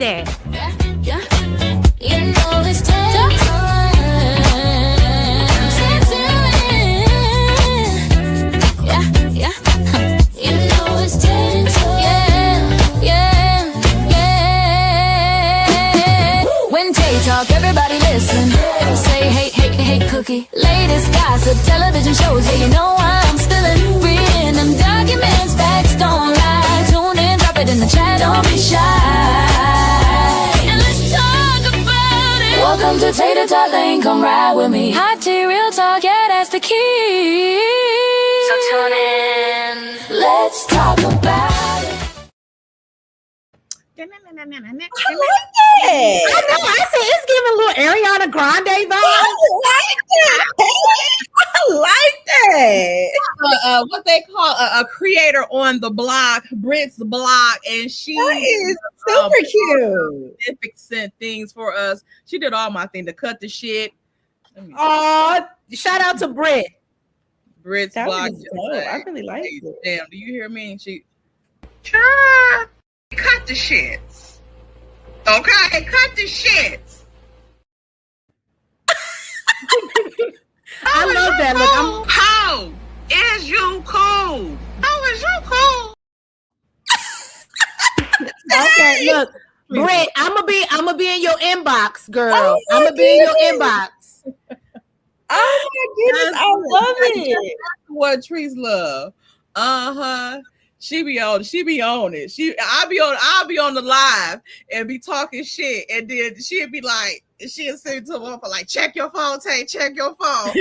that. Yeah. You know it's time. Yeah. You know it's time. Yeah. When Tay talk, everybody listen. Say hey cookie. Latest gossip, television shows. Yeah, you know I'm spilling. Reading them documents, facts don't lie. Tune in, drop it in the chat, don't be shy. And let's talk about it. Welcome to Tater Tot Lane, come ride with me. Hot tea, real talk, yeah, that's the key. So tune in, let's talk about it. I like it. I know. I say it's giving a little Ariana Grande vibe. I like that. What they call a creator on the block, Brit's blog, and she is super cute. Magnificent things for us. She did all my thing to cut the shit. Oh, shout out to Brit. Brit's That blog. was dope. I really like it. Damn, do you hear me? She cut the shits. Okay, cut the shits. I love that. Look, How is you cool? How is you cool? okay, look, Brit, I'm gonna be in your inbox, girl. I'm gonna be in your inbox. Oh my goodness, I love it. What trees love? She be on it. I'll be on the live and be talking shit, and then she'll be like, she'll say to her like, check your phone, Tay, check your phone.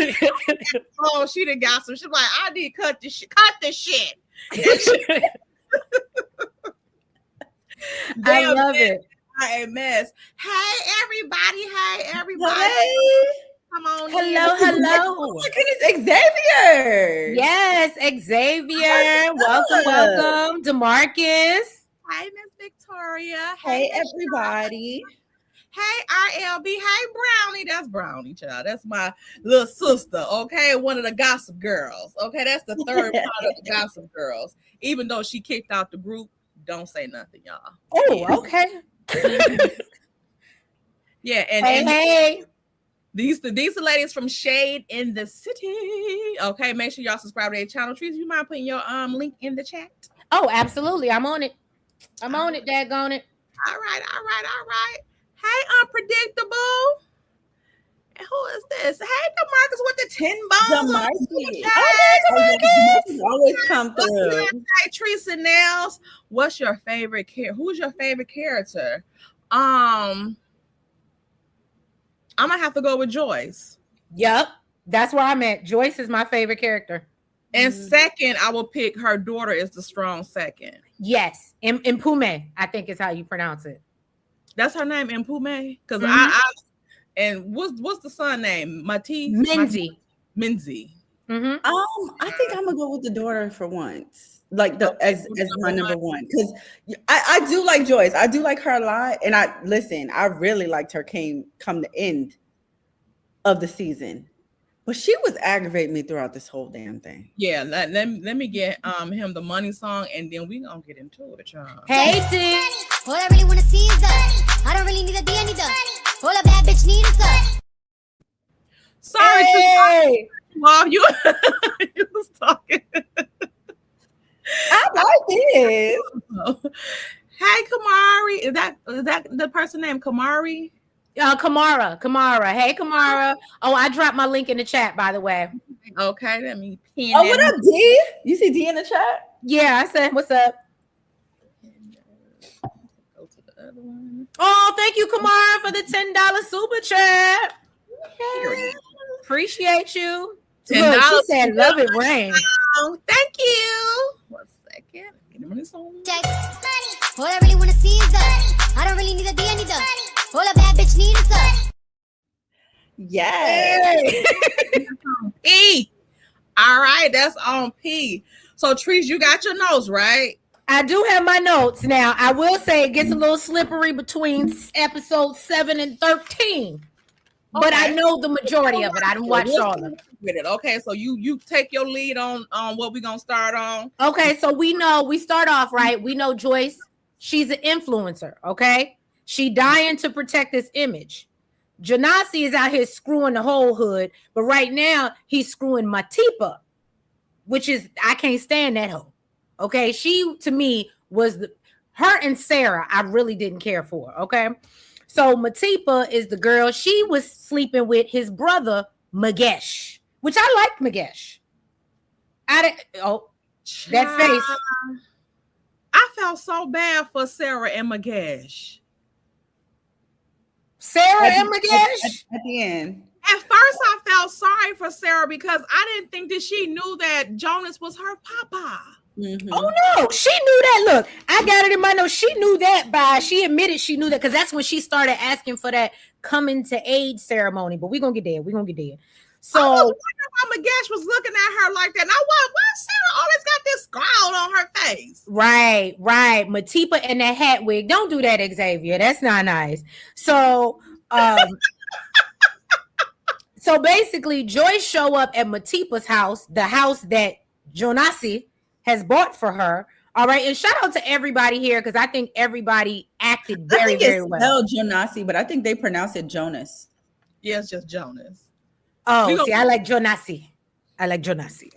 Oh, she done got some. She's like, I need to cut the shit. I love it. I mess. Hey everybody. Hey. Come on. Hello. Oh my goodness, Xavier. Yes, Xavier. Welcome. DeMarcus. Hi, Miss Victoria. Hey everybody. Hey, ILB. Hey, Brownie. That's Brownie, child. That's my little sister, okay? One of the Gossip Girls, okay? That's the third part of the Gossip Girls. Even though she kicked out the group, don't say nothing, y'all. Oh, okay. Yeah, and Hey. these the ladies from Shade in the City. Okay, make sure y'all subscribe to their channel. Trees, you mind putting your link in the chat? Oh, absolutely. I'm on it. Daggone it. All right. Hey, Unpredictable. And who is this? Hey, DeMarcus with the 10 bones. DeMarcus always come through. Hey, Teresa Nails, what's your favorite character? Who's your favorite character? I'm gonna have to go with Joyce. Yep. That's where I'm at. Joyce is my favorite character. And second, I will pick her daughter is the strong second. Yes. Impume, I think is how you pronounce it. That's her name, Impume? Because and what's the son name? Minzy. Minzy. Mm-hmm. I think I'm gonna go with the daughter for once. Like as my number one. Because I do like Joyce. I do like her a lot. And I really liked her come the end of the season. But she was aggravating me throughout this whole damn thing. Yeah, let me get him the money song, and then we gonna get into it, y'all. Hey, T. All I really wanna see is us. I don't really need a D, I need us. All a bad bitch need is us. Sorry, Hey. Mom, you was talking. I like this. Hey, Kamari. Is that the person named Kamari? Kamara. Hey, Kamara. Oh, I dropped my link in the chat, by the way. Okay, let me pin Oh, what up, D? You see D in the chat? Yeah, I said, what's up? Go to the other one. Oh, thank you, Kamara, for the $10 super chat. Period. Appreciate you. $10. Look, she said, love it, rain. Oh, thank you. 1 second. Get him on this song. All I really wanna see is us. I don't really need a D, I need us. All a bad bitch need is us. Yes. P. All right, that's on P. So, Trees, you got your notes, right? I do have my notes. Now, I will say it gets a little slippery between episode 7 and 13. But I know the majority of it. I didn't watch all of it. With it. Okay, so you take your lead on what we're gonna start on. Okay, so we start off right. We know Joyce, she's an influencer, okay? She dying to protect this image. Jonassss is out here screwing the whole hood, but right now he's screwing Matipa, which is, I can't stand that hoe. Okay, she to me was her and Sarah. I really didn't care for. Okay, so Matipa is the girl. She was sleeping with his brother Magesh, which I liked Magesh. That face. I felt so bad for Sarah and Magesh. Sarah and Magesh at the end. At first, I felt sorry for Sarah because I didn't think that she knew that Jonassss was her papa. Mm-hmm. Oh no, she knew that. Look, I got it in my notes. She knew that she admitted she knew that because that's when she started asking for that coming to aid ceremony. But we're gonna get there. So I was wondering why Magesh was looking at her like that. Now why Sarah always got this scowl on her face? Right. Matipa and that hat wig. Don't do that, Xavier. That's not nice. So so basically Joyce show up at Matipa's house, the house that Jonassss has bought for her. All right, and shout out to everybody here because I think everybody acted very well. Jonassss, but I think they pronounce it Jonas. Yeah, it's just Jonassss. Oh, see, I like Jonassss.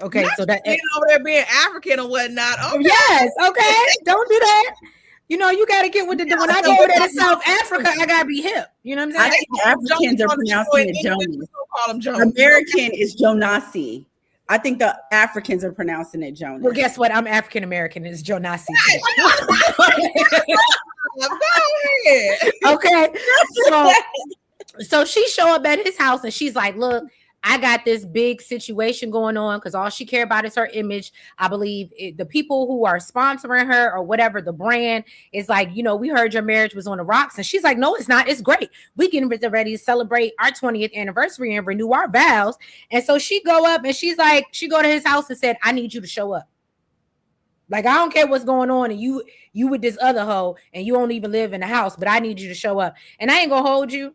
Okay, so that over there being African or whatnot. Okay. Yes, okay. Don't do that. You know, you got to get with the. When I go over there to South Africa, I gotta be hip. You know what I'm saying? I think Africans are pronouncing it Jonas. Call him Jonas. American is Jonassss. I think the Africans are pronouncing it Jonas. Well, guess what? I'm African American. It's Jonassss. Go ahead. Okay, so she show up at his house and she's like, "Look, I got this big situation going on because all she care about is her image. I believe the people who are sponsoring her or whatever, the brand is like, you know, we heard your marriage was on the rocks." And she's like, "No, it's not. It's great. We getting ready to celebrate our 20th anniversary and renew our vows." And so she go up and she's like, she go to his house and said, "I need you to show up. Like, I don't care what's going on. And you with this other hoe and you don't even live in the house, but I need you to show up. And I ain't gonna hold you.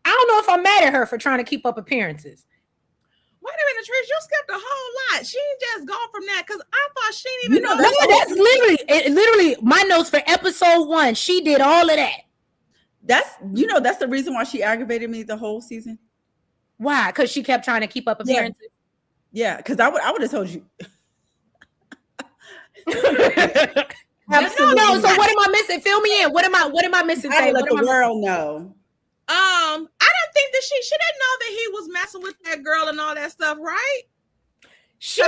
I don't know if I'm mad at her for trying to keep up appearances." Wait a minute, Trish, you skipped a whole lot. She ain't just gone from that because I thought she didn't even know. No, that's literally my notes for episode 1. She did all of that. That's the reason why she aggravated me the whole season. Why? Because she kept trying to keep up appearances. Yeah, because I would have told you. Absolutely. No. So what am I missing? Fill me in. What am I missing? I let the world know. I don't think that she didn't know that he was messing with that girl and all that stuff, right? So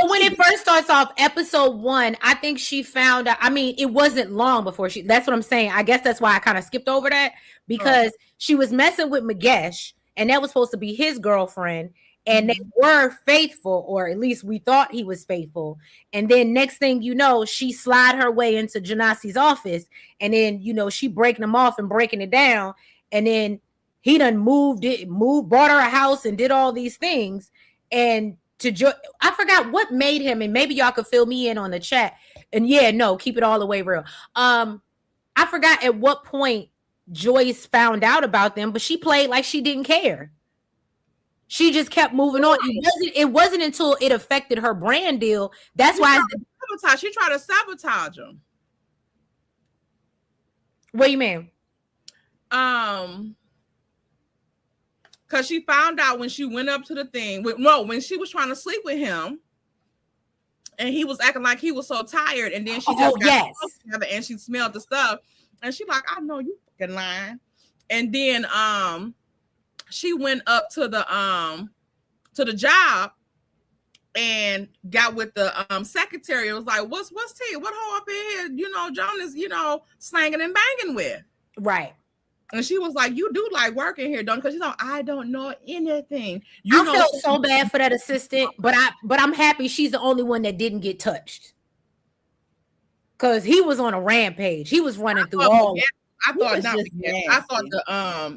when it first starts off, episode 1, I think she found out. I mean, it wasn't long before that's what I'm saying. I guess that's why I kind of skipped over that because she was messing with Magesh, and that was supposed to be his girlfriend, and they were faithful, or at least we thought he was faithful. And then next thing you know, she slid her way into Jonass's office, and then she breaking them off and breaking it down. And then he done bought her a house and did all these things. And I forgot what made him, and maybe y'all could fill me in on the chat. And keep it all the way real. I forgot at what point Joyce found out about them, but she played like she didn't care. She just kept moving on. It wasn't until it affected her brand deal. That's why she tried to sabotage him. What do you mean? Because she found out when she went up to the thing when she was trying to sleep with him and he was acting like he was so tired, and then she just got together and she smelled the stuff and she like, "I know you fucking lying." And then she went up to the job and got with the secretary. It was like, what's tea? What hoe up in here, Jonassss, slanging and banging with? Right. And she was like, "You do like working here, don't?" Because I don't know anything. I felt so bad for that assistant, but I'm happy she's the only one that didn't get touched. Because he was on a rampage. He was running through all. I thought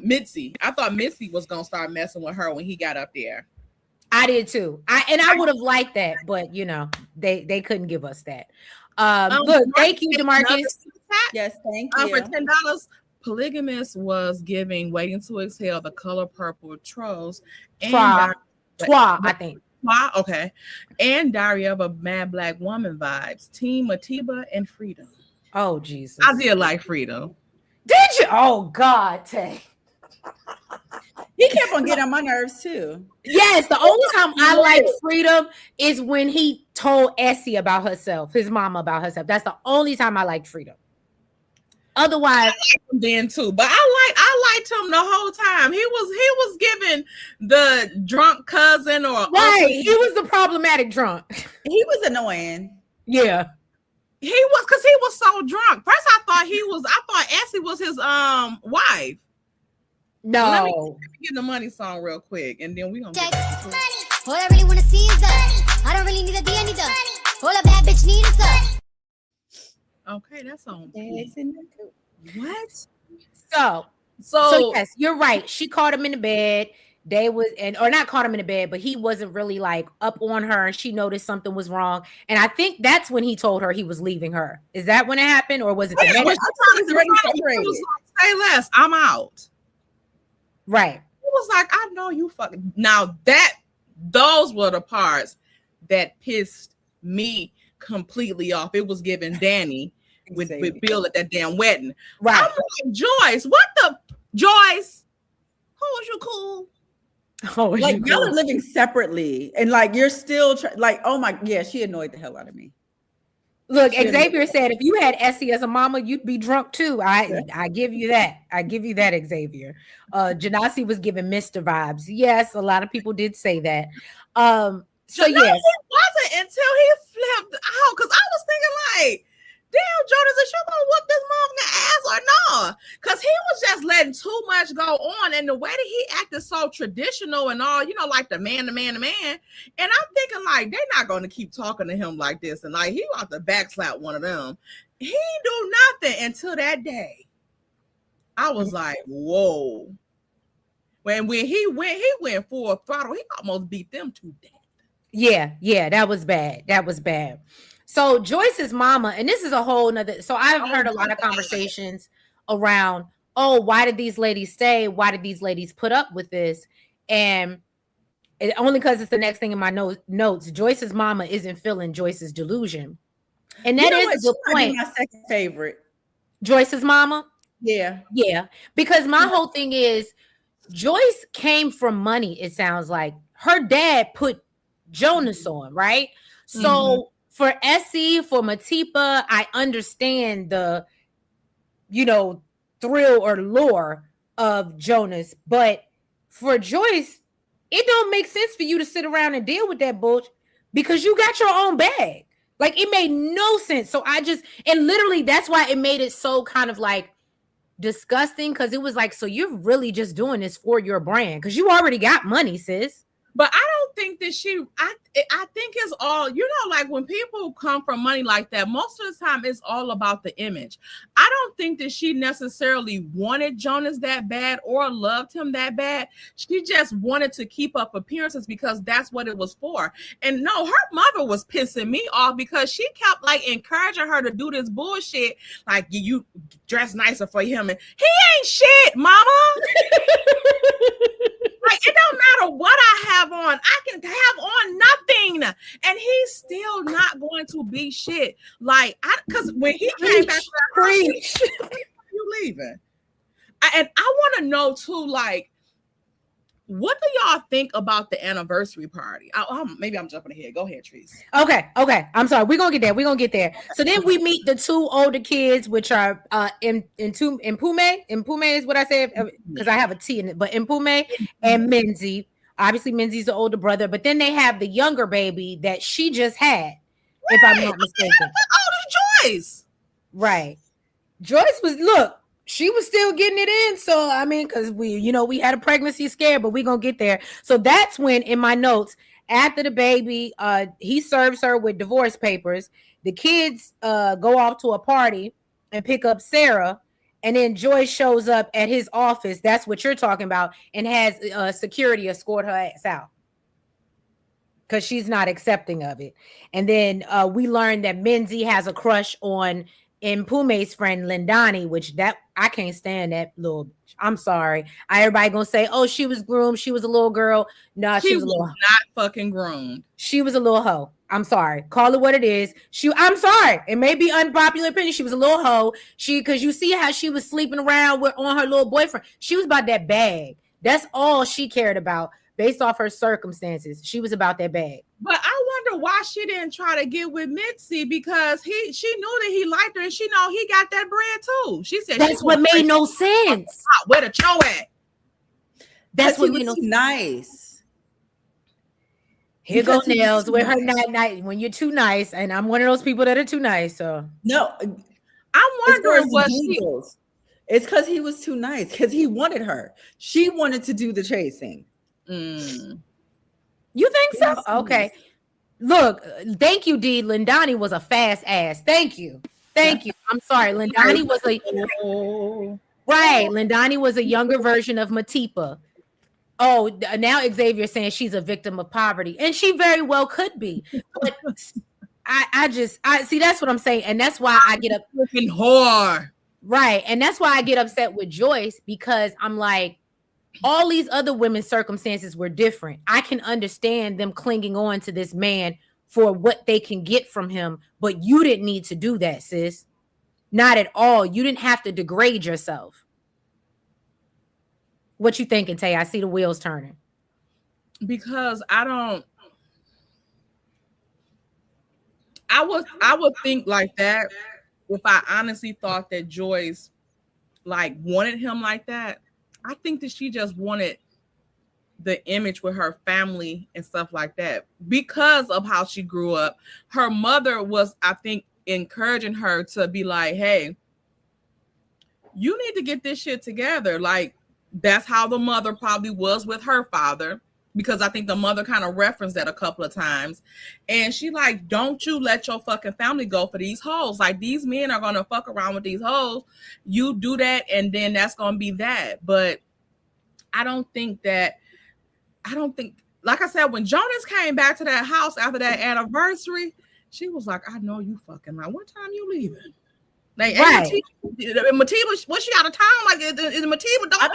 Mitzi. I thought Mitzi was gonna start messing with her when he got up there. I did too. I would have liked that, but they couldn't give us that. Look, thank you, DeMarcus. Yes, thank you. For $10. Polygamist was giving Waiting to Exhale, The Color Purple, Trolls, and I think. Okay. And Diary of a Mad Black Woman vibes. Team Matiba and Freedom. Oh, Jesus. I did like Freedom. Oh God, Tay. He kept on getting on my nerves too. Yes, the only time I like Freedom is when he told Essie about herself, his mama about herself. That's the only time I liked Freedom. Otherwise, then too, but I liked him the whole time. He was giving the drunk cousin or right, uncle. he was the problematic drunk. He was annoying. Yeah, he was, because he was so drunk. First, I thought Essie was his wife. no. Let me get the money song real quick, and then we gonna get All I really wanna see is us. I don't really need a D, I need us. All a bad bitch need is us. okay. That's on. What? So yes, you're right. She caught him in the bed. They was or not caught him in the bed, but he wasn't really like up on her, and she noticed something was wrong. And I think that's when he told her he was leaving her. Is that when it happened, or was it the next? I thought he was already separated. He was like, say less. I'm out. Right. He was like, I know you fucking. Now those were the parts that pissed me completely off. It was giving Danny with Bill at that damn wedding. Right. I'm like, Joyce, what the Joyce? Who was you cool? Oh, Like y'all are living separately, and like you're still like, oh my, yeah, she annoyed the hell out of me. Look, Xavier said if you had Essie as a mama, you'd be drunk too. I give you that. I give you that, Xavier. Jonassss was giving Mr. vibes. Yes, a lot of people did say that. So yes, it wasn't until he flipped out, because I was thinking like, damn, Jonas, is you gonna whoop this motherfucking ass or no? Because he was just letting too much go on, and the way that he acted so traditional and all, like the man. And I'm thinking like, they're not gonna keep talking to him like this, and like he about to backslap one of them. He didn't do nothing until that day. I was like, whoa. When he went full throttle, he almost beat them to death. Yeah, that was bad. So Joyce's mama, and this is a whole nother. So I've heard a lot of conversations around, why did these ladies stay? Why did these ladies put up with this? And only because it's the next thing in my notes. Joyce's mama isn't feeling Joyce's delusion, and that is a good point. My second favorite, Joyce's mama. Yeah, because my whole thing is Joyce came from money. It sounds like her dad put Jonassss on, right? So. For Essie, for Matipa, I understand the, thrill or lure of Jonassss. But for Joyce, it don't make sense for you to sit around and deal with that bullshit because you got your own bag. Like, it made no sense. So and literally that's why it made it so kind of like disgusting, because it was like, so you're really just doing this for your brand because you already got money, sis. But I don't think that I think it's all, like when people come from money like that, most of the time it's all about the image. I don't think that she necessarily wanted Jonassss that bad or loved him that bad. She just wanted to keep up appearances because that's what it was for. And no, her mother was pissing me off because she kept like encouraging her to do this bullshit. Like, you dress nicer for him. And he ain't shit, mama. Like, it don't matter what I have on. I can have on nothing, and he's still not going to be shit. Like, because when he came back to that house, you leaving? And I want to know too, like, what do y'all think about the anniversary party? Maybe I'm jumping ahead. Go ahead, Trees. Okay. I'm sorry. We're gonna get there. So then we meet the two older kids, which are Mpume. Mpume is what I said because I have a T in it, but Mpume and Menzi. Obviously, Menzi's the older brother, but then they have the younger baby that she just had, if I'm not mistaken. Oh, Joyce. Right. Joyce she was still getting it in. So, I mean, because we had a pregnancy scare, but we're going to get there. So that's when, in my notes, after the baby, he serves her with divorce papers. The kids go off to a party and pick up Sarah. And then Joyce shows up at his office. That's what you're talking about. And has security escort her ass out. Because she's not accepting of it. And then we learn that Menzi has a crush on Mpume's friend Lindani, which I can't stand that little. I'm sorry. Everybody gonna say, she was groomed. She was a little girl. No, she was a little not fucking groomed. She was a little hoe. I'm sorry. Call it what it is. I'm sorry. It may be unpopular opinion. She was a little hoe. Because you see how she was sleeping around on her little boyfriend. She was about that bag. That's all she cared about based off her circumstances. She was about that bag. But I wonder why she didn't try to get with Mitzi, because she knew that he liked her, and she know he got that bread too. She said that's what made no sense. Where the show at? That's what made no nice. Here go Nails with her night when you're too nice, and I'm one of those people that are too nice. So no, I'm wondering what it's because he was too nice, because he wanted her. She wanted to do the chasing. You think so? Okay. Look, thank you, D. Lindani was a fast ass. Thank you. I'm sorry. Lindani was Lindani was a younger version of Matipa. Oh, now Xavier's saying she's a victim of poverty, and she very well could be. But I see, that's what I'm saying, and that's why I get up. Whore. Right, and that's why I get upset with Joyce, because I'm like, all these other women's circumstances were different. I can understand them clinging on to this man for what they can get from him, but you didn't need to do that, sis. Not at all. You didn't have to degrade yourself. What you thinking, Tay? I see the wheels turning. Because I would think like that if I honestly thought that Joyce like wanted him like that. I think that she just wanted the image with her family and stuff like that because of how she grew up. Her mother was, I think, encouraging her to be like, hey, you need to get this shit together. Like, that's how the mother probably was with her father, because I think the mother kind of referenced that a couple of times. And she like, don't you let your fucking family go for these hoes. Like, these men are going to fuck around with these hoes. You do that, and then that's going to be that. But I don't think, like I said, when Jonassss came back to that house after that anniversary, she was like, I know you fucking like, what time you leaving? Like, right. Matiba, was she out of town? Like, is Matiba? I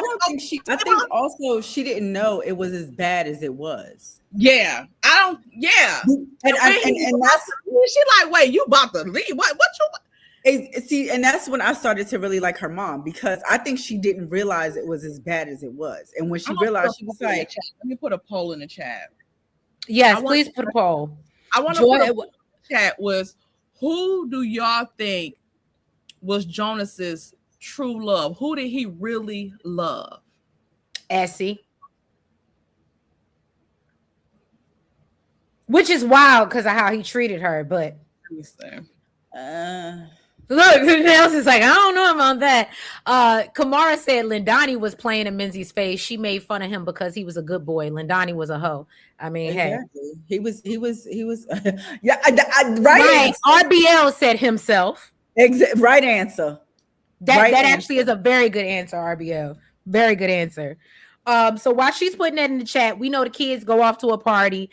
don't think she. I think also she didn't know it was as bad as it was. Yeah, I don't. Yeah, and that's she like, wait, you about to leave? What you? See, and that's when I started to really like her mom, because I think she didn't realize it was as bad as it was, and when she realized, she was like, "Let me put a poll in the chat." Yes, please put a poll. I want to put a poll in the chat. Was who do y'all think was Jonass's true love? Who did he really love? Essie. Which is wild because of how he treated her, but let me see. Look, Nels is like, I don't know about that. Kamara said Lindani was playing in Menzies' face. She made fun of him because he was a good boy. Lindani was a hoe. I mean, exactly. He was yeah, right. RBL said himself. Right answer. That actually is a very good answer, RBL. Very good answer. So while she's putting that in the chat, we know the kids go off to a party.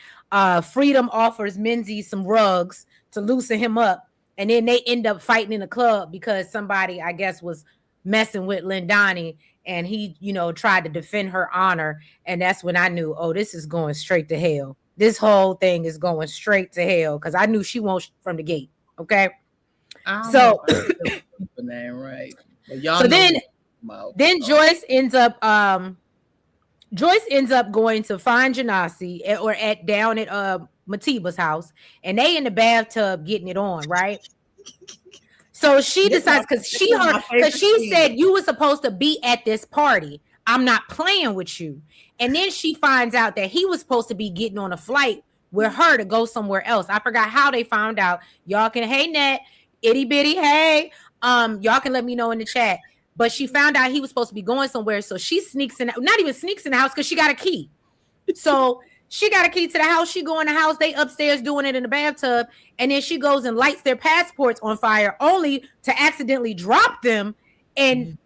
Freedom offers Menzies some rugs to loosen him up, and then they end up fighting in the club because somebody, I guess, was messing with Lindani, and he, tried to defend her honor. And that's when I knew, oh, this is going straight to hell. This whole thing is going straight to hell, because I knew she won't from the gate. Okay. So name right. So then Joyce ends up going to find Jonassss or down at Matiba's house, and they in the bathtub getting it on, right? So she decides, because she said, you were supposed to be at this party. I'm not playing with you. And then she finds out that he was supposed to be getting on a flight with her to go somewhere else. I forgot how they found out. Y'all can, hey Nat, itty bitty, hey. Y'all can let me know in the chat. But she found out he was supposed to be going somewhere, so she sneaks in, not even sneaks in the house, because she got a key. So she got a key to the house. She go in the house. They upstairs doing it in the bathtub, and then she goes and lights their passports on fire, only to accidentally drop them and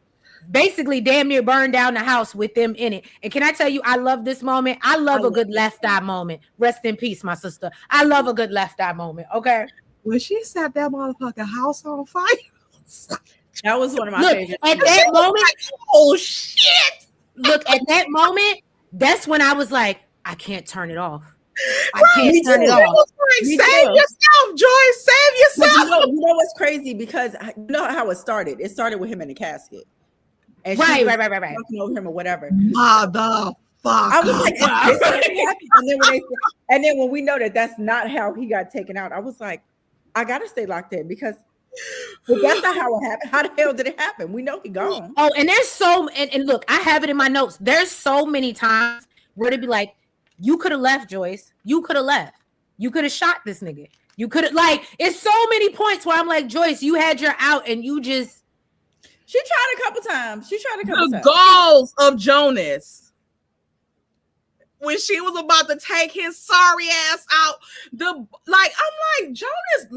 basically damn near burn down the house with them in it. And can I tell you, I love this moment. I love a good left eye moment. Rest in peace, my sister. I love a good left eye moment. Okay. When she set that motherfucking house on fire. That was one of my favorites. At that moment, oh shit! Look, at that moment, that's when I was like, I can't turn it off. I can't turn it It off. was like, Me save too. yourself, Joyce. Save But yourself. you know what's crazy? Because you know how it started. It started with him in the casket, and she Right. was Right. talking over him or whatever. Motherfucker. I was like, is this what happened? And then when we know that that's not how he got taken out, I was like, I gotta stay locked in because if that's not how it happened. How the hell did it happen? We know he gone. Oh, and there's and look, I have it in my notes. There's so many times where it'd be like, you could have left, Joyce. You could have left. You could have shot this nigga. You could have, like, it's so many points where I'm like, Joyce, you had your out and you just. She tried a couple times. The goals of Jonassss. When she was about to take his sorry ass out, I'm like, Jonassss,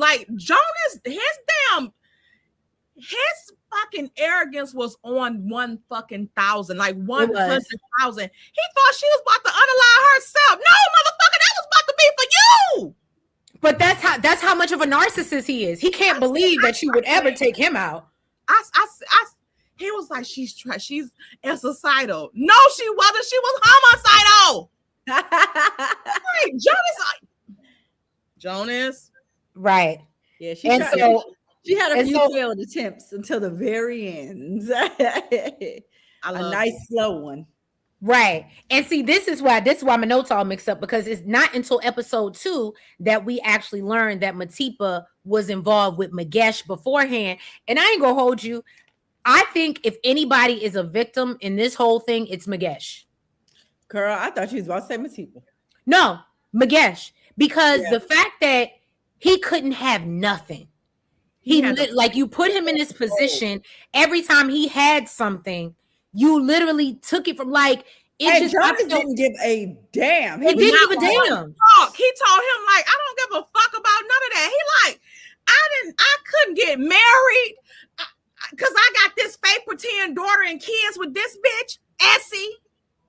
his fucking arrogance was on 1,000, like 100,000. He thought she was about to unalive herself. No, motherfucker, that was about to be for you. But that's how much of a narcissist he is. He can't believe that you would ever take him out. He was like, she's suicidal. No, she wasn't. She was homicidal. Like, Jonassss. Right. Yeah, she had a few failed attempts until the very end. A nice slow one. Right. And see, this is why my notes all mixed up, because it's not until episode 2 that we actually learned that Matipa was involved with Magesh beforehand. And I ain't gonna hold you. I think if anybody is a victim in this whole thing, it's Magesh. Girl, I thought she was about to say Matipa. No, Magesh. Because the fact that he couldn't have nothing. You put him in this position every time he had something. You literally took it from Jonassss didn't give a damn. He didn't give a damn. He told him, like, I don't give a fuck about none of that. He like, I couldn't get married because I got this fake pretend daughter and kids with this bitch, Essie.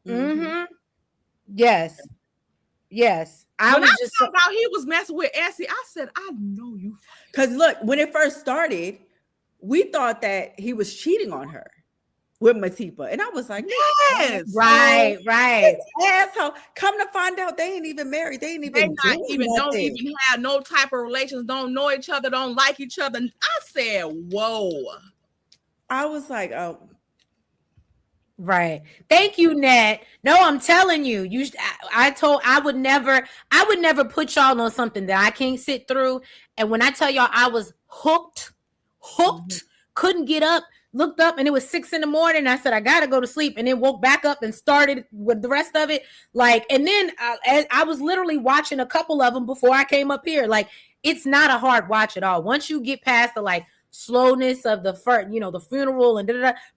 Mm-hmm. Yes. I found out he was messing with Essie, I said, I know you. Because look, when it first started, we thought that he was cheating on her with Matipa. And I was like, yes, right. Asshole. Come to find out they ain't even married. They ain't even don't even have no type of relations, don't know each other, don't like each other. I said, whoa. I was like, oh. Right. Thank you, Nat. No, I'm telling you, I would never put y'all on something that I can't sit through. And when I tell y'all I was hooked, couldn't get up, looked up, and it was 6 a.m. I said, I gotta go to sleep, and then woke back up and started with the rest of it. And then I was literally watching a couple of them before I came up here. Like, it's not a hard watch at all. Once you get past the slowness of the the funeral and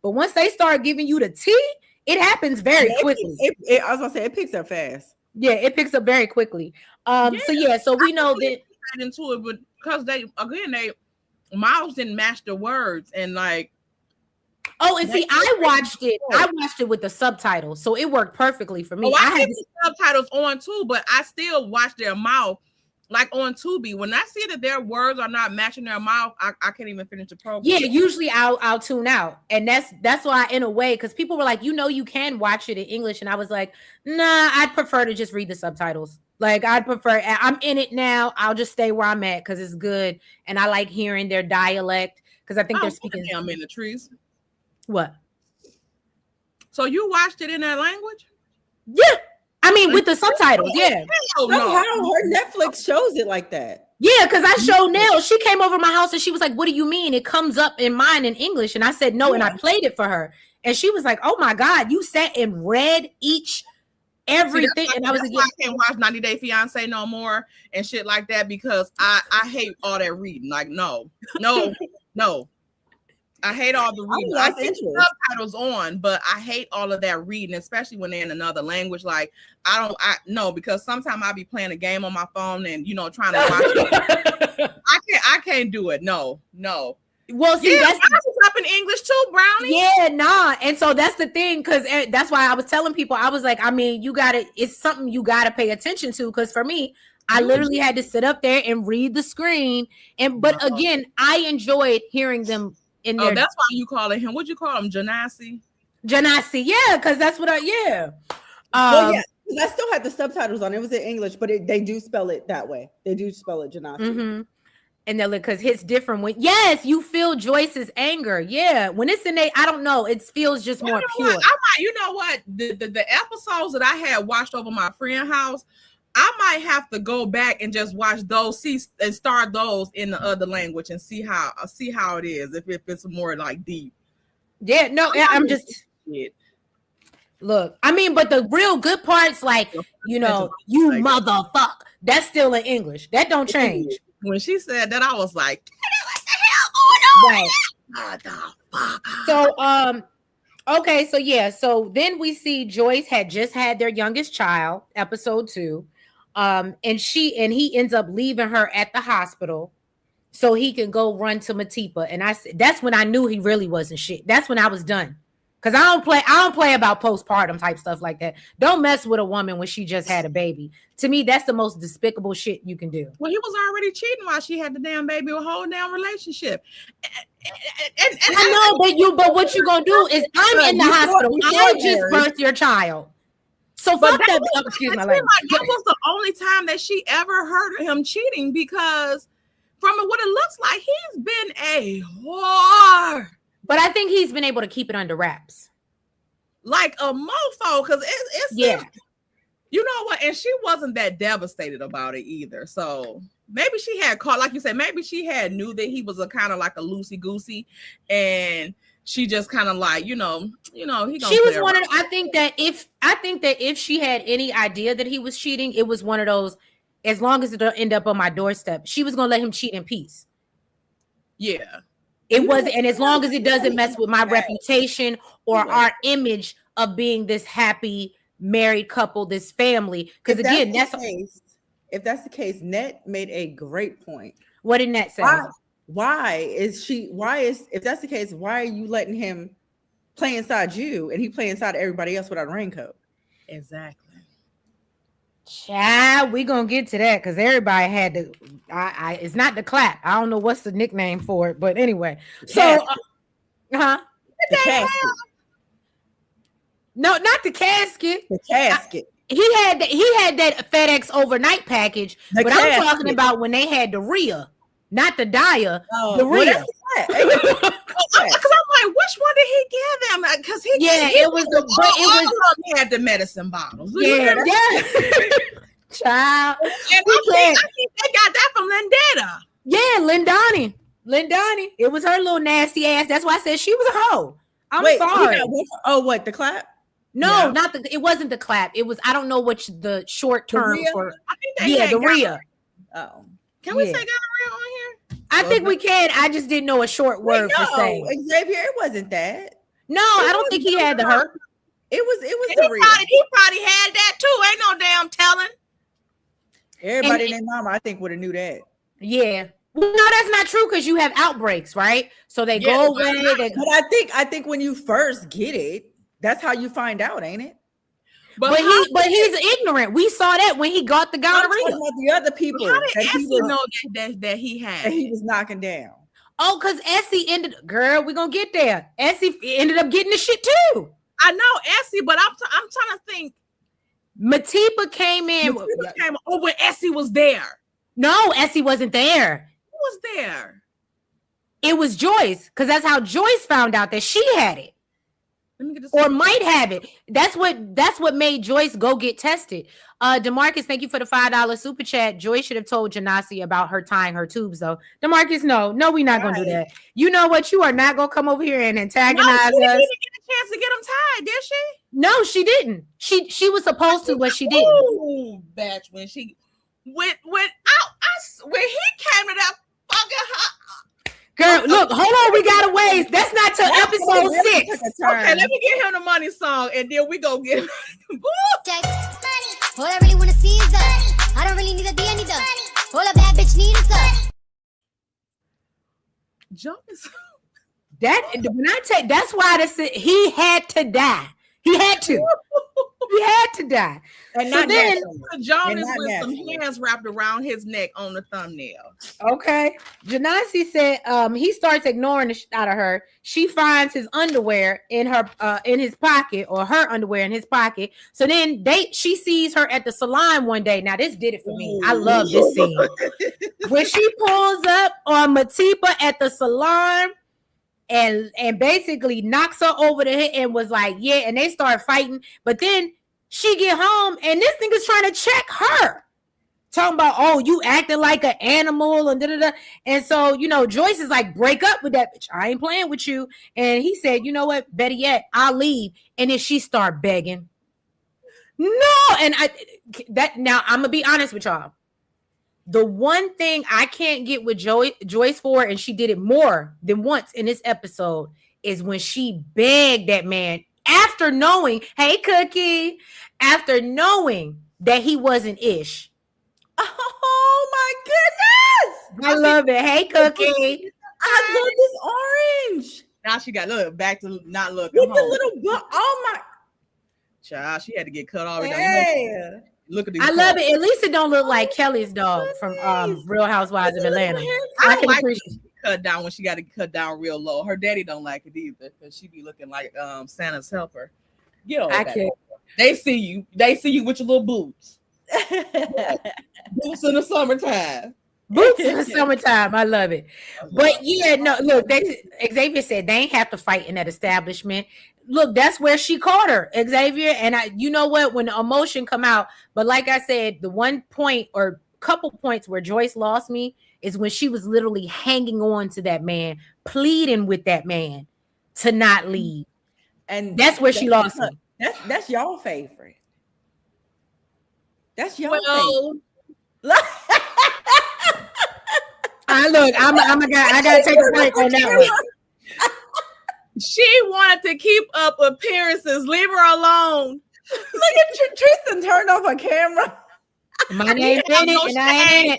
but once they start giving you the tea, it happens very quickly. I was gonna say it picks up fast. Yeah, it picks up very quickly. So we know that into it, but because they mouths didn't match the words and like. Oh, and see, I watched it with the subtitles, so it worked perfectly for me. I had the subtitles on too, but I still watch their mouth. Like on Tubi, when I see that their words are not matching their mouth, I can't even finish the program. Yeah, usually I'll tune out, and that's why, in a way, because people were like, you can watch it in English, and I was like, nah, I'd prefer to just read the subtitles. Like, I'm in it now. I'll just stay where I'm at because it's good, and I like hearing their dialect because I think they're speaking. I'm in the trees. What? So you watched it in that language? Yeah. I mean, with the subtitles, yeah. No, how her Netflix shows it like that? Yeah, because I showed Nell. She came over my house and she was like, "What do you mean? It comes up in mine in English." And I said, "No," and I played it for her, and she was like, "Oh my God, you sat and read everything." And I was like, I can't watch 90 Day Fiance no more and shit like that because I hate all that reading. Like, no. I hate all the reading. I keep subtitles on, but I hate all of that reading, especially when they're in another language. Like, because sometimes I'll be playing a game on my phone and trying to watch it. I can't do it. No. Well, see, that's up in English too, Brownie. Yeah, nah. And so that's the thing, because that's why I was telling people, I was like, I mean, it's something you gotta pay attention to. Because for me, I literally had to sit up there and read the screen. But again, I enjoyed hearing them. Oh, that's why you calling him. What'd you call him? Jonassss? Jonassss, yeah, because that's what I still had the subtitles on. It was in English, but they do spell it that way. They do spell it Jonassss. Mm-hmm. And then because it's different when you feel Joyce's anger. Yeah, when it's in I don't know, it feels just more pure. You know what? The episodes that I had watched over my friend's house, I might have to go back and just watch those, and start those in the other language and see how it is. If it's more like deep. Yeah, no, I'm just. Look, I mean, but the real good parts, like you motherfucker, that's still in English. That don't change. When she said that, I was like, what the hell going on? So, okay, so yeah, so then we see Joyce had just had their youngest child, episode 2, and he ends up leaving her at the hospital so he can go run to Matipa, and that's when I knew he really wasn't shit. That's when I was done. Because I don't play about postpartum type stuff like that. Don't mess with a woman when she just had a baby. To me, that's the most despicable shit you can do. Well, he was already cheating while she had the damn baby, a whole damn relationship. And I know, but what you gonna do is I'm in the hospital. I just birthed your child. So fuck that. Excuse my language. That was the only time that she ever heard of him cheating, because from what it looks like, he's been a whore. But I think he's been able to keep it under wraps. Like a mofo, because it's yeah. You know what? And she wasn't that devastated about it either. So maybe she had caught, like you said, maybe she had knew that he was a kind of like a loosey-goosey, and she just kind of like, he gonna she was one of I think that if she had any idea that he was cheating, it was one of those, as long as it don't end up on my doorstep, she was gonna let him cheat in peace. Yeah. It wasn't, and as long as it doesn't mess with my reputation or our image of being this happy married couple, this family. Because again, if that's the case, Net made a great point. What did Net say? If that's the case, why are you letting him play inside you and he play inside everybody else without a raincoat? Exactly. Child, we gonna get to that because everybody had to. It's not the clap. I don't know what's the nickname for it, but anyway. So, the casket. No, not the casket. The casket. He had that FedEx overnight package, but I'm talking about when they had the Rhea, not the Daya. The Rhea. Because I'm like, which one did he give them? Because it was he had the medicine bottles. Yeah. Child. And I think they got that from Lindetta. Yeah, Lindani. It was her little nasty ass. That's why I said she was a hoe. I'm sorry. What, the clap? No, not it wasn't the clap. It was, I don't know which the short term for. I think the Rhea. Oh. Can we say gonorrhea on here? I think we can. I just didn't know a short word for saying. Xavier, it wasn't that. No, I don't think he had the hurt. It was the Rhea. He probably had that too. Ain't no damn telling. Everybody and their mama, I think, would have knew that. Yeah. Well, no, that's not true because you have outbreaks, right? So they go away. But I think when you first get it, that's how you find out, ain't it? But he's ignorant. We saw that when he got the gonorrhea. About the other people. How did Essie know that he had? That he was knocking down. Oh, because Essie girl, we're gonna get there. Essie ended up getting the shit too. I know Essie, but I'm trying to think. Matipa came in. When Essie was there. No, Essie wasn't there. Who was there? It was Joyce, because that's how Joyce found out that she had it. Let me get this or might have it. That's what made Joyce go get tested. DeMarcus, thank you for the $5 super chat. Joyce should have told Jonassss about her tying her tubes, though. DeMarcus, no, we're not gonna do that. You know what? You are not gonna come over here and antagonize us. She didn't get a chance to get them tied, did she? No, she didn't. She was supposed to, but she didn't. Oh, batch when he came to that fucking girl, look, hold on, we got a ways. That's not till episode 6. Okay, let me get him the money song, and then we go get him. All I really want to see is us. I don't really need a D, I need us. All a bad bitch need is us. Jonassss. That's why he had to die. He had to. He had to die. And So not then, naturally. Jonas not with some naturally. hands wrapped around his neck on the thumbnail. okay, Jonassss said he starts ignoring the shit out of her. She finds his underwear in his pocket, or her underwear in his pocket. So then she sees her at the salon one day. Now this did it for me. I love this scene. When she pulls up on Matipa at the salon and basically knocks her over the head and was like, yeah, and they start fighting. But then she get home and this nigga's trying to check her. Talking about, oh, you acting like an animal and da-da-da. And so, you know, Joyce is like, break up with that bitch. I ain't playing with you. And he said, you know what? Better yet, I'll leave. And then she start begging. No. And now I'm gonna be honest with y'all. The one thing I can't get with Joyce for, and she did it more than once in this episode, is when she begged that man after knowing, hey, Cookie, after knowing that he wasn't ish. Oh my goodness! I love it. Hey, Cookie. I love this orange. Now she got back to not looking With home. the little book. Oh my Child, she had to get cut off. hey. Look at these. I love it. At least it don't look like Kelly's dog from Real Housewives of Atlanta. I can appreciate cut down when she got to cut down real low. Her daddy don't like it either because she be looking like Santa's helper. Get over that. can't. They see you with your little boots. Boots in the summertime. Boots in the summertime. I love it. But yeah, no, look, Xavier said they ain't have to fight in that establishment. Look, that's where she caught her, Xavier. And you know what? When the emotion come out, but like I said, the one point or couple points where Joyce lost me is when she was literally hanging on to that man, pleading with that man to not leave. And that's where she lost me. That's y'all favorite. That's y'all favorite. I gotta take a break on that one. She wanted to keep up appearances. Leave her alone. Look at Tristan turn off her camera. My name's in it, and I ain't in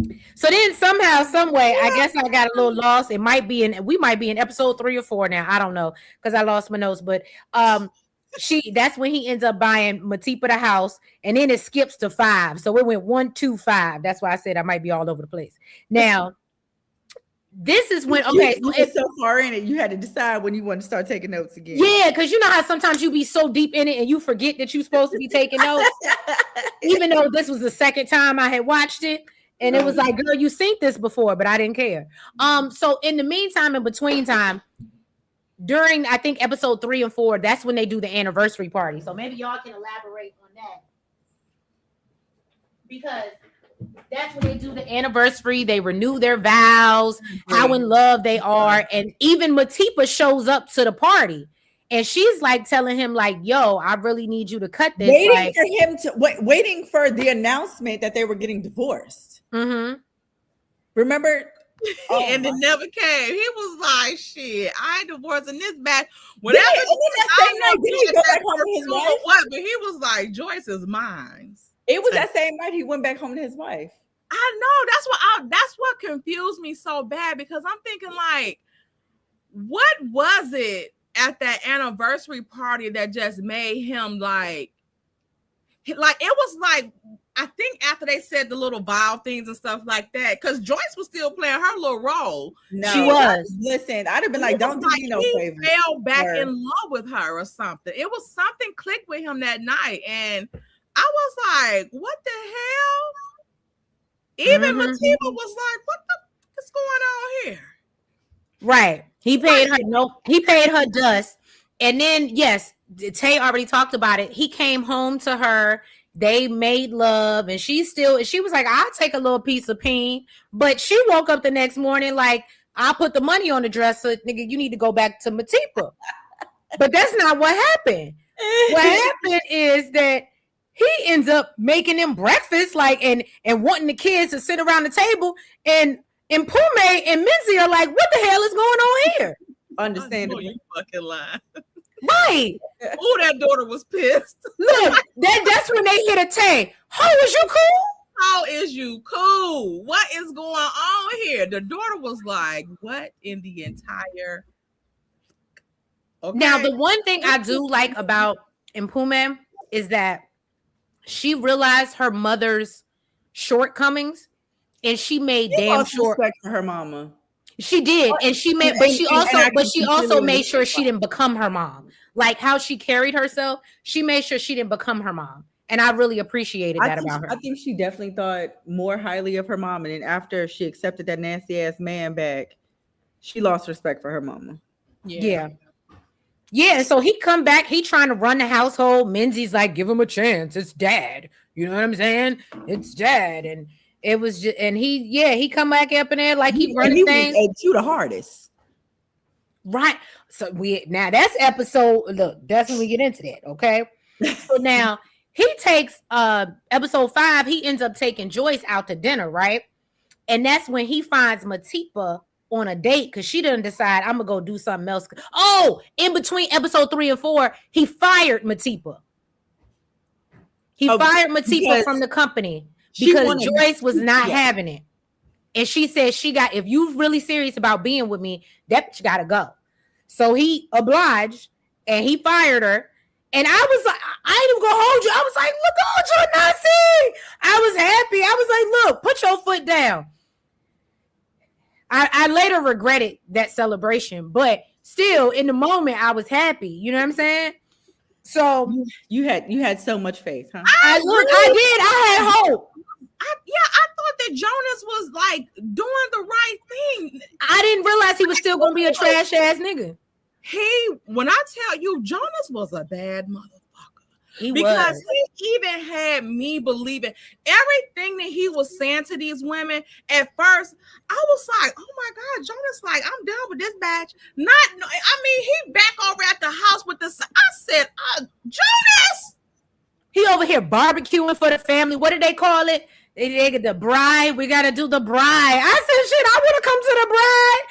it. So then somehow, some way, I guess I got a little lost. We might be in episode 3 or 4 now. I don't know because I lost my notes. But that's when he ends up buying Matipa the house, and then it skips to 5. So it went 1, 2, 5. That's why I said I might be all over the place. Now, this is when you get so far in it, you had to decide when you want to start taking notes again. Yeah, because you know how sometimes you be so deep in it and you forget that you're supposed to be taking notes, even though this was the second time I had watched it. And it was like, girl, you seen this before, but I didn't care. So in the meantime, in between time, during I think episode 3 and 4, that's when they do the anniversary party. So maybe y'all can elaborate on that. Because that's when they do the anniversary, they renew their vows, how in love they are. And even Matipa shows up to the party. And she's like telling him, like, yo, I really need you to cut this. Waiting for the announcement that they were getting divorced. Mm-hmm. Remember? And it never came. He was like, shit, I ain't divorcing this back. Whatever. And then that same night, did he go back home to his wife? What? But he was like, Joyce is mine. It was that same night he went back home to his wife. I know. That's what confused me so bad, because I'm thinking, like, what was it at that anniversary party that just made him like it was like, I think after they said the little vow things and stuff like that, because Joyce was still playing her little role. No, she was. Listen, I'd have been like, don't do me no favor. He fell back in love with her or something. It was something clicked with him that night, and I was like, what the hell? Even Matipa was like, what the fuck is going on here? Right. He paid her dust. And then, yes, Tay already talked about it. He came home to her. They made love, and she was like, I'll take a little piece of peen. But she woke up the next morning like, I'll put the money on the dresser. Nigga, you need to go back to Matipa. But that's not what happened. What happened is that he ends up making them breakfast, like, and wanting the kids to sit around the table, and Pume and Minzy are like, what the hell is going on here? Understandable. You fucking lie. Right. Oh, that daughter was pissed. Look, that's when they hit a Tay. How is you cool? How is you cool? What is going on here? The daughter was like, what in the entire... Okay. Now, the one thing I do like about in Pullman is that she realized her mother's shortcomings, and she made She damn lost sure respect for her mama. she did, and she made, And I but can she sincerely also made sure understand she why. didn't become her mom. Like how she carried herself, she made sure she didn't become her mom, and I really appreciated that about her. I think she definitely thought more highly of her mom, and then after she accepted that nasty ass man back, she lost respect for her mama. Yeah. Yeah, so he come back, he trying to run the household. Menzies like, give him a chance. It's dad. You know what I'm saying? It's dad. And it was just, and he come back up in there like he And running he things. was to the hardest. Right. So now that's episode. Look, that's when we get into that. Okay. So now he takes episode 5, he ends up taking Joyce out to dinner, right? And that's when he finds Matipa on a date because she didn't decide I'm gonna go do something else. Oh, in between episode 3 and 4, he fired Matipa. He fired Matipa from the company because Joyce was not having it. And she said if you really serious about being with me, that bitch gotta go. So he obliged and he fired her. And I was like, I ain't even gonna hold you. I was like, look, Jonassss. I was happy. I was like, look, put your foot down. I later regretted that celebration, but still in the moment I was happy. You know what I'm saying? So you had so much faith, huh? I did. I had hope. I thought that Jonassss was like doing the right thing. I didn't realize he was still gonna be a trash ass nigga. When I tell you, Jonassss was a bad motherfucker. He even had me believing everything that he was saying to these women. At first, I was like, "Oh my God, Jonassss! Like, I'm done with this batch." He back over at the house with this. I said, "Jonassss!" He over here barbecuing for the family. What did they call it? They get the bride. We gotta do the bride. I said, shit, I want to come to the bride.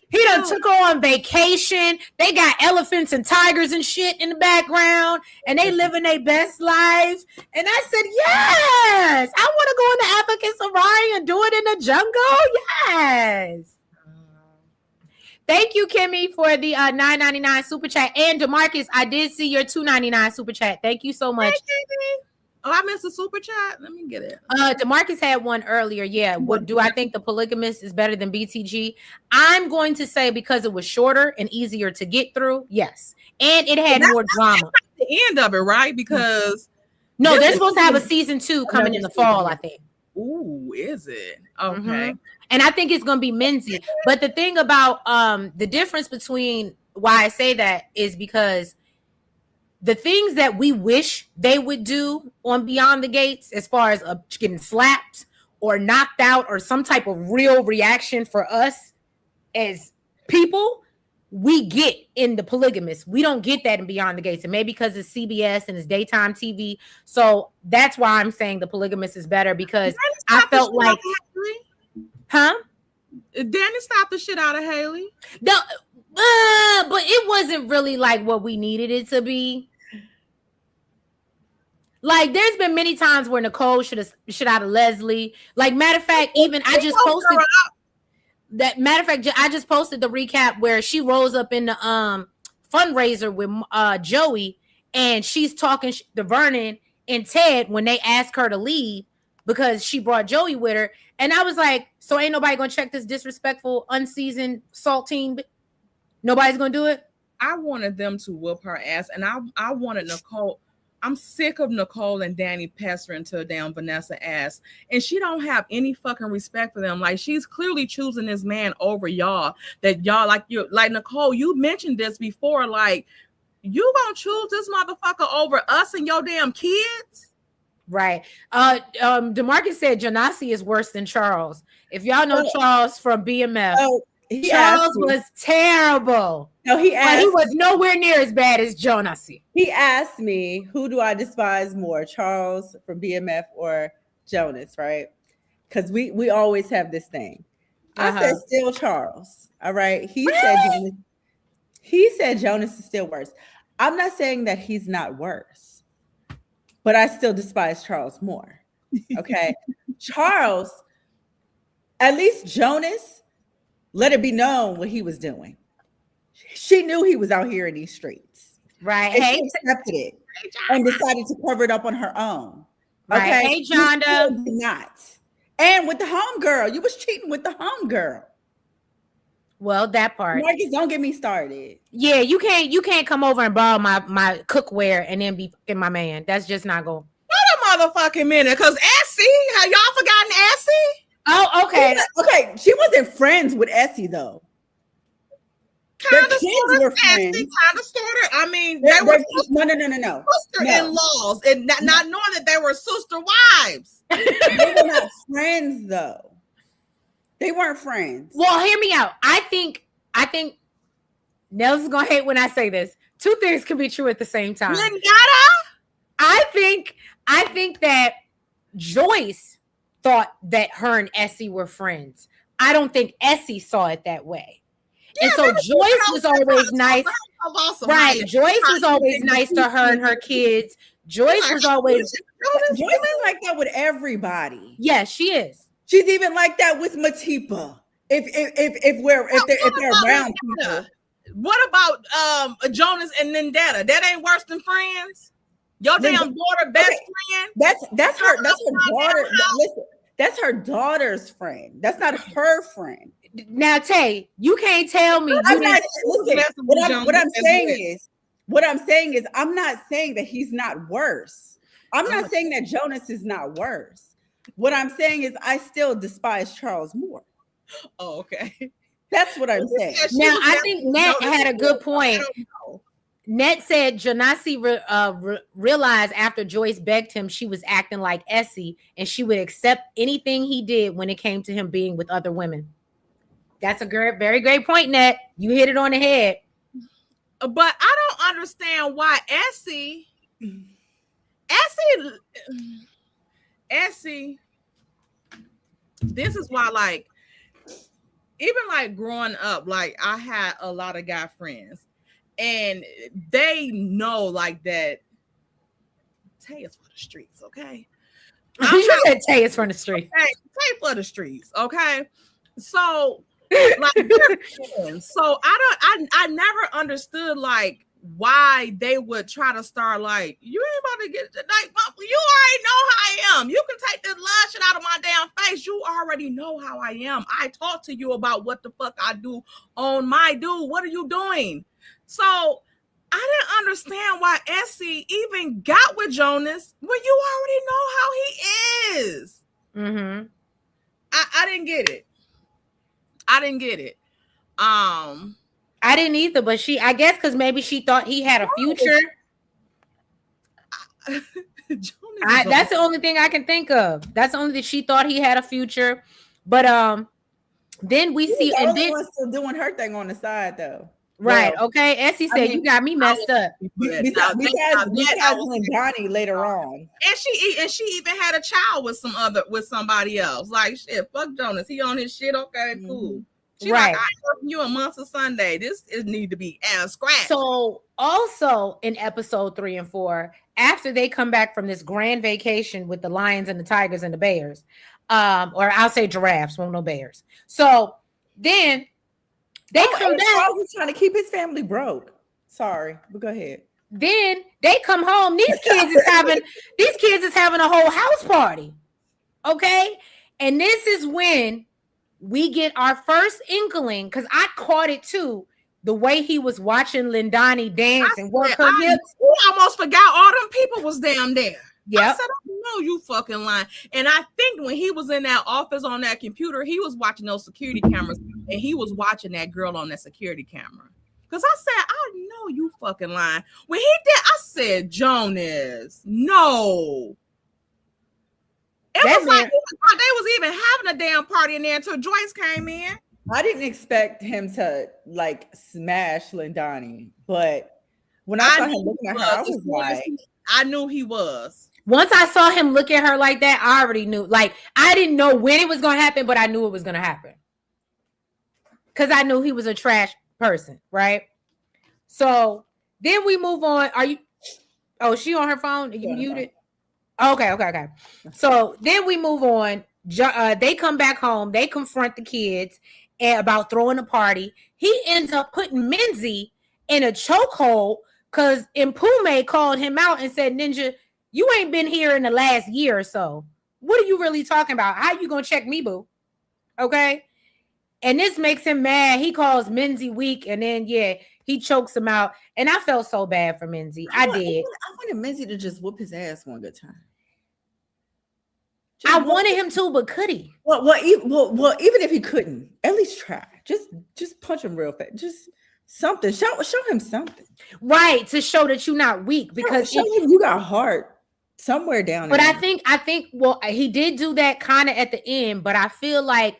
He done took her on vacation. They got elephants and tigers and shit in the background, and they living their best life. And I said, yes, I want to go in the African safari and do it in the jungle. Yes. Thank you, Kimmy, for the $9.99 super chat. And DeMarcus, I did see your $2.99 super chat. Thank you so much. Oh, I missed a super chat. Let me get it. DeMarcus had one earlier. Yeah. What do I think the Polygamist is better than BTG? I'm going to say because it was shorter and easier to get through. Yes. And it had more drama. That's the end of it, right? Because no, they're supposed to have a season 2 coming in the fall, I think. Ooh, is it? Okay. Mm-hmm. And I think it's going to be Menzie. But the thing about the difference between why I say that is because the things that we wish they would do on Beyond the Gates, as far as getting slapped or knocked out or some type of real reaction for us as people, we get in the Polygamist. We don't get that in Beyond the Gates. And maybe because it's CBS and it's daytime TV. So that's why I'm saying the Polygamist is better, because I felt like, huh? Danny stopped the shit out of Haley. No, but it wasn't really like what we needed it to be. Like, there's been many times where Nicole should have shit out of Leslie. Like, matter of fact, even I just posted that. Matter of fact, I just posted the recap where she rolls up in the fundraiser with Joey, and she's talking to Vernon and Ted when they ask her to leave because she brought Joey with her. And I was like, so ain't nobody gonna check this disrespectful, unseasoned saltine? Nobody's gonna do it. I wanted them to whoop her ass, and I wanted Nicole. I'm sick of Nicole and Danny pestering to damn Vanessa ass, and she don't have any fucking respect for them. Like, she's clearly choosing this man over y'all. That y'all like Nicole. You mentioned this before. Like, you gonna choose this motherfucker over us and your damn kids? Right. DeMarcus said Jonassss is worse than Charles. If y'all know Charles from BMF, Charles was terrible. No, he was nowhere near as bad as Jonassss. He asked me, who do I despise more, Charles from BMF or Jonassss, right? Because we always have this thing. I said still Charles. All right. He said Jonassss is still worse. I'm not saying that he's not worse, but I still despise Charles more. Okay. Charles, at least Jonassss, let it be known what he was doing. She knew he was out here in these streets. Right. And Hey, she accepted it and decided to cover it up on her own. right. Okay. Hey, You still Jonda. did not. And with the homegirl, you was cheating with the homegirl. Well, that part. Marcus, don't get me started. Yeah, you can't come over and borrow my cookware and then be fucking my man. That's just not going. Wait a motherfucking minute, because Essie, have y'all forgotten Essie? Oh, okay. Okay, she wasn't friends with Essie though. Kind of, kids sort were of, Essie, friends. kind of, sort of. I mean, They're- they were no. sister-in-laws, and not knowing that they were sister wives. They were not friends though. They weren't friends. Well, hear me out. I think Nelson's gonna hate when I say this. Two things can be true at the same time. Lingata? I think that Joyce thought that her and Essie were friends. I don't think Essie saw it that way. And so Joyce was always nice. Right. Joyce was always nice to her and her kids. Joyce was always. Joyce is like that with everybody. Yes, she is. She's even like that with Matipa. If they're around people. What about Jonassss and Nindetta? That ain't worse than friends. Your damn daughter best friend. That's her daughter. Listen, that's her daughter's friend. That's not her friend. Now, Tay, you can't tell me. I'm not, listen, what I'm saying is, I'm not saying that he's not worse. I'm not saying that Jonassss is not worse. What I'm saying is, I still despise Charles more. Oh, okay. That's what I'm saying. Now, I think Nat had a good point. Nat said Jonassss realized after Joyce begged him she was acting like Essie, and she would accept anything he did when it came to him being with other women. That's a very great point, Nat. You hit it on the head. But I don't understand why Essie. This is why, like, even like growing up, like I had a lot of guy friends, and they know like that. Tay is for the streets, okay? You said Tay is for the streets. Tay for the streets, okay? So, like, so I never understood like why they would try to start like, you ain't about to get like, you already know how I am. You can take this love shit out of my damn face. You already know how I am. I talk to you about what the fuck I do on my dude. What are you doing? So I didn't understand why Essie even got with Jonassss when you already know how he is. Mm-hmm. I didn't get it. I didn't either, but I guess because maybe she thought he had a future. That's the only thing I can think of. That's the only that she thought he had a future. But then we see, and then still doing her thing on the side though. Right. Well, okay. Essie said, you got me messed up. Besides Donnie later on. And she even had a child with somebody else. Like, shit, fuck Jonassss. He on his shit. Okay, cool. She right. Like, I heard you a month of Sunday. This need to be scratched. So also in episode 3 and 4, after they come back from this grand vacation with the lions and the tigers and the bears, or I'll say giraffes, won't no bears. So then they come back. Charles was trying to keep his family broke. Sorry, but go ahead. Then they come home. These kids is having a whole house party. Okay. And this is when we get our first inkling, because I caught it too, the way he was watching Lindani dance and work her hips. I almost forgot all them people was down there. Yeah. I said, I know you fucking lying. And I think when he was in that office on that computer, he was watching those security cameras, and he was watching that girl on that security camera. Because I said, I know you fucking lying. When he did, I said, Jonassss, no. It was like they was even having a damn party in there until Joyce came in. I didn't expect him to like smash Lindani, but when I saw him looking at her, I was like, I knew he was. Once I saw him look at her like that, I already knew. Like, I didn't know when it was going to happen, but I knew it was going to happen. Because I knew he was a trash person, right? So then we move on. Are you? Oh, she on her phone? Are you muted? Okay. So then we move on. They come back home. They confront the kids about throwing a party. He ends up putting Minzy in a chokehold because Mpume called him out and said, Ninja, you ain't been here in the last year or so. What are you really talking about? How you gonna check me, boo? Okay. And this makes him mad. He calls Menzie weak, and then he chokes him out. And I felt so bad for Menzie. I did. I wanted Menzie to just whoop his ass one good time. I wanted him to, but could he? Well, even if he couldn't, at least try. Just punch him real fast. Just something. Show him something. Right, to show that you're not weak, because show him you got heart somewhere down there. But I think well, he did do that kind of at the end, but I feel like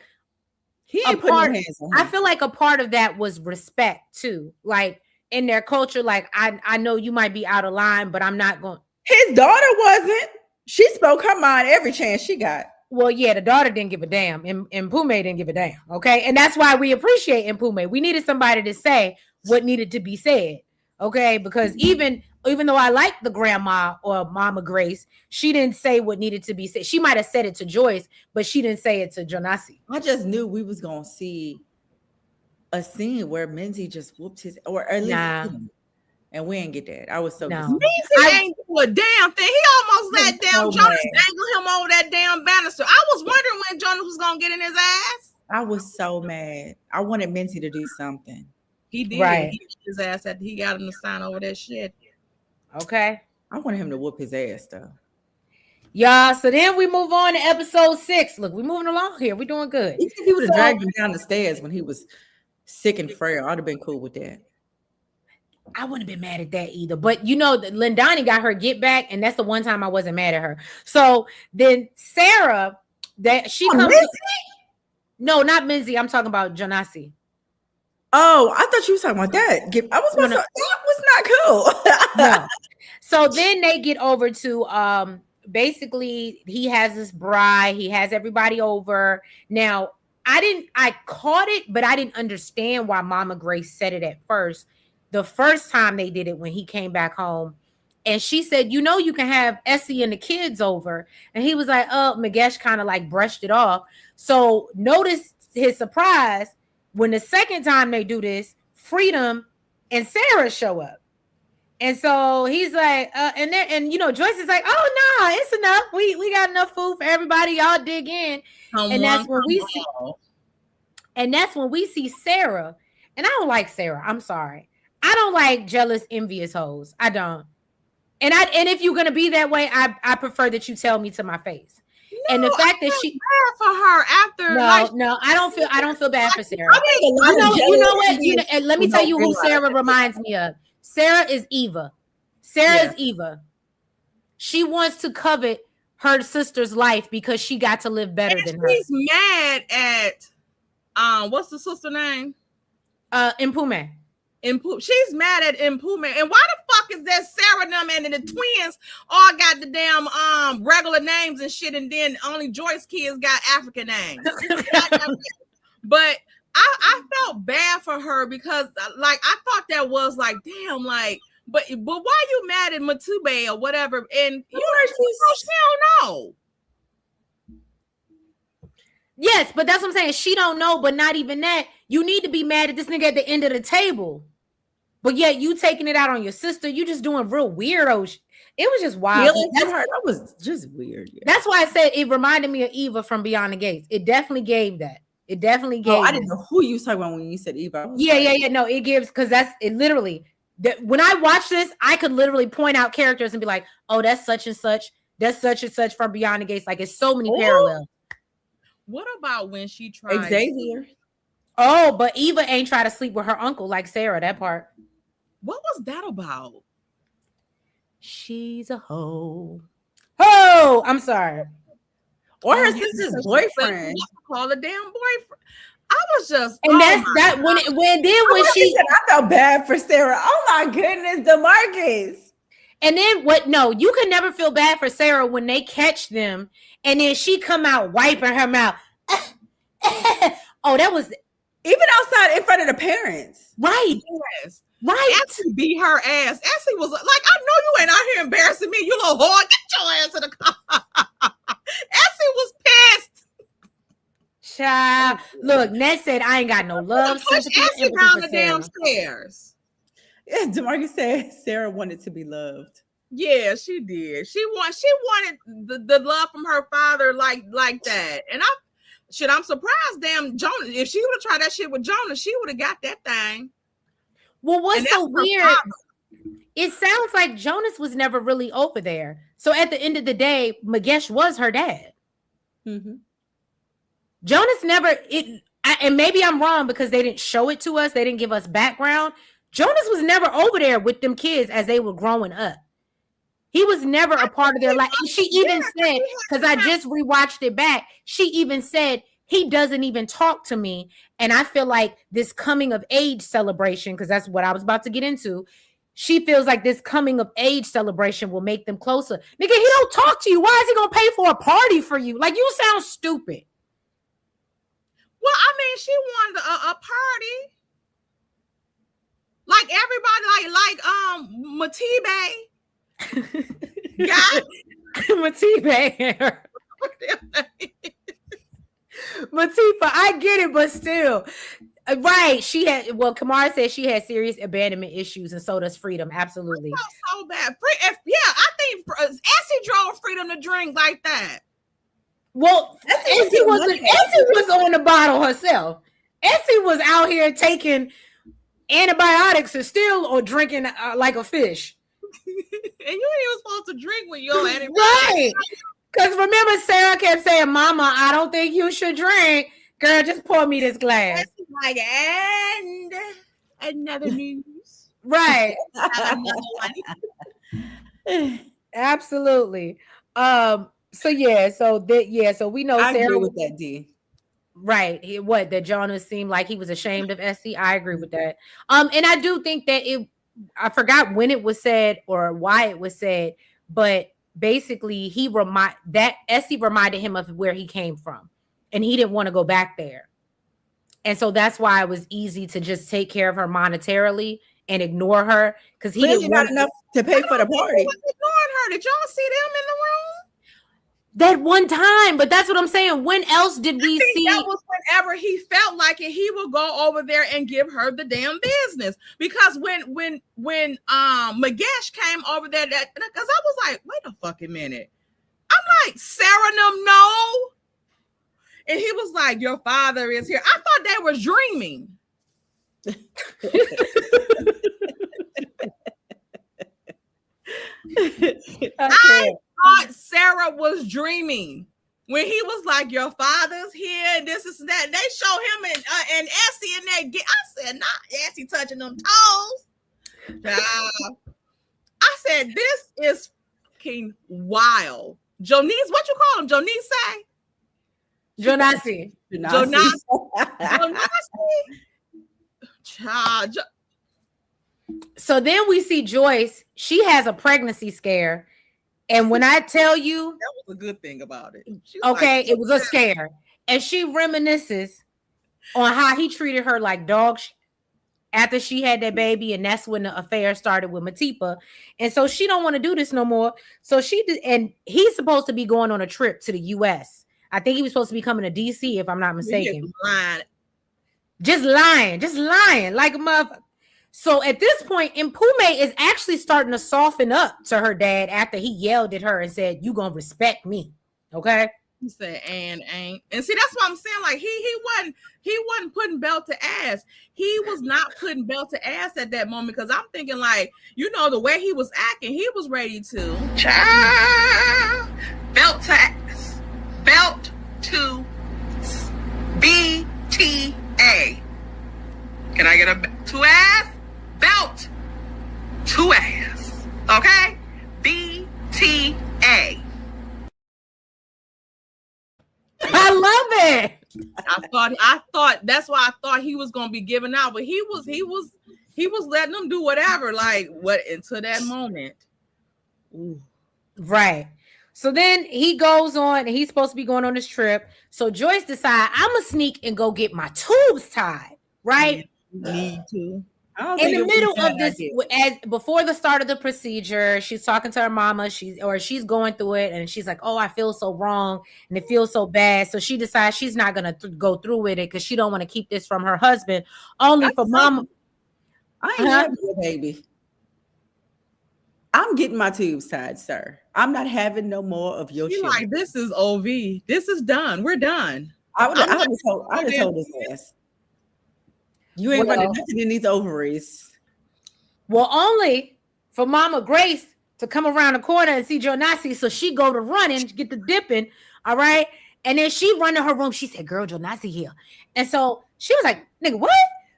he ain't putting no hands on him. I feel like a part of that was respect too. Like in their culture, like I know you might be out of line, but I'm not going. His daughter wasn't. She spoke her mind every chance she got. Well, yeah, the daughter didn't give a damn, and Mpume didn't give a damn. Okay, and that's why we appreciate Mpume. We needed somebody to say what needed to be said. Okay, because even though I like the grandma or Mama Grace, she didn't say what needed to be said. She might have said it to Joyce, but she didn't say it to Jonassss. I just knew we was gonna see a scene where Menzie just whooped his, or at least, and we didn't get that. I was so Menzie ain't do a damn thing. He almost let down Jonassss, dangle him over that damn banister. I was wondering when Jonassss was gonna get in his ass. I was so mad. I wanted Menzie to do something. He did. Right. He beat his ass after he got him to sign over that shit. Okay. I wanted him to whoop his ass though. Y'all, so then we move on to episode 6. Look, we're moving along here. We're doing good. Even if he would have dragged him down the stairs when he was sick and frail, I'd have been cool with that. I wouldn't have been mad at that either. But you know, Lindani got her get back, and that's the one time I wasn't mad at her. So then Sarah, that she comes. No, not Menzie. I'm talking about Jonassss. Oh, I thought you were talking about that. I was that was not cool. No. So then they get over to basically he has this bride, he has everybody over. Now, I caught it, but I didn't understand why Mama Grace said it at first. The first time they did it when he came back home, and she said, you know, you can have Essie and the kids over. And he was like, oh, Magesh kind of like brushed it off. So notice his surprise when the second time they do this, Freedom and Sarah show up. And so he's like, and you know, Joyce is like, oh no, it's enough. We got enough food for everybody. Y'all dig in. And that's when we see Sarah. And I don't like Sarah. I'm sorry. I don't like jealous, envious hoes. I don't. And if you're gonna be that way, I prefer that you tell me to my face. No, and the fact that she bad for her after no, I don't feel bad for Sarah. You know what? And let me tell you who Sarah reminds me of. Sarah is Eva. Sarah is Eva. She wants to covet her sister's life because she got to live better than her. She's mad at what's the sister name? Mpume. She's mad at Mpume. And why the fuck is that Sarah them and the twins all got the damn regular names and shit, and then only Joyce kids got African names? But I felt bad for her because like I thought that was like damn, like but why you mad at Matube or whatever? And you know she don't know. Yes, but that's what I'm saying. She don't know, but not even that. You need to be mad at this nigga at the end of the table. But yet you taking it out on your sister. You just doing real weirdo. It was just wild. That was just weird. Yeah. That's why I said it reminded me of Eva from Beyond the Gates. It definitely gave that. It definitely gave. I didn't know who you was talking about when you said Eva. Yeah. No, it gives because that's it. Literally, when I watch this, I could literally point out characters and be like, "Oh, that's such and such. That's such and such from Beyond the Gates." Like it's so many parallels. What about when she tried Xavier? Oh, but Eva ain't try to sleep with her uncle like Sarah. That part. What was that about? She's a hoe. Oh, I'm sorry. Or her sister's boyfriend. Call a damn boyfriend. I was just, and that's that when she said, I felt bad for Sarah. Oh my goodness, DeMarcus. And then what? No, you can never feel bad for Sarah when they catch them, and then she come out wiping her mouth. Oh, that was even outside in front of the parents, right? Yes. Right. Essie beat her ass. Essie was like, I know you ain't out here embarrassing me, you little whore. Get your ass in the car. Essie was pissed. Child. Look, Ned said, I ain't got no love. Push Essie down the damn stairs. Yeah, DeMarcus said Sarah wanted to be loved. Yeah, she did. She wanted the love from her father like that. And I'm surprised. Damn, Jonas. If she would have tried that shit with Jonas, she would have got that thing. Well, what's so weird? It sounds like Jonas was never really over there. So at the end of the day, Magesh was her dad. Mm-hmm. Jonas never and maybe I'm wrong because they didn't show it to us. They didn't give us background. Jonas was never over there with them kids as they were growing up. He was never a part of their life. And she even said, because I just rewatched it back, she even said, he doesn't even talk to me. And I feel like this coming of age celebration, because that's what I was about to get into, she feels like this coming of age celebration will make them closer. Nigga, he don't talk to you. Why is he going to pay for a party for you? Like, you sound stupid. Well, I mean, she wanted a party. Like everybody, Matibe. Yeah. Matibe. Matifa, I get it, but still. Right. She had, well, Kamara said she had serious abandonment issues, and so does Freedom. Absolutely. So bad. I think Essie drove Freedom to drink like that. Well, Essie was on the bottle herself. Essie was out here taking antibiotics and still or drinking like a fish. And you ain't even supposed to drink with your antibiotics. Right. Because remember, Sarah kept saying, Mama, I don't think you should drink. Girl, just pour me this glass. Like, and another news. Right. Absolutely. So yeah, so we know I Sarah agree with that, D. Right. That Jonas seemed like he was ashamed of Essie. I agree with that. And I do think that I forgot when it was said or why it was said, but basically Essie reminded him of where he came from, and he didn't want to go back there. And so that's why it was easy to just take care of her monetarily and ignore her, because he didn't not enough to pay for the party. He was ignoring her. Did y'all see them in the room? That one time, but that's what I'm saying. When else did we see? That was whenever he felt like it, he would go over there and give her the damn business. Because when Magesh came over there, because I was like, wait a fucking minute. I'm like, Sarah, no. And he was like, your father is here. I thought they were dreaming. I thought Sarah was dreaming when he was like, your father's here and this is that. They show him and Essie and I said, nah, Essie touching them toes. I said, this is fucking wild. Jonassss, what you call him? Jonassss. So then we see Joyce. She has a pregnancy scare. And when I tell you, that was a good thing about it. Okay, it was a scare. And she reminisces on how he treated her like dog shit after she had that baby, and that's when the affair started with Matipa. And so she don't want to do this no more. So she did, and he's supposed to be going on a trip to the US. I think he was supposed to be coming to DC, if I'm not mistaken. Just lying like a motherfucker. So at this point, Mpume is actually starting to soften up to her dad after he yelled at her and said, "You gonna respect me, okay?" He said, and ain't. And see, that's what I'm saying. Like he wasn't putting belt to ass. He was not putting belt to ass at that moment, because I'm thinking, like, the way he was acting, he was ready to child belt to ass, belt to BTA. Can I get a to ass? Belt to ass. Okay? BTA. I love it. I thought that's why I thought he was gonna be giving out, but he was letting them do whatever, like what until that moment. Ooh. Right. So then he goes on, and he's supposed to be going on this trip. So Joyce decides, I'm gonna sneak and go get my tubes tied, right? Need to. In the middle of this, before the start of the procedure, she's talking to her mama. She's going through it, and she's like, "Oh, I feel so wrong, and it feels so bad." So she decides she's not gonna go through with it because she don't want to keep this from her husband. Only for mama. I ain't having your baby. I'm getting my tubes tied, sir. I'm not having no more of your shit. Like, this is OV. This is done. We're done. I would have told his ass. You ain't running nothing in these ovaries. Well, only for Mama Grace to come around the corner and see Jonassss, so she go to running, get the dipping, all right? And then she run to her room. She said, girl, Jonassss here. And so she was like, nigga, what?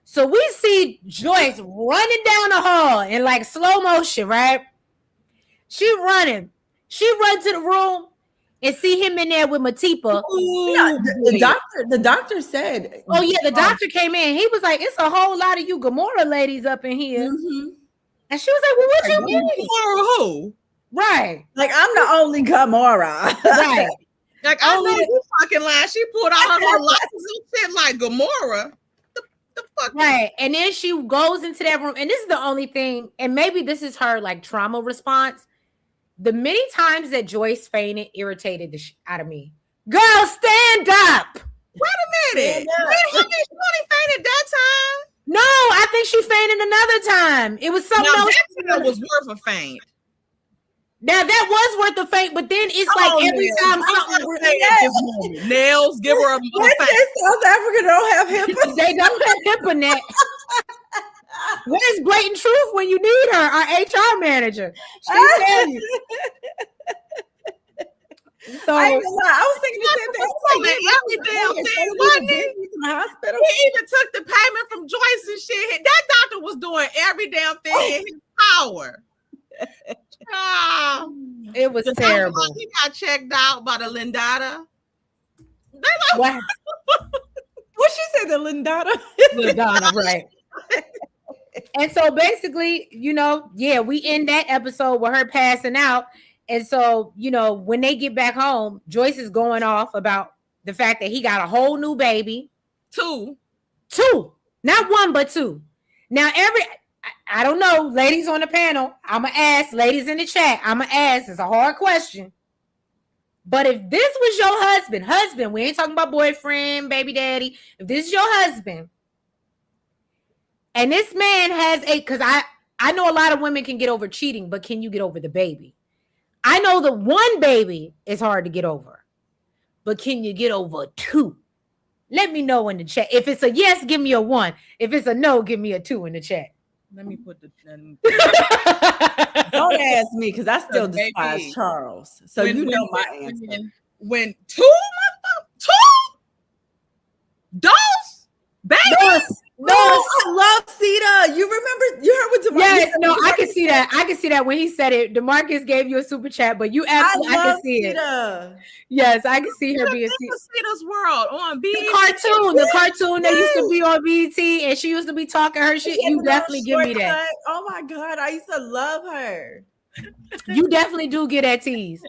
So we see Joyce running down the hall in like slow motion, right? She running. She runs to the room and see him in there with Matipa. Yeah, the doctor said. Oh, yeah, the doctor came in. He was like, it's a whole lot of you Gomorrah ladies up in here. Mm-hmm. And she was like, well, what you mean? Gomorrah who? Right. Like, I'm the only Gomorrah. Right. Like, I know you fucking lying. She pulled out her license and said, like, Gomorrah. The fuck? Right. And then she goes into that room. And this is the only thing, and maybe this is her, like, trauma response. The many times that Joyce fainted irritated the out of me. Girl, stand up. Wait a minute. She only fainted that time? No, I think she fainted another time. It was something else. That was worth a faint. Now that was worth a faint, but then it's like every time something nails, give her a faint. South Africa don't have HIPAA. They don't have HIPAA net. Where's blatant truth when you need her? Our HR manager. She tell you. So I was thinking the same thing. Every damn thing, wasn't it? In the hospital. He even took the payment from Joyce and shit. That doctor was doing every damn thing in his power. It was terrible. He got checked out by the Lindata. They like, what she said, the Lindata? Lindata, right. And so basically, we end that episode with her passing out. And so, when they get back home, Joyce is going off about the fact that he got a whole new baby. Two. Not one, but two. Now, I don't know, ladies on the panel, I'm going to ask, ladies in the chat, I'm going to ask, it's a hard question. But if this was your husband, we ain't talking about boyfriend, baby daddy. If this is your husband, and this man has because I know a lot of women can get over cheating, but can you get over the baby? I know the one baby is hard to get over, but can you get over two? Let me know in the chat. If it's a yes, give me a 1. If it's a no, give me a 2 in the chat. Let me put the. Don't ask me because I still despise Charles. So my answer. When two babies. No, I love Sita. You remember? You heard what DeMarcus said? Yes, no, I can see that. I can see that when he said it. DeMarcus gave you a super chat, but you absolutely, I can see Sita. it. Yes, I can see her being Sita's World on BET. The cartoon that used to be on BET, and she used to be talking her shit. You definitely give me that. Oh my god, I used to love her. You definitely do get that tease.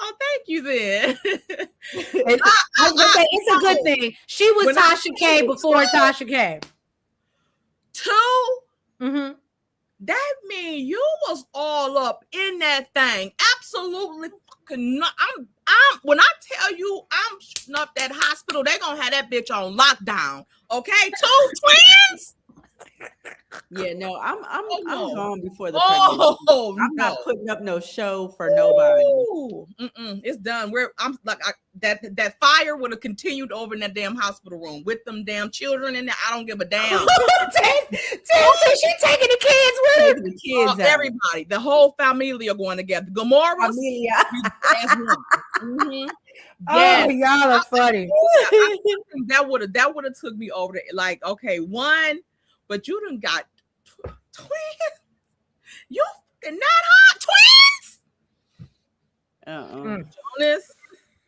Oh, thank you then. I was gonna say it's a good thing. She was Tasha K before Tasha K. 2? Mm-hmm. That mean you was all up in that thing. Absolutely fucking not. I'm when I tell you I'm shooting up that hospital, they gonna have that bitch on lockdown. Okay, 2 twins. Yeah, no, I'm gone before the pregnancy. I'm not putting up no show for nobody. It's done. That fire would have continued over in that damn hospital room with them damn children in there. I don't give a damn. She taking the kids with her. The kids everybody, the whole family are going together. Gomorrah. Oh, y'all are funny. That would have took me over there. Like, okay, 1. But you done got twins. You not hot twins. Jonassss.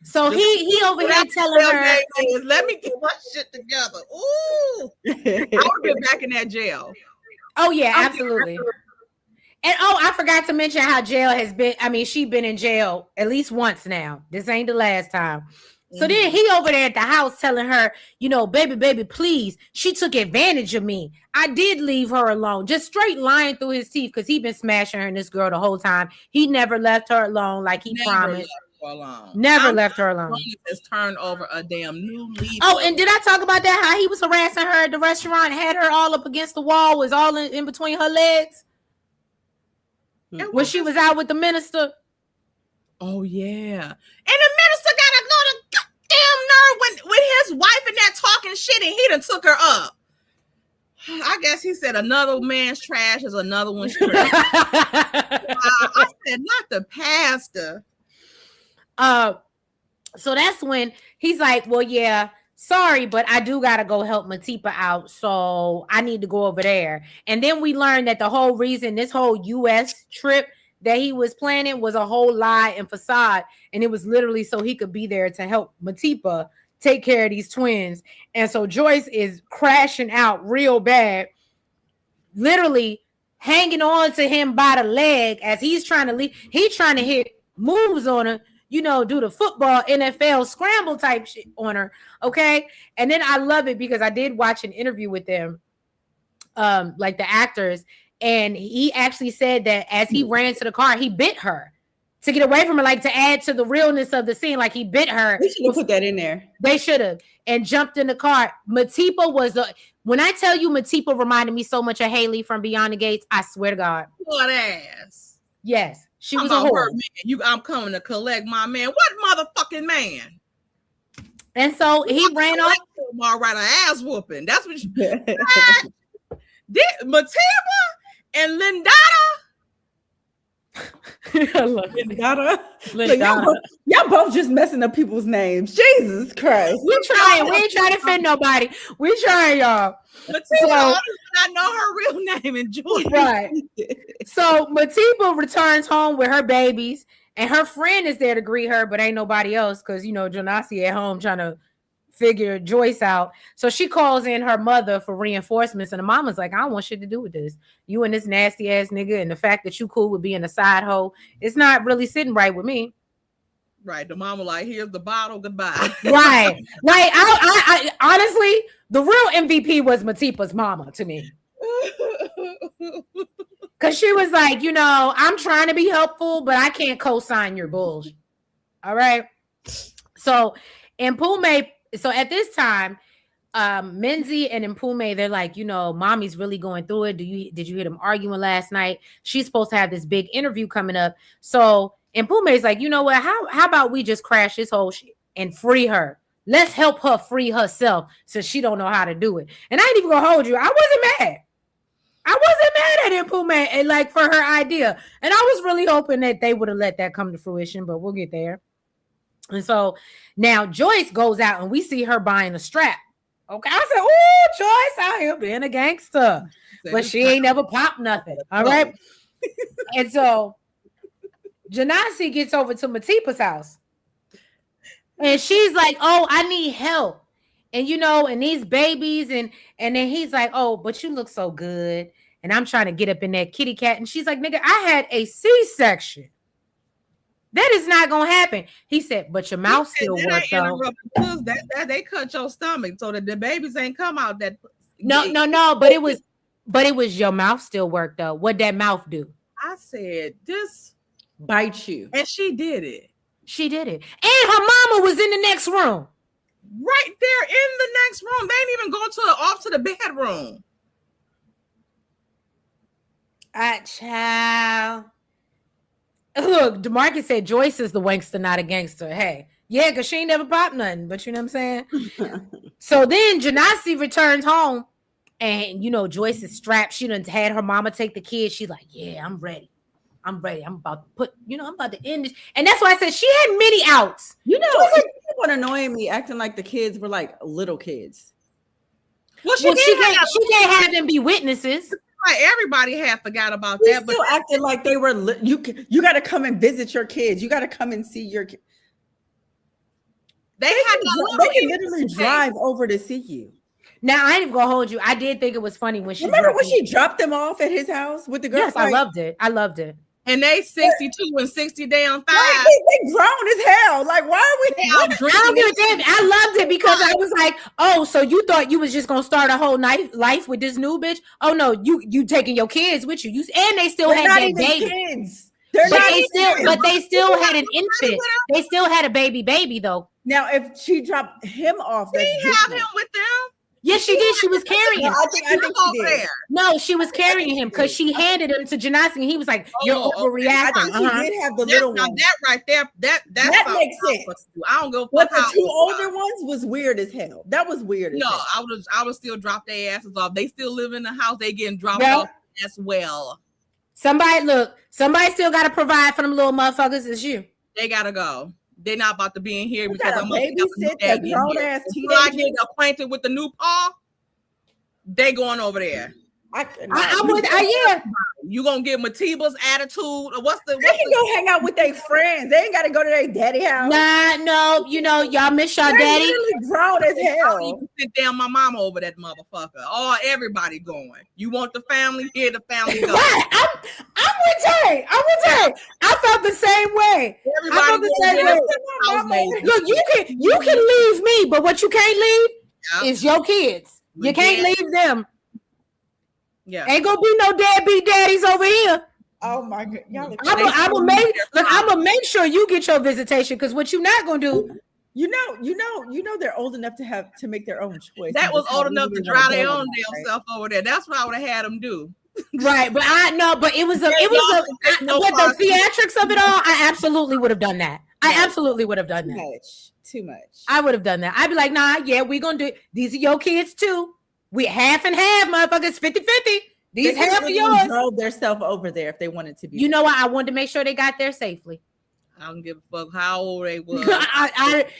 So he over here telling her, "Let me get my shit together." Ooh, I would get back in that jail. Oh yeah, absolutely. And I forgot to mention how jail has been. I mean, she's been in jail at least once now. This ain't the last time. So then he over there at the house telling her, baby, please. She took advantage of me. I did leave her alone. Just straight lying through his teeth because he been smashing her and this girl the whole time. He never left her alone like he promised. alone. Never left her alone. Has turned over a damn new leaf. Oh, and did I talk about that? How he was harassing her at the restaurant, had her all up against the wall, was all in between her legs when she was out with the minister. Oh yeah, and the minister got a lot of goddamn nerve when his wife and that talking shit, and he done took her up. I guess he said another man's trash is another one's trash. I said, not the pastor. So that's when he's like, well, yeah, sorry, but I do gotta go help Matipa out, so I need to go over there. And then we learned that the whole reason this whole US trip that he was planning was a whole lie and facade, and it was literally so he could be there to help Matipa take care of these twins. And so Joyce is crashing out real bad, literally hanging on to him by the leg as he's trying to leave. He's trying to hit moves on her, you know, do the football NFL scramble type shit on her. Okay. And then I love it because I did watch an interview with them, like the actors, and he actually said that as he ran to the car, he bit her to get away from her, like to add to the realness of the scene. Like he bit her. They should have put that in there. They should have, and jumped in the car. Matipa was when I tell you Matipa reminded me so much of Haley from Beyond the Gates, I swear to God. What ass. Yes, she was a whore. I'm coming to collect my man. What motherfucking man? And so he ran off. All right, an ass whooping. That's what you Matipa and Lindata. Lindata. Y'all both just messing up people's names. Jesus Christ. We ain't trying to offend nobody. We trying, y'all. Matipa, I know her real name and Joy. Right. So Matipa returns home with her babies, and her friend is there to greet her, but ain't nobody else because you know Jonassss at home trying to figure Joyce out. So she calls in her mother for reinforcements, and the mama's like, I don't want shit to do with this. You and this nasty ass nigga, and the fact that you cool with being a side hoe, it's not really sitting right with me. Right. The mama like, here's the bottle, goodbye. Right. Like I honestly, the real MVP was Matipa's mama to me. Cause she was like, you know, I'm trying to be helpful, but I can't co-sign your bullshit. All right. So at this time, Menzie and Mpume, they're like, you know, mommy's really going through it. Did you hear them arguing last night? She's supposed to have this big interview coming up. So Mpume's like, you know what? How about we just crash this whole shit and free her? Let's help her free herself since she don't know how to do it. And I ain't even gonna hold you. I wasn't mad. I wasn't mad at Mpume and like for her idea. And I was really hoping that they would have let that come to fruition, but we'll get there. And so now Joyce goes out and we see her buying a strap. Okay. I said, oh, Joyce out here being a gangster. But she ain't never popped nothing. All right. And so Jonassss gets over to Matipa's house. And she's like, oh, I need help. And you know, and these babies, and then he's like, oh, but you look so good. And I'm trying to get up in that kitty cat. And she's like, nigga, I had a C-section. That is not gonna happen. He said, but your mouth still works though. That they cut your stomach so that the babies ain't come out that no, but it was your mouth still worked though. What'd that mouth do? I said, this bite you. And she did it. She did it. And her mama was in the next room. Right there in the next room. They didn't even go off to the bedroom. Child. Look, DeMarcus said Joyce is the wankster, not a gangster. Hey, yeah, because she ain't never popped nothing, but you know what I'm saying? So then Jonassss returns home, and you know, Joyce is strapped. She done had her mama take the kids. She's like, yeah, I'm ready. I'm about to end this. And that's why I said she had many outs. You know, what annoying me, acting like the kids were like little kids. Well, she can't have them be witnesses. Like everybody had forgot about She that, still but acting like they were. You got to come and visit your kids. You got to come and see your kids. They can literally drive over to see you. Now I ain't even gonna hold you. I did think it was funny when she she dropped them off at his house with the girl. Yes, I loved it. And they 62 and 60 damn fine. They grown as hell. Like, why are we? I don't give a damn. I loved it because I was like, oh, so you thought you was just gonna start a whole life with this new bitch? Oh no, you taking your kids with you. And they still had their baby. Kids. They're But not they still had an infant. They still had a baby though. Now, if she dropped him off, She that's have different. him with them. Yes, she did. She was carrying No, him. I think she over did. there. No, she was carrying him because she handed him to Jonassss, and he was like, "You're Oh, okay. I overreacting." think she did have the little Now one. that right there, that makes sense. I don't go. But the two older ones was weird as hell. That was weird. No, as hell. I would still drop their asses off. They still live in the house. They getting dropped Yeah. off as well. Somebody still got to provide for them little motherfuckers. It's you. They gotta go. They're not about to be in here You because gotta I'm gonna babysit that grown ass Until I teenager. get acquainted with the new paw, they going over there. I would. Yeah. You gonna get Matiba's attitude? Or They can go hang out with their friends. They ain't got to go to their daddy house. Nah, no. You know, y'all miss your They're daddy. literally grown as I hell. don't even sit down my mama over that motherfucker. Oh, everybody going. You want the family? Here, the family go. Right. I'm with Tay. I felt the same way. Everybody I felt the same way. housemates. Look, you can leave me, but what you can't leave Yeah. is your kids. You can't leave them. Yeah. Ain't gonna be no deadbeat daddies over here. Oh my god, y'all! I'm gonna make sure you get your visitation because what you not gonna do. You know, they're old enough to make their own choice. That was old enough to dry their own damn self over there. That's what I would have had them do. But it was but the theatrics of it all, I absolutely would have done that. I absolutely would have done that. Too much. I would have done that. I'd be like, nah, yeah, we gonna do it. These are your kids too. We half and half, motherfuckers, 50-50. These half of yours. Drove their self over there if they wanted to be. You know what? I wanted to make sure they got there safely. I don't give a fuck how old they was.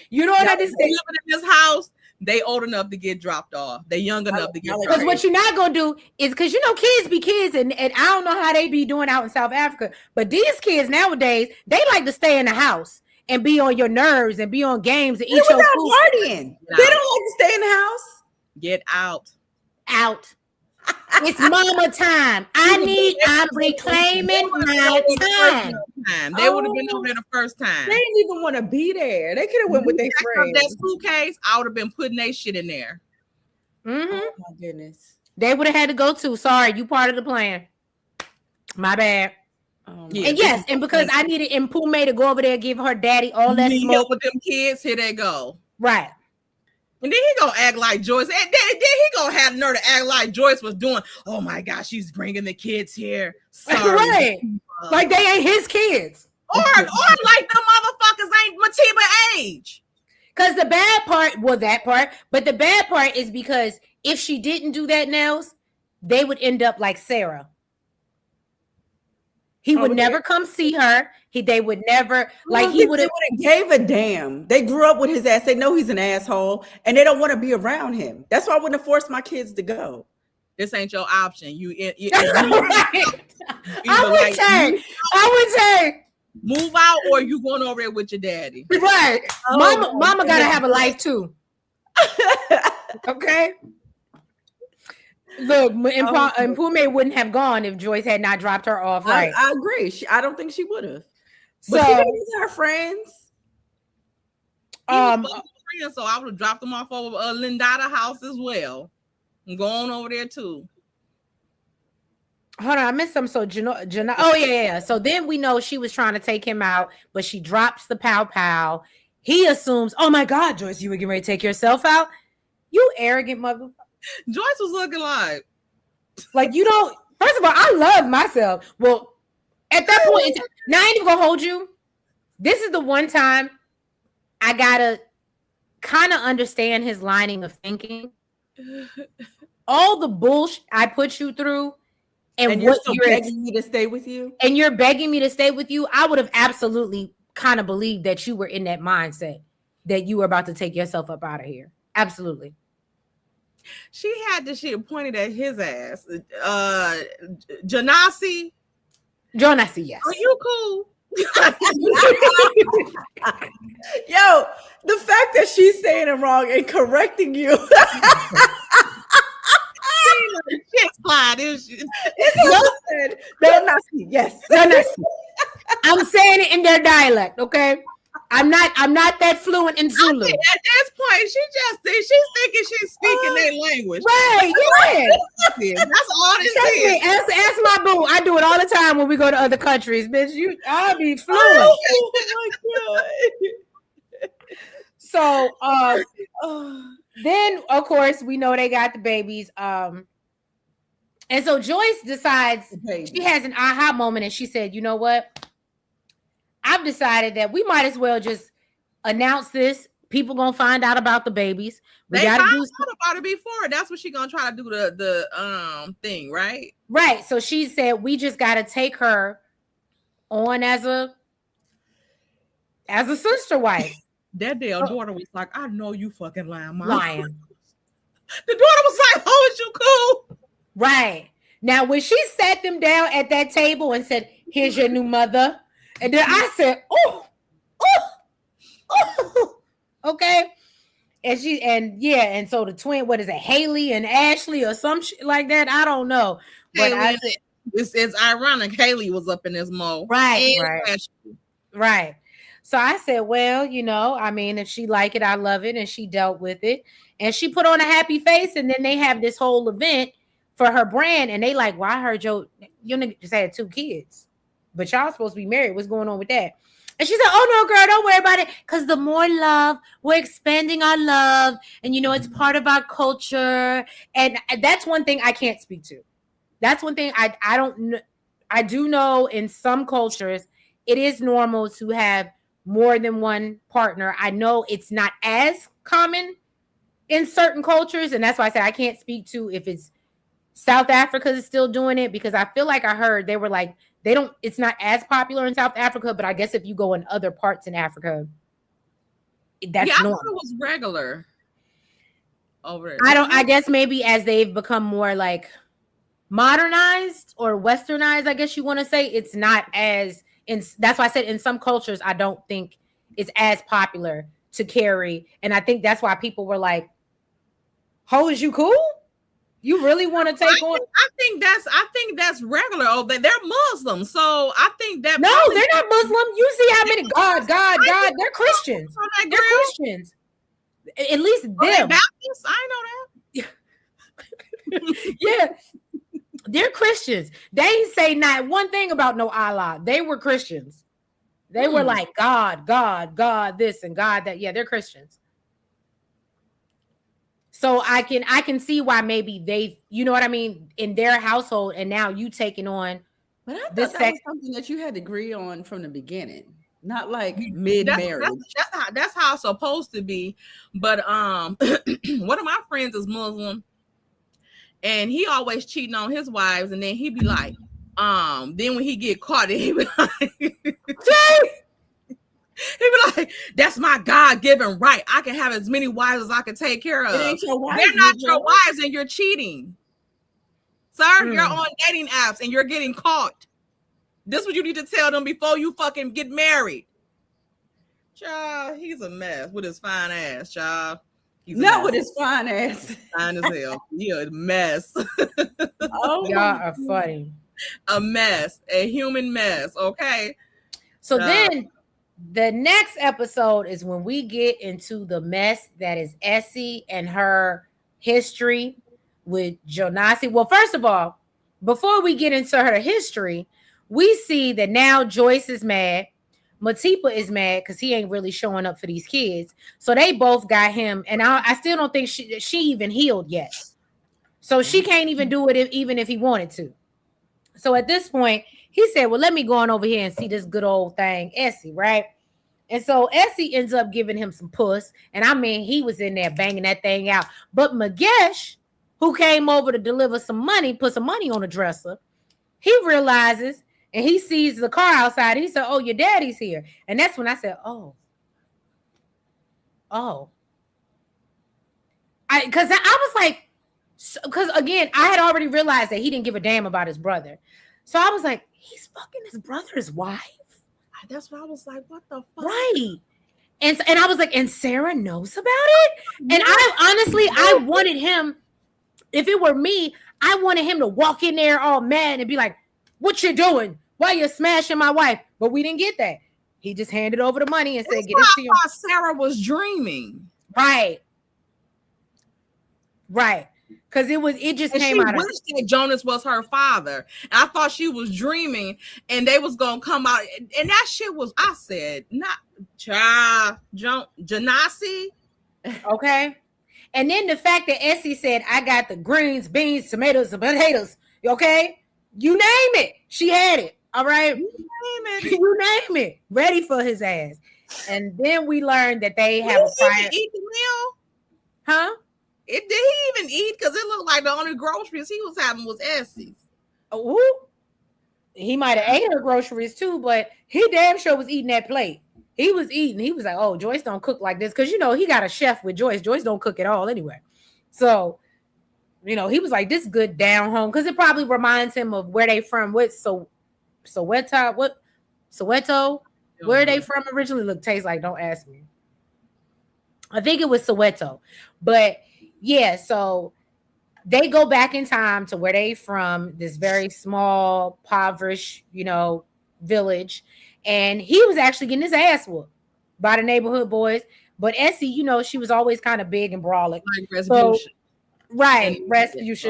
You know what I just They said? living in this house. They old enough to get dropped off. They young enough to get dropped Because off. what you're not gonna do is because kids be kids, and I don't know how they be doing out in South Africa, but these kids nowadays, they like to stay in the house and be on your nerves and be on games and eat your food. Partying. They don't like to stay in the house. Get out. Out. It's mama time. I'm reclaiming my time. They would have been over there the first time. They didn't even want to be there. They could have went with their friends. That suitcase, I would have been putting their shit in there. Mm-hmm. Oh my goodness. They would have had to go too. Sorry, you part of the plan. My bad. Yeah, and yes, and because I needed Mpume to go over there and give her daddy all that smoke with them kids, here they go. Right. And then he gonna act like Joyce. And then he gonna have nerve to act like Joyce was doing. Oh my gosh, she's bringing the kids here. Sorry, right? Like they ain't his kids, or like them motherfuckers ain't Matiba age. Because the bad part is because if she didn't do that, Nels, they would end up like Sarah. He would never come see her. They would never he would have gave a damn. They grew up with his ass. They know he's an asshole, and they don't want to be around him. That's why I wouldn't have forced my kids to go. This ain't your option. I would say move out, or you going over there with your daddy. Right. Mama gotta have a life too. Okay. Look, Mpume wouldn't have gone if Joyce had not dropped her off. Right. I agree. I don't think she would have. So her friends. So I would have dropped them off over Lindata house as well. I'm going over there too. Hold on, I missed some. So oh yeah. So then we know she was trying to take him out, but she drops the pow. He assumes, oh my God, Joyce, you were getting ready to take yourself out. You arrogant motherfucker. Joyce was looking like you don't. First of all, I love myself. Well, at that point, now I ain't even gonna hold you. This is the one time I gotta kind of understand his lining of thinking. All the bullshit I put you through, and you're begging me to stay with you, and you're begging me to stay with you. I would have absolutely kind of believed that you were in that mindset that you were about to take yourself up out of here. Absolutely. She had the shit pointed at his ass. Jonassss, yes. Are you cool? Yo, the fact that she's saying it wrong and correcting you. Jonassss, yes. Jonassss. I'm saying it in their dialect, okay? I'm not that fluent in Zulu. At this point, she's thinking she's speaking their language. Right, yeah. That's all this Trust is. me, ask my boo. I do it all the time when we go to other countries, bitch. I'll be fluent. Oh my god. So then of course we know they got the babies. And so Joyce decides she has an aha moment and she said, you know what? I've decided that we might as well just announce this. People gonna find out about the babies. They gotta do something about it before. That's what she gonna try to do the thing, right? Right. So she said we just gotta take her on as a sister wife. That damn daughter was like, I know you fucking lying, mom. Lying. The daughter was like, oh, is you cool? Right. Now, when she sat them down at that table and said, here's your new mother. And then I said, oh, okay. And so the twin, what is it, Haley and Ashley or some shit like that? I don't know. But it's ironic. Haley was up in this mode. Right. Right. So I said, well, I mean, if she like it, I love it. And she dealt with it. And she put on a happy face. And then they have this whole event for her brand. And they like, well, I heard you just had 2 kids. But y'all supposed to be married. What's going on with that? And she said, oh, no, girl, don't worry about it. Because the more love, we're expanding our love. And, it's part of our culture. And that's one thing I can't speak to. That's one thing I don't know. I do know in some cultures, it is normal to have more than one partner. I know it's not as common in certain cultures. And that's why I said I can't speak to if it's South Africa is still doing it, because I feel like I heard they were like, it's not as popular in South Africa, but I guess if you go in other parts in Africa, that's normal. I thought it was regular over there. I guess maybe as they've become more like modernized or westernized, I guess you want to say, it's not as that's why I said in some cultures, I don't think it's as popular to carry. And I think that's why people were like, "Ho, is you cool? You really want to take on?" I think that's regular. Oh, they're Muslim, so I think that. No, they're not Muslim. You see how many God. They're Christians. They're Christians. At least them. Baptists? I know that. Yeah. They're Christians. They ain't say not one thing about no Allah. They were Christians. They were like God, this and God that. Yeah, they're Christians. So I can see why maybe they, you know what I mean, in their household, and now you taking on. But I thought that was something that you had to agree on from the beginning, not like mid-marriage. That's how it's supposed to be. But one of my friends is Muslim. And he always cheating on his wives, and then he be like, then when he get caught, he be like, that's my God-given right. I can have as many wives as I can take care of. They're not your wives, and you're cheating. Sir, you're on dating apps and you're getting caught. This is what you need to tell them before you fucking get married. Child, he's a mess with his fine ass, child. Not with his fine ass. Fine as hell. You're a mess. Oh, y'all are funny. A mess. A human mess. Okay. So then the next episode is when we get into the mess that is Essie and her history with Jonassss. Well, first of all, before we get into her history, we see that now Joyce is mad. Matipa is mad because he ain't really showing up for these kids. So they both got him. And I still don't think she even healed yet. So she can't even do it even if he wanted to. So at this point, he said, well, let me go on over here and see this good old thing, Essie, right? And so Essie ends up giving him some puss. And I mean, he was in there banging that thing out. But Magesh, who came over to deliver some money, put some money on the dresser, he realizes, and he sees the car outside. He said, oh, your daddy's here. And that's when I said, oh. Because I was like, because again, I had already realized that he didn't give a damn about his brother. So I was like, he's fucking his brother's wife? That's why I was like, what the fuck? Right. And I was like, and Sarah knows about it? And I wanted him, if it were me, I wanted him to walk in there all mad and be like, what you doing? Why you smashing my wife? But we didn't get that. He just handed over the money and said, That's "Get why it I to you." thought Sarah was dreaming. Right. Because it just And came she out of wished that Jonassss was her father. And I thought she was dreaming and they was gonna come out. And that shit was, I said, not Jonassss. okay. And then the fact that Essie said, "I got the greens, beans, tomatoes, and potatoes." Okay, you name it, she had it. All right, you name it, ready for his ass. And then we learned that they have a prior. Eat the meal, huh? Did he even eat? Because it looked like the only groceries he was having was Essie's. Ooh, he might have ate her groceries too, but he damn sure was eating that plate. He was eating. He was like, "Oh, Joyce don't cook like this," because he got a chef with Joyce. Joyce don't cook at all anyway. So he was like, "This good down home," because it probably reminds him of where they from. Soweto? Where are they from originally? Look, tastes like. Don't ask me. I think it was Soweto, but yeah. So they go back in time to where they from, this very small, impoverished, village, and he was actually getting his ass whooped by the neighborhood boys. But Essie, she was always kind of big and brawling. Respucia.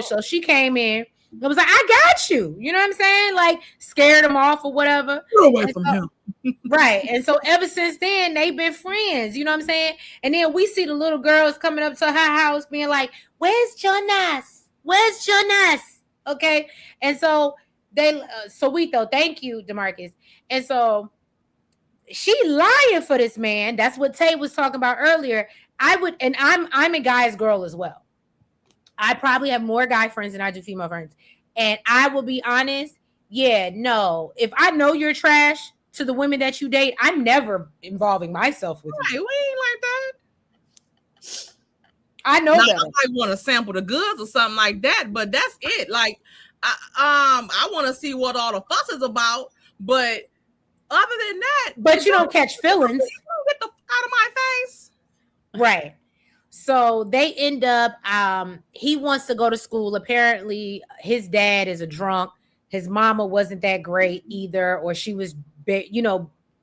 So she came in. I was like, "I got you." You know what I'm saying? Like, scared him off or whatever. Get away from him. Right. And so ever since then, they've been friends. You know what I'm saying? And then we see the little girls coming up to her house being like, "Where's Jonassss? Where's Jonassss?" Okay. And so Soweto, thank you, DeMarcus. And so she lying for this man. That's what Tay was talking about earlier. I'm a guy's girl as well. I probably have more guy friends than I do female friends. And I will be honest. Yeah, no. If I know you're trash to the women that you date, I'm never involving myself with you. We ain't like that. I know that. I might want to sample the goods or something like that, but that's it. Like, I want to see what all the fuss is about. But other than that, but you don't catch feelings. Get the fuck out of my face. Right. So they end up, he wants to go to school. Apparently, his dad is a drunk. His mama wasn't that great either, or she was,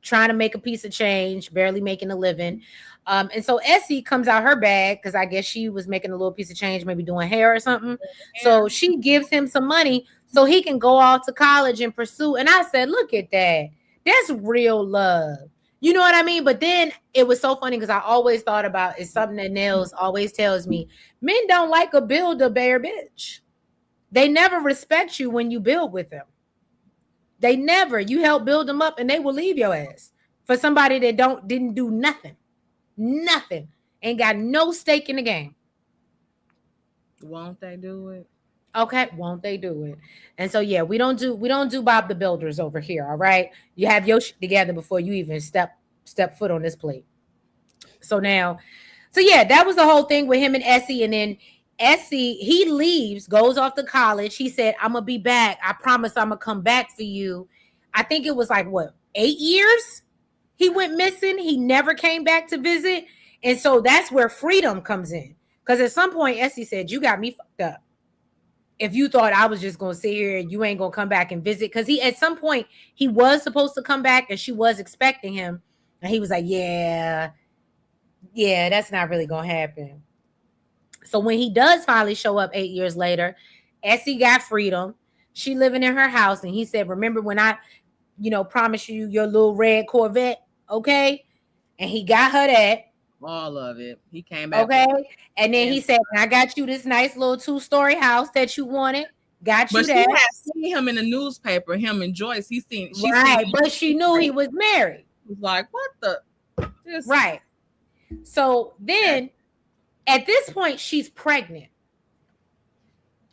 trying to make a piece of change, barely making a living. And so Essie comes out her bag because I guess she was making a little piece of change, maybe doing hair or something. So she gives him some money so he can go off to college and pursue. And I said, look at that. That's real love. You know what I mean? But then it was so funny because I always thought about, it's something that Nels always tells me, men don't like a build-a-bear bitch. They never respect you when you build with them. They never. You help build them up and they will leave your ass for somebody that didn't do nothing. Nothing. Ain't got no stake in the game. Won't they do it? Okay, won't they do it? And so yeah, we don't do Bob the Builders over here. All right, you have your shit together before you even step foot on this plate. So yeah, that was the whole thing with him and Essie. And then Essie, he leaves, goes off to college. He said, "I'm gonna be back. I promise I'm gonna come back for you." I think it was like 8 years he went missing. He never came back to visit, and so that's where freedom comes in. Because at some point, Essie said, "You got me fucked up. If you thought I was just going to sit here and you ain't going to come back and visit." Because at some point, he was supposed to come back and she was expecting him. And he was like, yeah, that's not really going to happen. So when he does finally show up 8 years later, Essie got freedom. She living in her house. And he said, "Remember when I, promised you your little red Corvette?" Okay. And he got her that. All of it. He came back. Okay. And then he said, "I got you this nice little 2-story house that you wanted. Got you that." She had seen him in the newspaper, him and Joyce. She seen but she knew he was married. He was like, what the? Right. So then at this point, she's pregnant.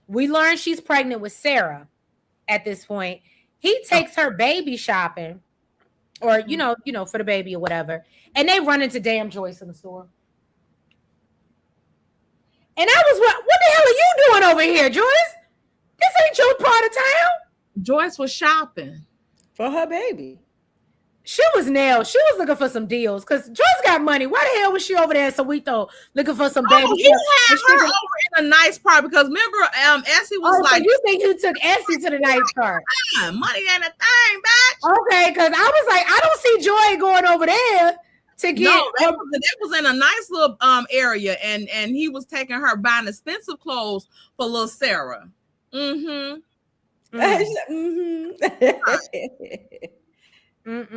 We learn she's pregnant with Sarah at this point. He takes her baby shopping, or for the baby or whatever. And they run into damn Joyce in the store. And I was, what the hell are you doing over here, Joyce? This ain't your part of town. Joyce was shopping for her baby. She was nailed. She was looking for some deals because Joyce got money. Why the hell was she over there in Soweto looking for some baby? Oh, he had her over in a nice part because remember, Essie was like, so you think you took Essie to the nice part? Money ain't a thing, bitch. Okay, because I was like, I don't see Joy going over there to get. No, that was in a nice little area, and he was taking her buying expensive clothes for little Sarah. Mm-hmm. They're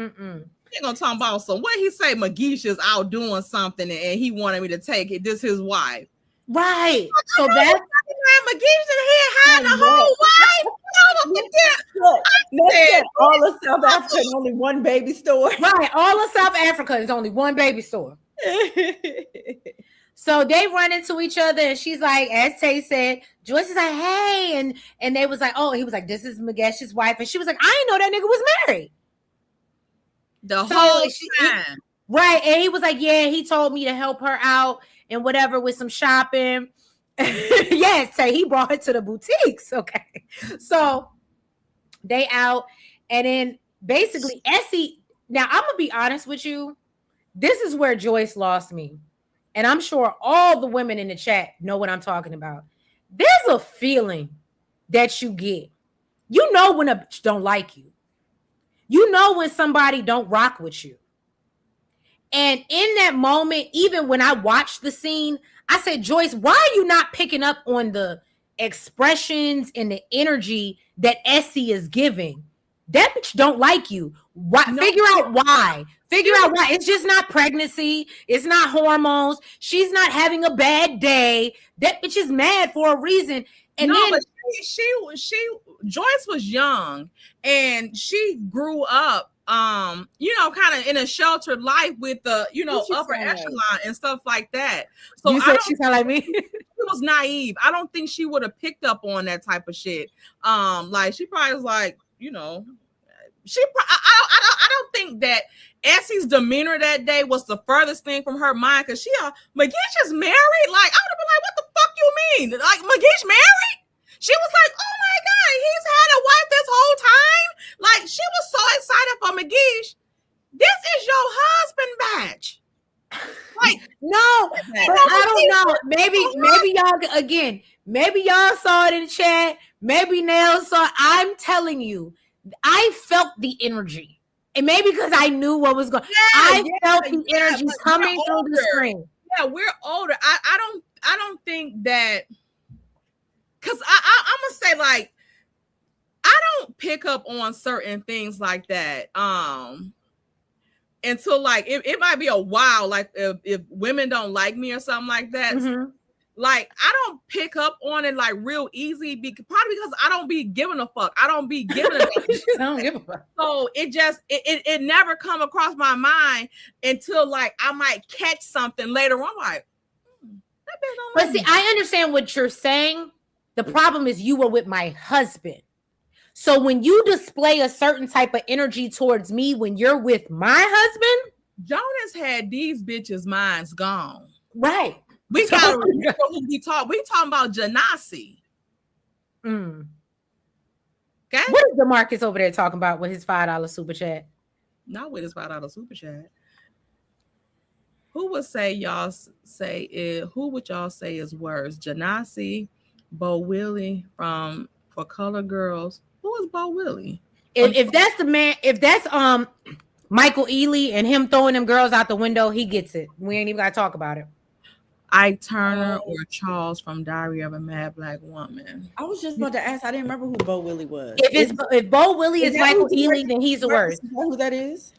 gonna talk about some. What he say? McGeesh out doing something, and he wanted me to take it. This his wife, right? So that's McGeesh in here hiding the whole wife. All of South Africa, only one baby store. Right, all of South Africa is only one baby store. So they run into each other, and she's like, as Tay said, Joyce is like, hey, and they was like, oh, he was like, this is Magesh's wife, and she was like, I didn't know that nigga was married. The whole time. Right. And he was like, yeah, he told me to help her out and whatever with some shopping. Yes, so he brought her to the boutiques. Okay. So they out. And then basically Essie, now I'm gonna be honest with you. This is where Joyce lost me. And I'm sure all the women in the chat know what I'm talking about. There's a feeling that you get. You know when a bitch don't like you. You know when somebody don't rock with you. And in that moment, even when I watched the scene, I said, Joyce, why are you not picking up on the expressions and the energy that Essie is giving? That bitch don't like you. Why? No. Figure out why. Figure out why. It's just not pregnancy. It's not hormones. She's not having a bad day. That bitch is mad for a reason. And no, then but she Joyce was young and she grew up kind of in a sheltered life with the upper echelon and stuff like that. So you said she sound like me. She was naive. I don't think she would have picked up on that type of shit. Like she probably was like, I don't think that Essie's demeanor that day was the furthest thing from her mind because McGeesh is married. Like I would have been like, what the fuck you mean? Like McGeesh married? She was like, oh my God, he's had a wife this whole time. Like she was so excited for McGeesh. This is your husband badge. Like no, but I don't know. Maybe y'all again. Maybe y'all saw it in the chat. Maybe Nell saw it. I'm telling you, I felt the energy, and maybe because I knew what was going. I felt the energy coming through the screen. Yeah, we're older. I don't think that. Because I'm gonna say, like, I don't pick up on certain things like that until like it might be a while, like if women don't like me or something like that. Mm-hmm. Like I don't pick up on it like real easy probably because I don't be giving a fuck. I don't be giving a fuck. I don't give a fuck. So it never come across my mind until like I might catch something later on. Like, that bitch don't but like see, me. I understand what you're saying. The problem is you were with my husband. So when you display a certain type of energy towards me when you're with my husband, Jonassss had these bitches' minds gone. Right. We got to who we talking about Jonassss. Okay. What is DeMarcus over there talking about with his $5 super chat? Not with his $5 super chat. Who would y'all say is worse? Jonassss, Bo Willie for Color Girls. Who is Bo Willie? If that's the man, if that's Michael Ealy and him throwing them girls out the window, he gets it. We ain't even gotta talk about it. Ike Turner or Charles from Diary of a Mad Black Woman. I was just about to ask. I didn't remember who Bo Willie was. If Bo Willie is Michael Ealy, then he's the worst. Who that is?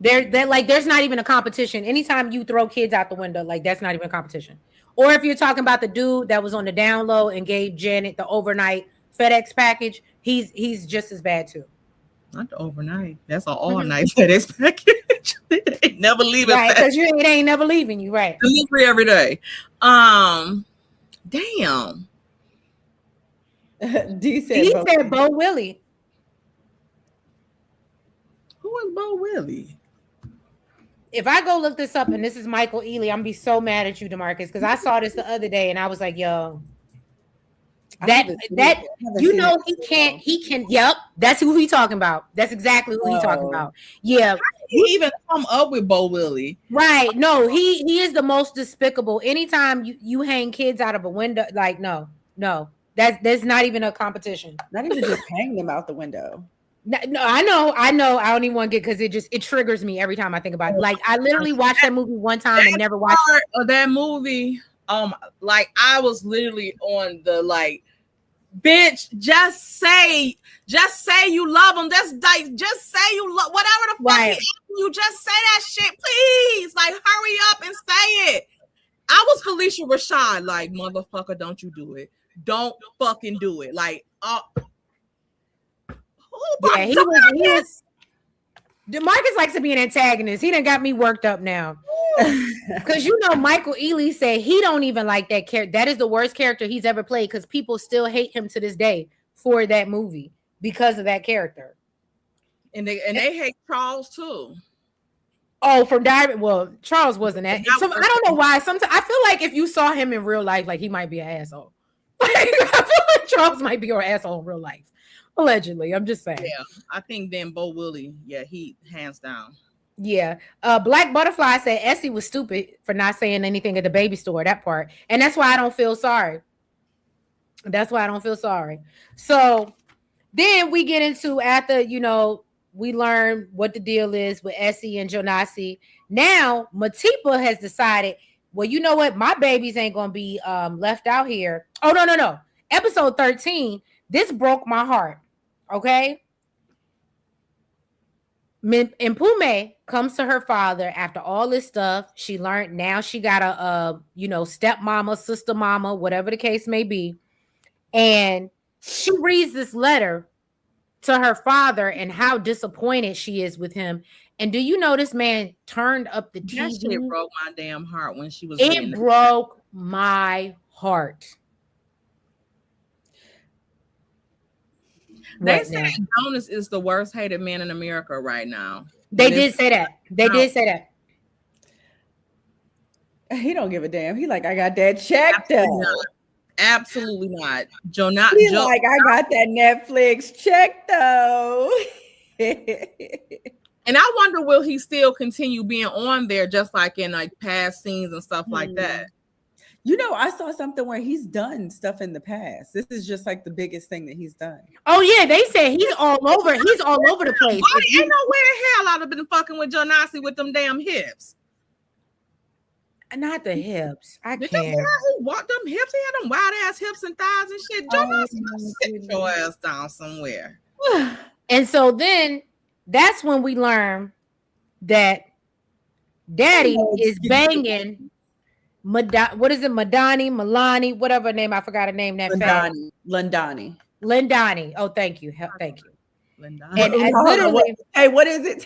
They're like, there's not even a competition. Anytime you throw kids out the window, like that's not even a competition. Or if you're talking about the dude that was on the down low and gave Janet the overnight FedEx package, he's just as bad too. Not the overnight. That's an all-night FedEx package. They never leave it. Right, because it ain't never leaving you, right? Delivery every day. Damn. D said Bo Willie. Who is Bo Willie? If I go look this up and this is Michael Ealy, I'm gonna be so mad at you, DeMarcus, because I saw this the other day and I was like, yo, That you know he can. Yep, that's who he talking about. That's exactly who he talking about. Yeah, he even come up with Bo Willie. Right? No, he is the most despicable. Anytime you hang kids out of a window, like no, that's not even a competition. Not even just hang them out the window. No, I know. I don't even want to get because it triggers me every time I think about it. Like I literally watched that movie one time and never watched that movie. Like I was literally on the like, bitch, just say you love them. Just say you love whatever the fuck right. you just say that shit, please. Like hurry up and say it. I was Felicia Rashad, like motherfucker, don't you do it. Don't fucking do it. Like yeah, he was DeMarcus likes to be an antagonist. He done got me worked up now. Because you know Michael Ealy said he don't even like that character. That is the worst character he's ever played because people still hate him to this day for that movie because of that character. And they hate Charles too. Oh, from Diamond. Well, Charles wasn't that. I don't know why. Sometimes I feel like if you saw him in real life, like he might be an asshole. I feel like Charles might be your asshole in real life. Allegedly, I'm just saying. Yeah, I think then Bo Willie, yeah, he hands down. Yeah. Black Butterfly said Essie was stupid for not saying anything at the baby store, that part. And that's why I don't feel sorry. So then we get into after, you know, we learn what the deal is with Essie and Jonassss. Now Matipa has decided, well, you know what? My babies ain't gonna be left out here. Oh, no. Episode 13. This broke my heart. Okay. Mpume comes to her father after all this stuff. She learned now she got a stepmama, sister mama, whatever the case may be. And she reads this letter to her father and how disappointed she is with him. And do you know this man turned up the TV? That shit broke my damn heart when she was. It broke my heart. They say Jonassss is the worst hated man in America right now. They did say that. He don't give a damn. He like, I got that check though. Absolutely not. I got that Netflix check though. And I wonder, will he still continue being on there just like in like past scenes and stuff like that? You know, I saw something where he's done stuff in the past. This is just like the biggest thing that he's done. Oh yeah, they said he's all over. He's all over the place. Ain't no way in hell I'd have been fucking with Jonassss with them damn hips. Not the hips. I Did can't. You hear who walked them hips? He had them wide ass hips and thighs and shit. Jonassss, sit your ass down somewhere. And so then that's when we learn that Daddy is banging. What is it? Milani, whatever her name. I forgot her name. That Lindani. Oh, thank you. Lindani. And literally, hey, what is it?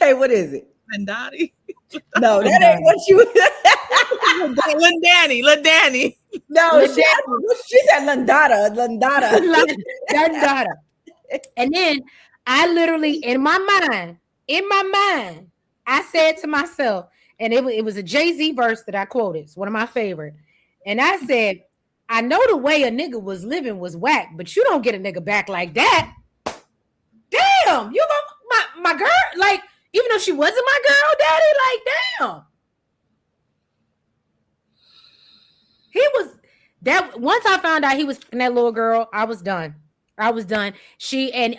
Lindani. No, that ain't what you. Lindani. No, she said Landada. And then I literally, in my mind, I said to myself, and it was a Jay-Z verse that I quoted. It's one of my favorite. And I said, I know the way a nigga was living was whack, but you don't get a nigga back like that. Damn, you go my girl, like, even though she wasn't my girl, Daddy, like, damn. He was that once I found out he was that little girl, I was done. She and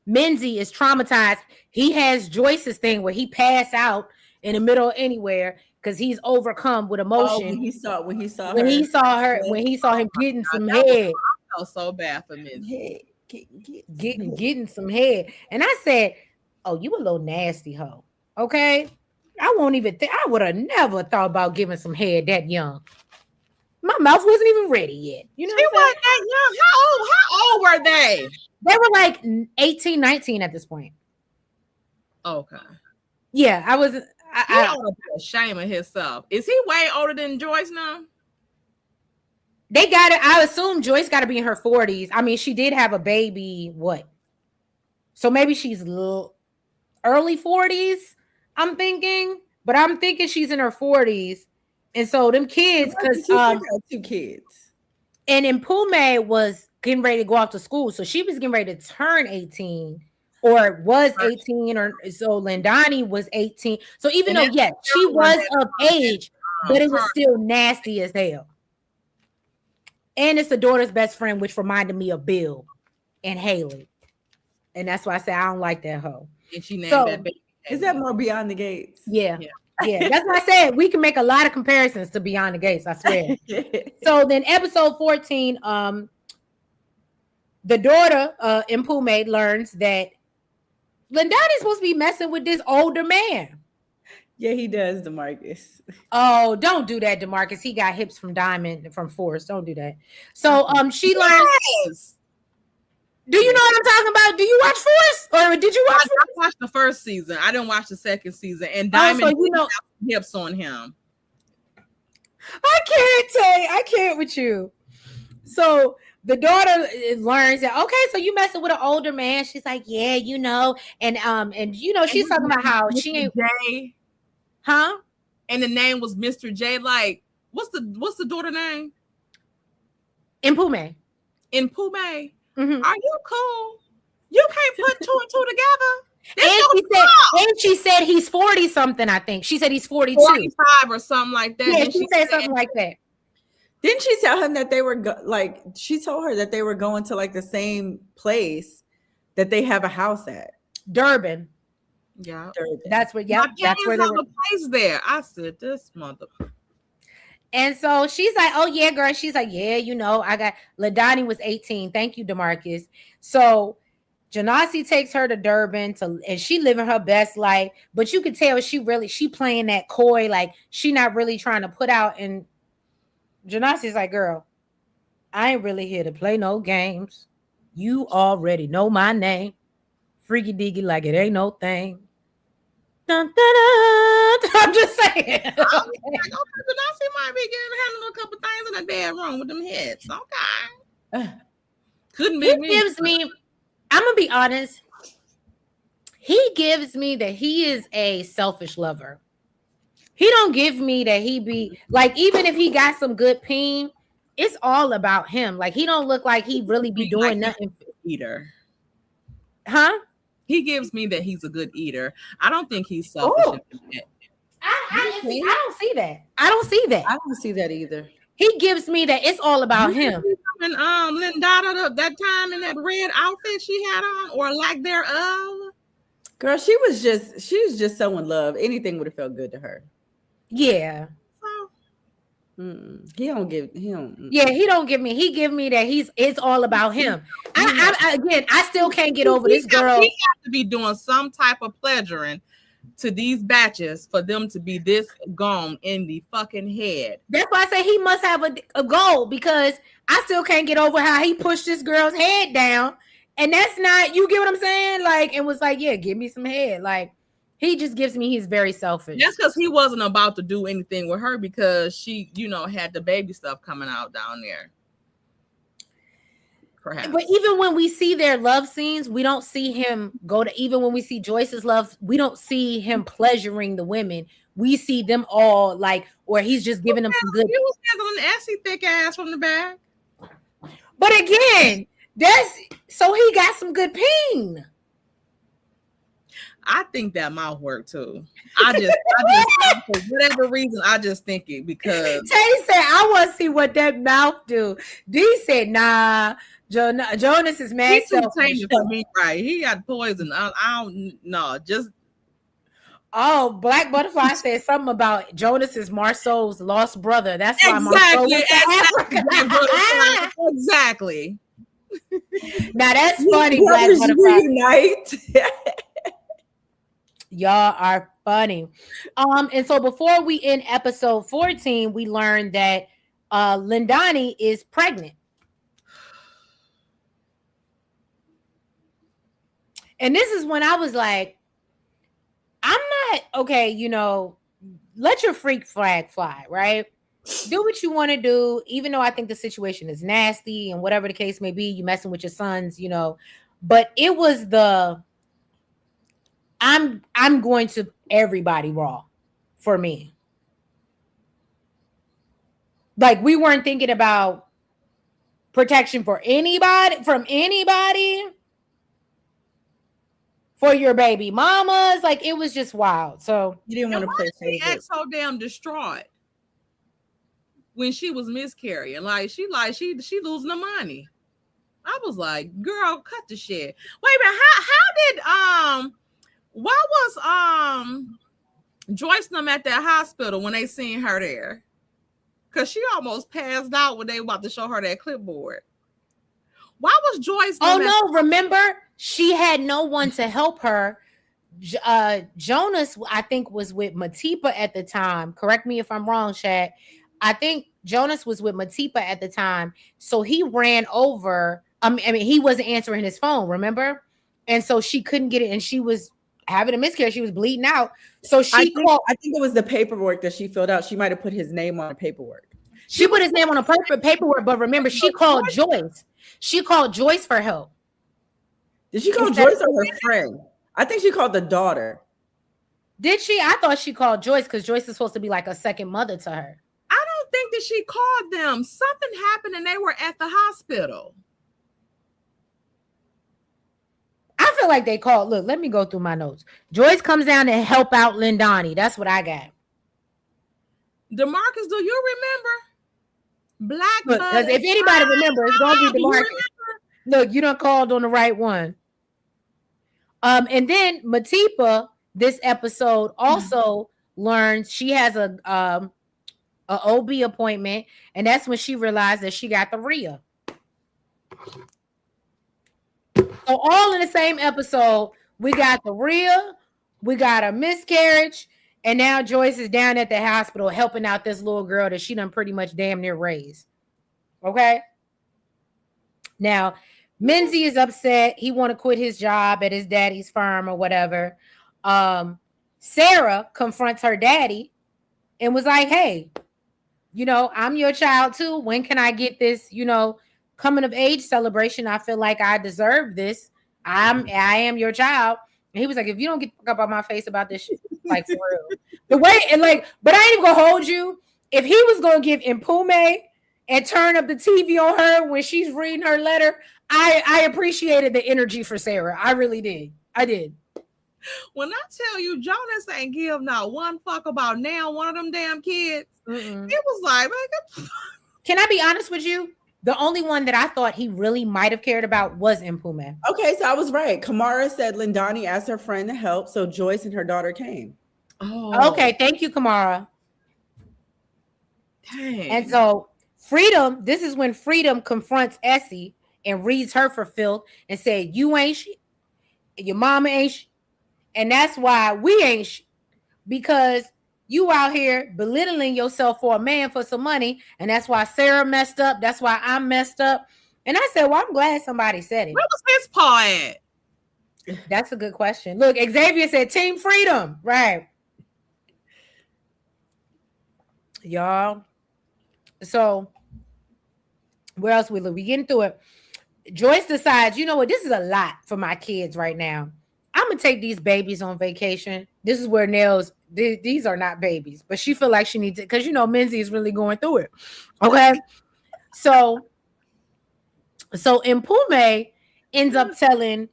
Menzie is traumatized. He has Joyce's thing where he passed out in the middle of anywhere because he's overcome with emotion. When he saw him getting some head. I felt so bad for Menzie. Getting some head. And I said, oh, you a little nasty hoe. Okay. I won't even think I would have never thought about giving some head that young. My mouth wasn't even ready yet. You know, she wasn't that young. How old were they? They were like 18, 19 at this point. Okay. Yeah, I was. He ought to be ashamed of himself. Is he way older than Joyce now? They got it. I assume Joyce got to be in her 40s. I mean, she did have a baby. What? So maybe she's early 40s. I'm thinking she's in her 40s. And so them kids, because two kids. And Mpume was getting ready to go off to school. So she was getting ready to turn 18 or was 18, or so Lindani was 18. So even though, yes, she was of age, but it was still nasty as hell. And it's the daughter's best friend, which reminded me of Bill and Haley. And that's why I say I don't like that hoe. And she named that baby. Is that more Beyond the Gates? Yeah. That's why I said we can make a lot of comparisons to Beyond the Gates, I swear. So then episode 14, the daughter in Pume learns that Lindani's supposed to be messing with this older man. Yeah, he does, DeMarcus. Oh, don't do that, DeMarcus. He got hips from Diamond, from Forrest. Don't do that. So she learns. Do you know what I'm talking about? Do you watch Forrest? Or did you watch I watched the first season. I didn't watch the second season. And Diamond hips on him. I can't with you. So the daughter learns that, okay, so you messing with an older man. She's like, yeah, you know, and you know, she's talking about how she ain't J. Huh? And the name was Mr. J. Like, what's the daughter name? In Pume. In Pume. Mm-hmm. Are you cool? You can't put two and two together. And she said he's 40 something, I think. She said he's 42. 45 or something like that. Yeah, she said something like that. Didn't she tell him that they were she told her that they were going to like the same place that they have a house at? Durban. Yeah. Durban. That's where that's where they were. The place there. I said, this mother. And so she's like, oh yeah, girl. She's like, yeah, you know, I got Ladani was 18. Thank you, DeMarcus. So Jonassss takes her to Durban and she living her best life, but you could tell she playing that coy, like she not really trying to put out. And Jonassss is like, girl, I ain't really here to play no games. You already know my name. Freaky deaky like it ain't no thing. Dun, dun, dun. I'm just saying. Okay. Jonassss might be getting handled a couple things in a bad room with them heads. Okay. Couldn't be me. Gives me, I'm gonna be honest. He gives me that he is a selfish lover. He don't give me that he be like, even if he got some good peen, it's all about him. Like he don't look like he really be doing nothing. Eater. Huh? He gives me that he's a good eater. I don't think he's selfish. I don't see that. I don't see that. I don't see that either. He gives me that it's all about him. And Lindada, that time in that red outfit she had on, or lack thereof. Girl, she was just so in love. Anything would have felt good to her. Yeah. He don't give me. He give me that it's all about him. I still can't get over this girl. He has to be doing some type of pleasuring to these batches for them to be this gone in the fucking head. That's why I say he must have a goal, because I still can't get over how he pushed this girl's head down. And that's not, you get what I'm saying? Like, and was like, yeah, give me some head. Like, he just gives me, he's very selfish. That's because he wasn't about to do anything with her because she, had the baby stuff coming out down there. Perhaps. But even when we see their love scenes, we don't see him go to, even when we see Joyce's love, we don't see him pleasuring the women. We see them all like, or he's just giving them some good. He was handling Essie thick ass from the back. But again, so he got some good peen. I think that mouth worked too. I just for whatever reason, I just think it because Tay said, I want to see what that mouth do. D said, nah, Jonas is mad. He's too tainted for me, right? He got poison. I don't know. Just Black Butterfly said something about Jonas is Marceau's lost brother. That's why Marceau went to Africa. Exactly. Now that's funny, Black Butterfly. Unite. Y'all are funny. And so before we end episode 14, we learned that Lindani is pregnant. And this is when I was like, I'm not okay, let your freak flag fly, right? Do what you want to do, even though I think the situation is nasty and whatever the case may be, you messing with your sons, but it was I'm going to everybody raw for me. Like we weren't thinking about protection for anybody, from anybody, for your baby mamas. Like, it was just wild. So You didn't want to play she favorite. act so damn distraught when she was miscarrying. She losing the money. I was like, girl, cut the shit. Wait a minute, how did why was Joyce and them at that hospital when they seen her there? Because she almost passed out when they about to show her that clipboard. Why was Joyce? Oh no, remember, she had no one to help her. Jonassss, I think, was with Matipa at the time. Correct me if I'm wrong, Shad. I think Jonassss was with Matipa at the time. So he ran over. I mean, he wasn't answering his phone, remember? And so she couldn't get it, and she was having a miscarriage. She was bleeding out. So I think it was the paperwork that she filled out. She might have put his name on the paperwork. She put his name on a paperwork, but remember, she called Joyce. She called Joyce for help. Did she call Joyce or her friend? I think she called the daughter. Did she? I thought she called Joyce because Joyce is supposed to be like a second mother to her. I don't think that she called them. Something happened and they were at the hospital. I feel like they called. Look, let me go through my notes. Joyce comes down to help out Lindani. That's what I got. DeMarcus, do you remember? Because if anybody remembers, it's gonna be DeMarcus. Look, you done called on the right one. And then Matipa, this episode also learns she has a OB appointment, and that's when she realized that she got the Rhea. So all in the same episode, we got the Rhea, we got a miscarriage, and now Joyce is down at the hospital helping out this little girl that she done pretty much damn near raised. Okay. Now, Menzie is upset. He want to quit his job at his daddy's firm or whatever. Sarah confronts her daddy and was like, hey, I'm your child too. When can I get this, coming of age celebration? I feel like I deserve this. I am your child. And he was like, if you don't get the fuck up on my face about this shit, like, for real. The way, and like, but I ain't even gonna hold you. If he was gonna give Impume and turn up the TV on her when she's reading her letter, I appreciated the energy for Sarah. I really did. I did. When I tell you Jonassss ain't give not one fuck about now one of them damn kids, it was like, man, can I be honest with you? The only one that I thought he really might have cared about was Impume. Okay, so I was right. Kamara said Lindani asked her friend to help, so Joyce and her daughter came. Oh. Okay, thank you, Kamara. Dang. And so Freedom, this is when Freedom confronts Essie and reads her for filth and said, you ain't shit, your mama ain't shit, and that's why we ain't shit, because you out here belittling yourself for a man for some money, and that's why Sarah messed up. That's why I'm messed up. And I said, well, I'm glad somebody said it. Where was his paw at? That's a good question. Look, Xavier said Team Freedom. Right. Y'all. So where else we look? We getting through it. Joyce decides, you know what? This is a lot for my kids right now. I'm going to take these babies on vacation. This is where Nell's, these are not babies, but she feel like she needs it because, Menzie is really going through it. Okay. So Impume ends up telling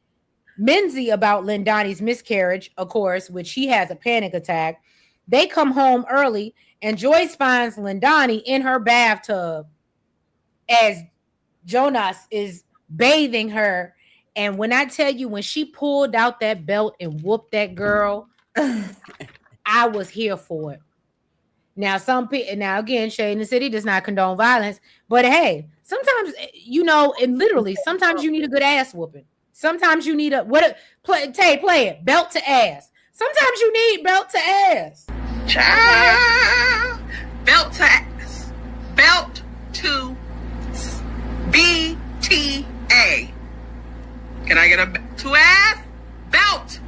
Menzie about Lindani's miscarriage, of course, which he has a panic attack. They come home early and Joyce finds Lindani in her bathtub as Jonassss is bathing her. And when I tell you, when she pulled out that belt and whooped that girl, I was here for it. Now, again, Chainnnn City does not condone violence, but hey, sometimes, and literally, sometimes you need a good ass whooping. Sometimes you need play it, belt to ass. Sometimes you need belt to ass. Child, belt to ass. Belt to BTA. Can I get a to ass? Belt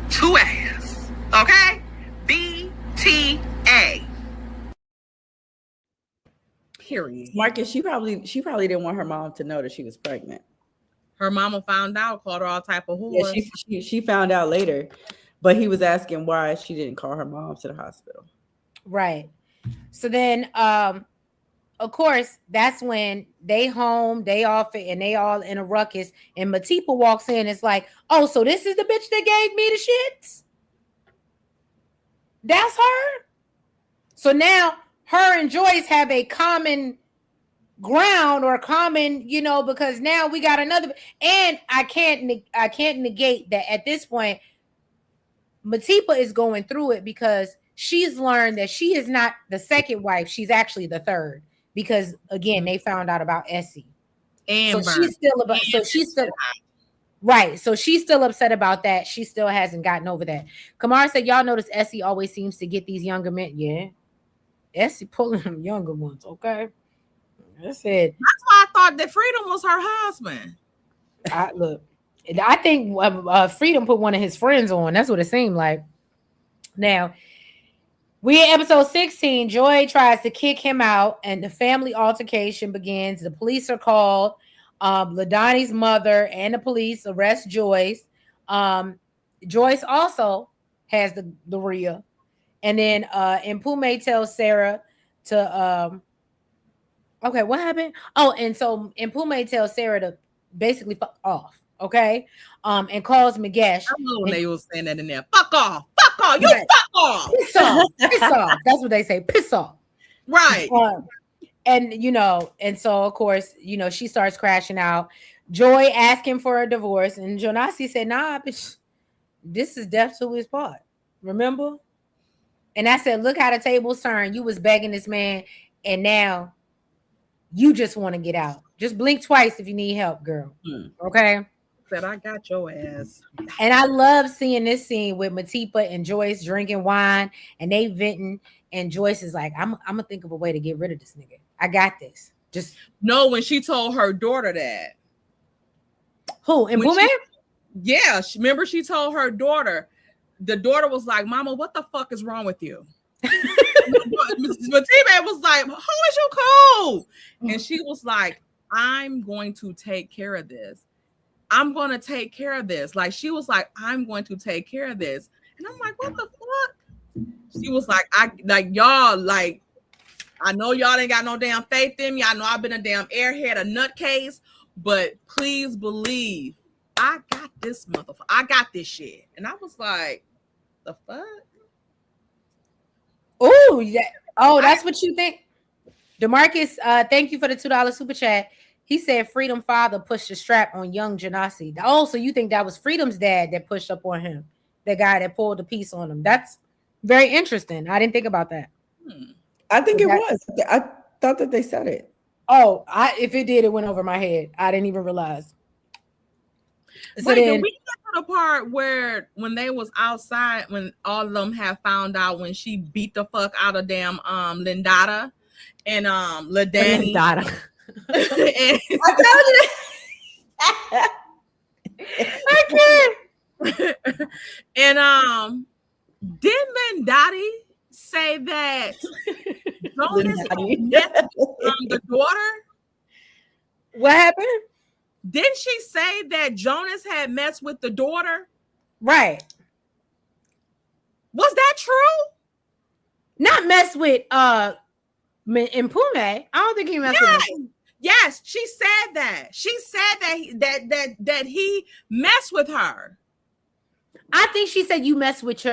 to ass. Okay? BTA. Period. Marcus, she probably didn't want her mom to know that she was pregnant. Her mama found out, called her all type of whores. Yeah, she found out later, but he was asking why she didn't call her mom to the hospital. Right. So then, of course, that's when they home, they off it, and they all in a ruckus. And Matipa walks in. It's like, oh, so this is the bitch that gave me the shits. That's her. So now her and Joyce have a common ground or common, because now we got another. And I can't negate that at this point. Matipa is going through it because she's learned that she is not the second wife. She's actually the third. Because again, they found out about Essie, and so she's still about. So she's still right. So she's still upset about that. She still hasn't gotten over that. Kamara said, "Y'all notice Essie always seems to get these younger men." Yeah, Essie pulling them younger ones. Okay, I said that's why I thought that Freedom was her husband. Look, I think Freedom put one of his friends on. That's what it seemed like. Now. We in episode 16, Joy tries to kick him out and the family altercation begins. The police are called. LaDonnie's mother and the police arrest Joyce. Joyce also has the Rhea. And then Mpume tells Sarah to okay, what happened? Oh, and so Mpume tells Sarah to basically fuck off. Okay. And calls Magesh. I know when they was saying that in there. Fuck off. Fuck off. You right. Fuck off. Piss off. Piss off. That's what they say. Piss off. Right. And and so of course, she starts crashing out. Joy asking for a divorce. And Jonassss said, nah, bitch, this is death to his part. Remember? And I said, look how the tables turn. You was begging this man, and now you just want to get out. Just blink twice if you need help, girl. Okay. Said I got your ass. And I love seeing this scene with Matipa and Joyce drinking wine and they venting, and Joyce is like, I'm gonna think of a way to get rid of this nigga. I got this. Just no, when she told her daughter that. Who? And Mpume? Yeah, remember she told her daughter. The daughter was like, Mama, what the fuck is wrong with you? Matipa was like, how is you cool? And she was like, I'm going to take care of this. I'm going to take care of this. Like, she was like, I'm going to take care of this. And I'm like, what the fuck? She was like, y'all, like, I know y'all ain't got no damn faith in me. I know I've been a damn airhead, a nutcase, but please believe I got this motherfucker. I got this shit. And I was like, the fuck? Oh, yeah. Oh, that's what you think? DeMarcus, thank you for the $2 super chat. He said Freedom father pushed the strap on young Jonassss. Oh, so you think that was Freedom's dad that pushed up on him? The guy that pulled the piece on him. That's very interesting. I didn't think about that. I think it was. I thought that they said it. Oh, if it did, it went over my head. I didn't even realize. So wait, did we get to the part where when they was outside, when all of them have found out when she beat the fuck out of damn Lindata and LaDanny. Lindata. I told you. I can't. And didn't Lindati say that Jonassss met the daughter? What happened? Didn't she say that Jonassss had messed with the daughter? Right. Was that true? Not mess with Mpume. I don't think he messed with him. Yes, she said that. She said that he messed with her. I think she said you mess with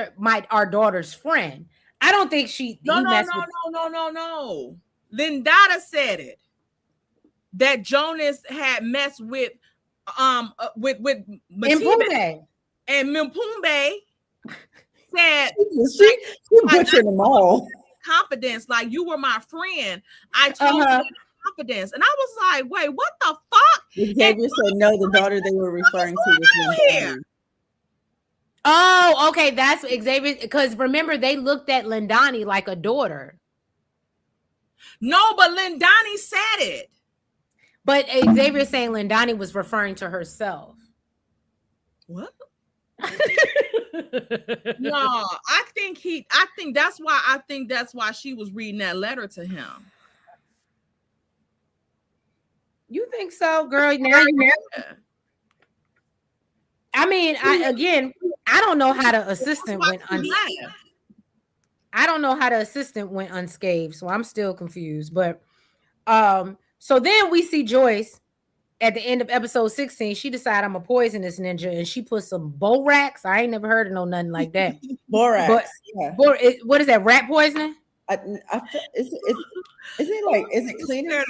our daughter's friend. I don't think No. Lindata said it. That Jonassss had messed with Mpume. And Mpume said she butchered them all. Confidence, like you were my friend. I told you confidence, and I was like, "Wait, what the fuck?" Xavier said, "No, the daughter they were referring to was here." Oh, okay, that's Xavier. Because remember, they looked at Lindani like a daughter. No, but Lindani said it. But Xavier saying Lindani was referring to herself. What? No, I think that's why she was reading that letter to him. You think so, girl? Now you know. I mean, I don't know how the assistant went unscathed. I don't know how the assistant went unscathed, so I'm still confused. But So then we see Joyce at the end of episode 16. She decided I'm a poisonous ninja, and she put some borax. I ain't never heard of nothing like that. Borax. Yeah. What is that? Rat poisoning? Is it cleaner?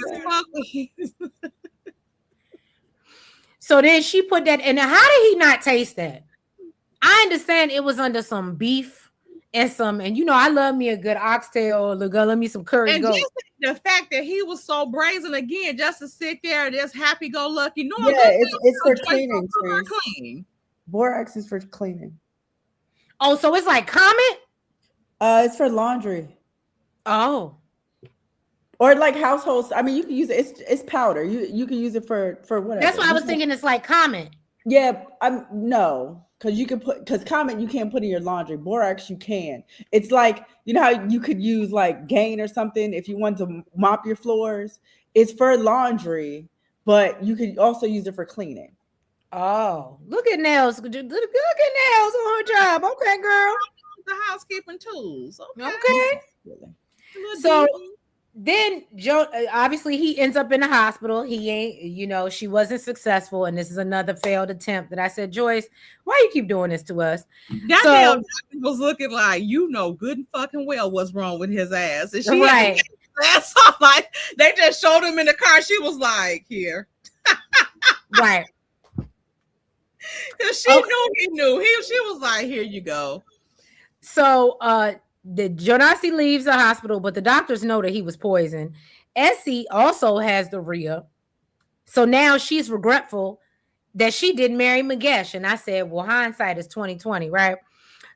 So then she put that in. How did he not taste that? I understand it was under some beef and I love me a good oxtail. Love me some curry. And just the fact that he was so brazen again, just to sit there, just happy-go-lucky. No, yeah, it's for cleaning. Clean. Borax is for cleaning. Oh, so it's like Comet? It's for laundry. Oh. Or like households. I mean, you can use it. It's powder. You can use it for whatever. That's why I was thinking it's like Comet. Yeah, no, because Comet you can't put in your laundry. Borax you can. It's like, you know how you could use like Gain or something if you want to mop your floors. It's for laundry, but you could also use it for cleaning. Oh, look at Nails. Look at Nails on her job. Okay, girl. The housekeeping tools. Okay. So then Joe, obviously he ends up in the hospital. He ain't, she wasn't successful. And this is another failed attempt that I said, Joyce, why you keep doing this to us? That man was looking like, good and fucking well what's wrong with his ass. And she right. That's all, like, they just showed him in the car. She was like, here. Right. Because she knew. She was like, here you go. So the Jonassss leaves the hospital, but the doctors know that he was poisoned. Essie also has the Rhea. So now she's regretful that she didn't marry Magesh. And I said, well, hindsight is 2020, right?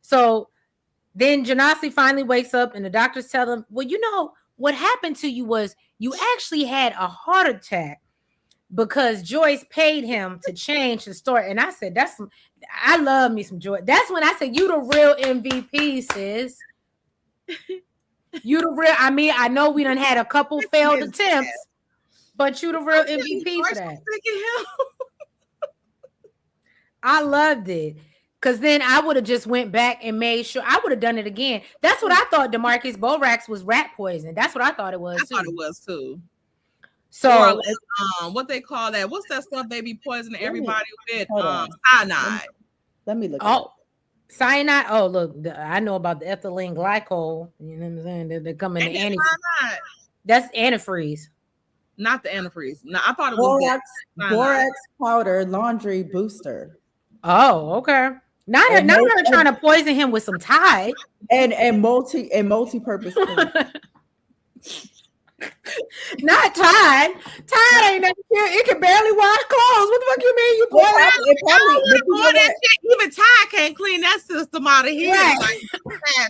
So then Jonassss finally wakes up and the doctors tell him, well, what happened to you was you actually had a heart attack because Joyce paid him to change the story. And I said, I love me some Joyce. That's when I said, you the real MVP, sis. You the real, I know we done had a couple failed attempts, but you the real MVP for that. I loved it. Because then I would have just went back and made sure I would have done it again. That's what I thought DeMarcus Borax was rat poison. That's what I thought it was. I thought it was too. So what they call that? What's that stuff they be poisoning everybody with? Cyanide. Let me look. Cyanide. Oh, look, I know about the ethylene glycol. You know what I'm saying? They're coming to antifreeze. That's antifreeze. Not the antifreeze. No, I thought it was borax powder laundry booster. Oh, okay. Not her trying to poison him with some Tide and multi-purpose. Not Tide. Tide ain't never cute. It can barely wash clothes. What the fuck you mean? You even Tide can't clean that system out of here. Right.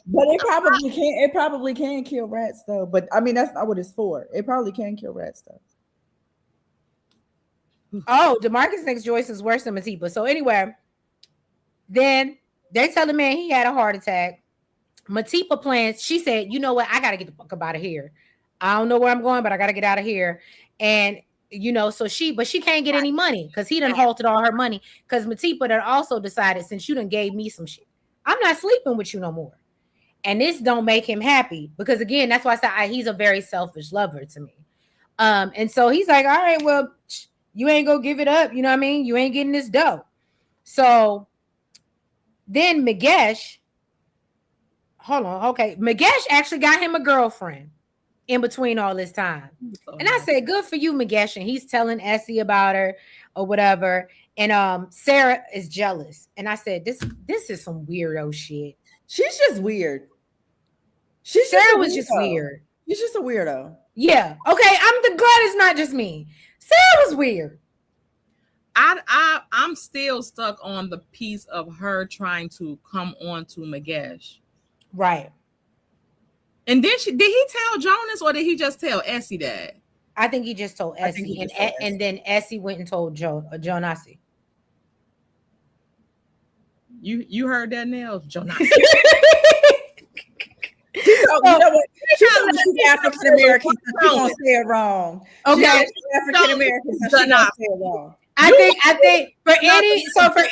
But it probably can. It probably can kill rats though. But I mean, that's not what it's for. It probably can kill rats though. Oh, DeMarcus thinks Joyce is worse than Matipa. So anyway, then they tell the man he had a heart attack. Matipa plans. She said, "You know what? I gotta get the fuck up out of here. I don't know where I'm going, but I gotta get out of here." And so she can't get any money because he done halted all her money. Because Matipa done also decided, since you done gave me some shit, I'm not sleeping with you no more. And this don't make him happy because again, that's why I said he's a very selfish lover to me. And so he's like, all right, well, you ain't gonna give it up. You know what I mean? You ain't getting this dough. So then Magesh, hold on. Okay. Magesh actually got him a girlfriend in between all this time. And I said, good for you, Magesh. And he's telling Essie about her or whatever. And Sarah is jealous. And I said, this is some weirdo shit. She's just weird. Sarah was just weird. She's just a weirdo. Yeah. Okay. I'm glad it's not just me. Sarah was weird. I'm still stuck on the piece of her trying to come on to Magesh. Right. And then did he tell Jonassss or did he just tell Essie that? I think he just told Essie. And then Essie went and told Jonassss. You heard that, Nell? Jonassss. You know what? She's African American. She's gonna say it wrong. Okay, African American. She's gonna say it wrong. I think for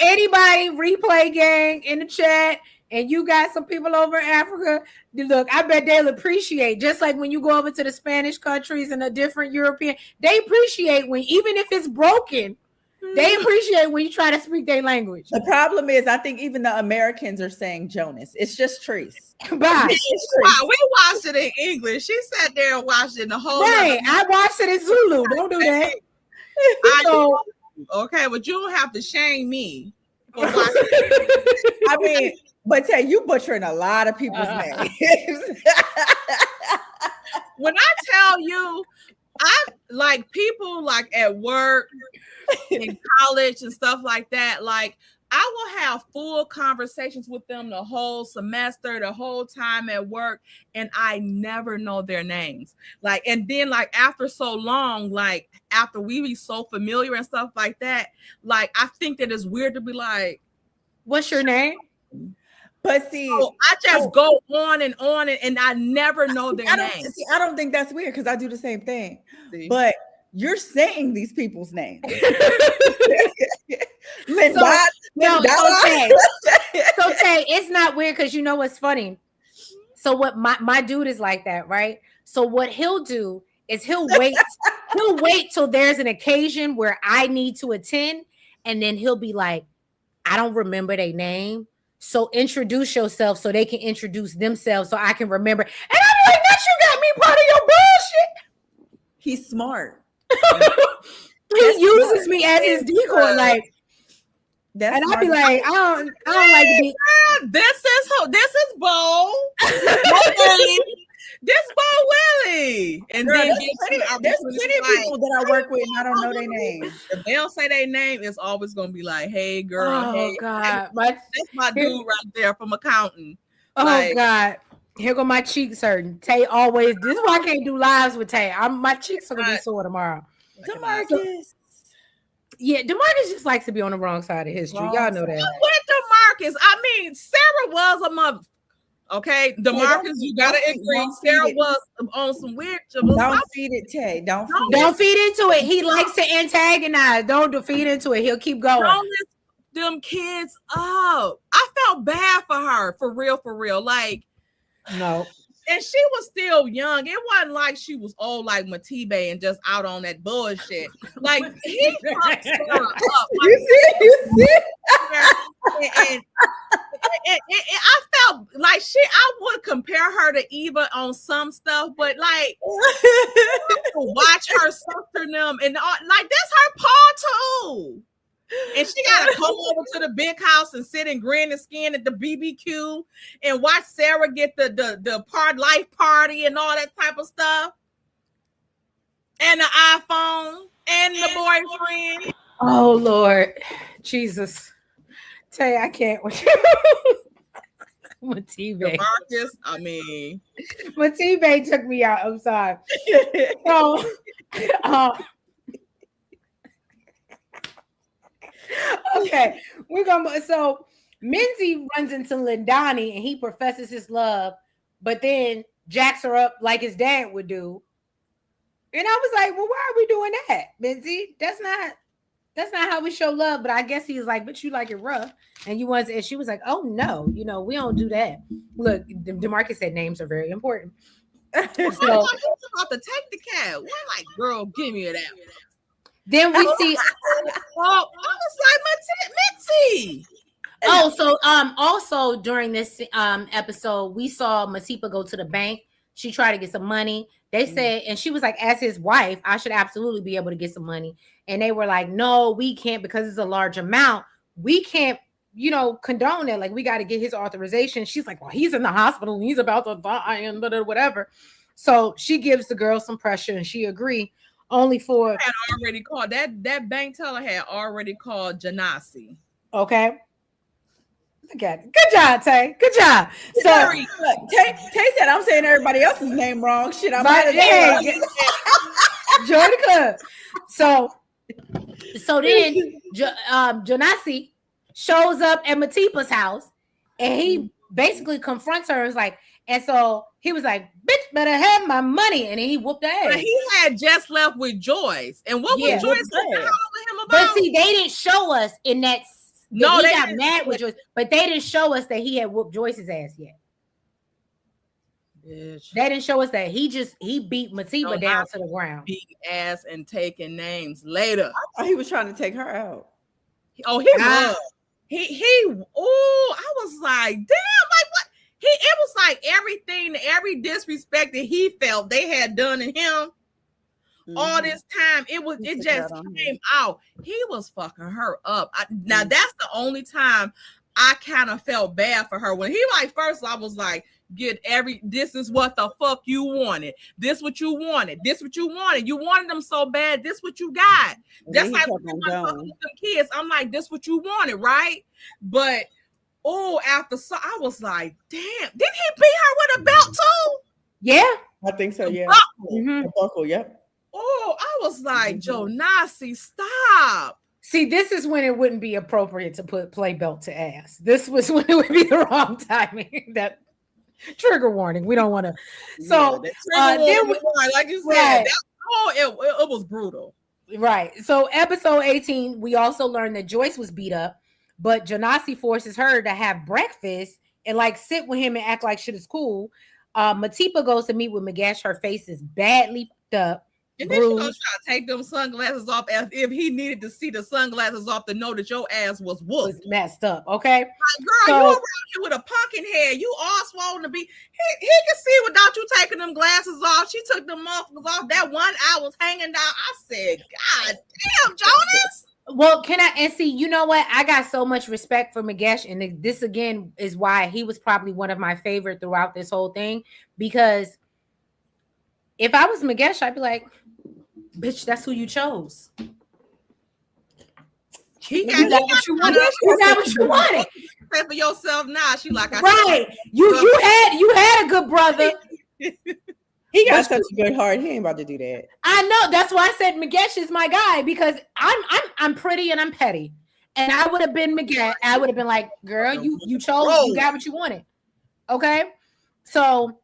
anybody replay gang in the chat and you got some people over in Africa, look, I bet they'll appreciate, just like when you go over to the Spanish countries and the different European, they appreciate when, even if it's broken, they appreciate when you try to speak their language. The problem is, I think even the Americans are saying Jonas. It's just Treese. Bye. Wow, we watched it in English. She sat there and watched it in the whole. Right, I watched it in Zulu. Don't do that. Okay, but you don't have to shame me. I mean, but Tay, you butchering a lot of people's names. When I tell you, I like people like at work, in college and stuff like that. Like I will have full conversations with them the whole semester, the whole time at work, and I never know their names. Like, and then like after so long, like after we be so familiar and stuff like that, like I think that it's weird to be like, what's your name? But see, so I just go on and I never know their names. I don't think that's weird because I do the same thing. See? But you're saying these people's names. So Tay, it's not weird because you know what's funny. So what my dude is like that, right? So what he'll do is he'll wait till there's an occasion where I need to attend, and then he'll be like, I don't remember their name. So introduce yourself so they can introduce themselves so I can remember. And I'm like, that you got me part of your bullshit. He's smart. He uses me as his decoy, like, that's and I'd be like, I don't like to be. This is Bo. This Bo Willie. And girl, then there's plenty of people that I work with and I don't know their names. If they don't say their name, it's always gonna be like, hey girl, Oh hey. God, That's my dude right there from accounting. Oh like, God. Here go my cheeks hurting. Tay always. This is why I can't do lives with Tay. My cheeks are gonna be sore tomorrow. DeMarcus. Yeah, DeMarcus just likes to be on the wrong side of history. Y'all know that. What DeMarcus? I mean, Sarah was a mother. Okay, DeMarcus, you gotta agree. Sarah was on some weird. Don't feed it, Tay. Don't feed into it. He likes to antagonize. Don't feed into it. He'll keep going. Don't lift them kids up. I felt bad for her, for real. Like, no. And she was still young. It wasn't like she was old like Matibe and just out on that bullshit. Like he fucked Sarah up. Like, you see? And I felt like I would compare her to Eva on some stuff, but like watch her suffer them and like that's her paw too. And she gotta come over to the big house and sit and grin and skin at the BBQ and watch Sarah get the life party and all that type of stuff. And the iPhone and the boyfriend. Oh Lord. Jesus. Tay, I can't with you. Matibe. Marcus, I mean. Matibe took me out. I'm sorry. So okay, so Minzy runs into Lindani and he professes his love, but then jacks her up like his dad would do. And I was like, well, why are we doing that, Minzy? That's not how we show love. But I guess he's like, but you like it rough. And she was like, oh no, we don't do that. Look, DeMarcus said names are very important. So about to take the cab. We're like, girl, give me that. Then we see I was like, Mitzi. Oh, so also during this episode, we saw Masipa go to the bank. She tried to get some money. They said, and she was like, as his wife, I should absolutely be able to get some money. And they were like, no, we can't because it's a large amount. We can't, condone it. Like, we got to get his authorization. She's like, well, he's in the hospital and he's about to die and whatever. So she gives the girl some pressure and she agreed. Only for had already called that bank teller had already called Jonassss. Okay. Look at it. Good job, Tay. Good job. So Tay said I'm saying everybody else's name wrong. Shit, I'm out of there. Join the club. So then Jonassss shows up at Matipa's house and he basically confronts her. Is like, and so he was like, bitch, better have my money. And then he whooped her ass. But he had just left with Joyce. And what was Joyce with him about? But see, they didn't show us in that No, he they got didn't. mad with Joyce, but they didn't show us that he had whooped Joyce's ass yet. Bitch. They didn't show us that he beat Matiba down to the ground. Beat ass and taking names later. I thought he was trying to take her out. Oh, he was. I was like, damn, like what? It was like everything, every disrespect that he felt they had done to him all this time. It just came out. He was fucking her up. Now that's the only time I kind of felt bad for her. When he like first, I was like, this is what the fuck you wanted. This what you wanted. This what you wanted. You wanted them so bad. This what you got. That's like with them kids. I'm like, this what you wanted, right? But I was like, damn, didn't he beat her with a belt too? Yeah, I think so. Yeah, mm-hmm. A buckle. Yep. Oh, I was like, Jonassss, stop. See, this is when it wouldn't be appropriate to play belt to ass. This was when it would be the wrong timing. That trigger warning. We don't want to. So like you said, it was brutal. Right. So episode 18, we also learned that Joyce was beat up, but Jonassss forces her to have breakfast and like sit with him and act like shit is cool. Matipa goes to meet with Magash. Her face is badly fucked up. And then she gonna try to take them sunglasses off as if he needed to see the sunglasses off to know that your ass was whooped. Was messed up, okay? Like, girl, you around here with a pumpkin head. You all swollen to be. He can see without you taking them glasses off. She took them mufflers off. That one eye was hanging down. I said, God damn, Jonassss. Well, see, you know what? I got so much respect for Magash, and this again is why he was probably one of my favorite throughout this whole thing. Because if I was Magash, I'd be like, bitch, that's who you chose. You got what you wanted. You got what you wanted. Say for yourself now. She like, right. You had a good brother. He got such a good heart. He ain't about to do that. I know. That's why I said Magash is my guy, because I'm pretty and I'm petty. And I would have been Magash. I would have been like, girl, you chose, you got what you wanted. Okay. So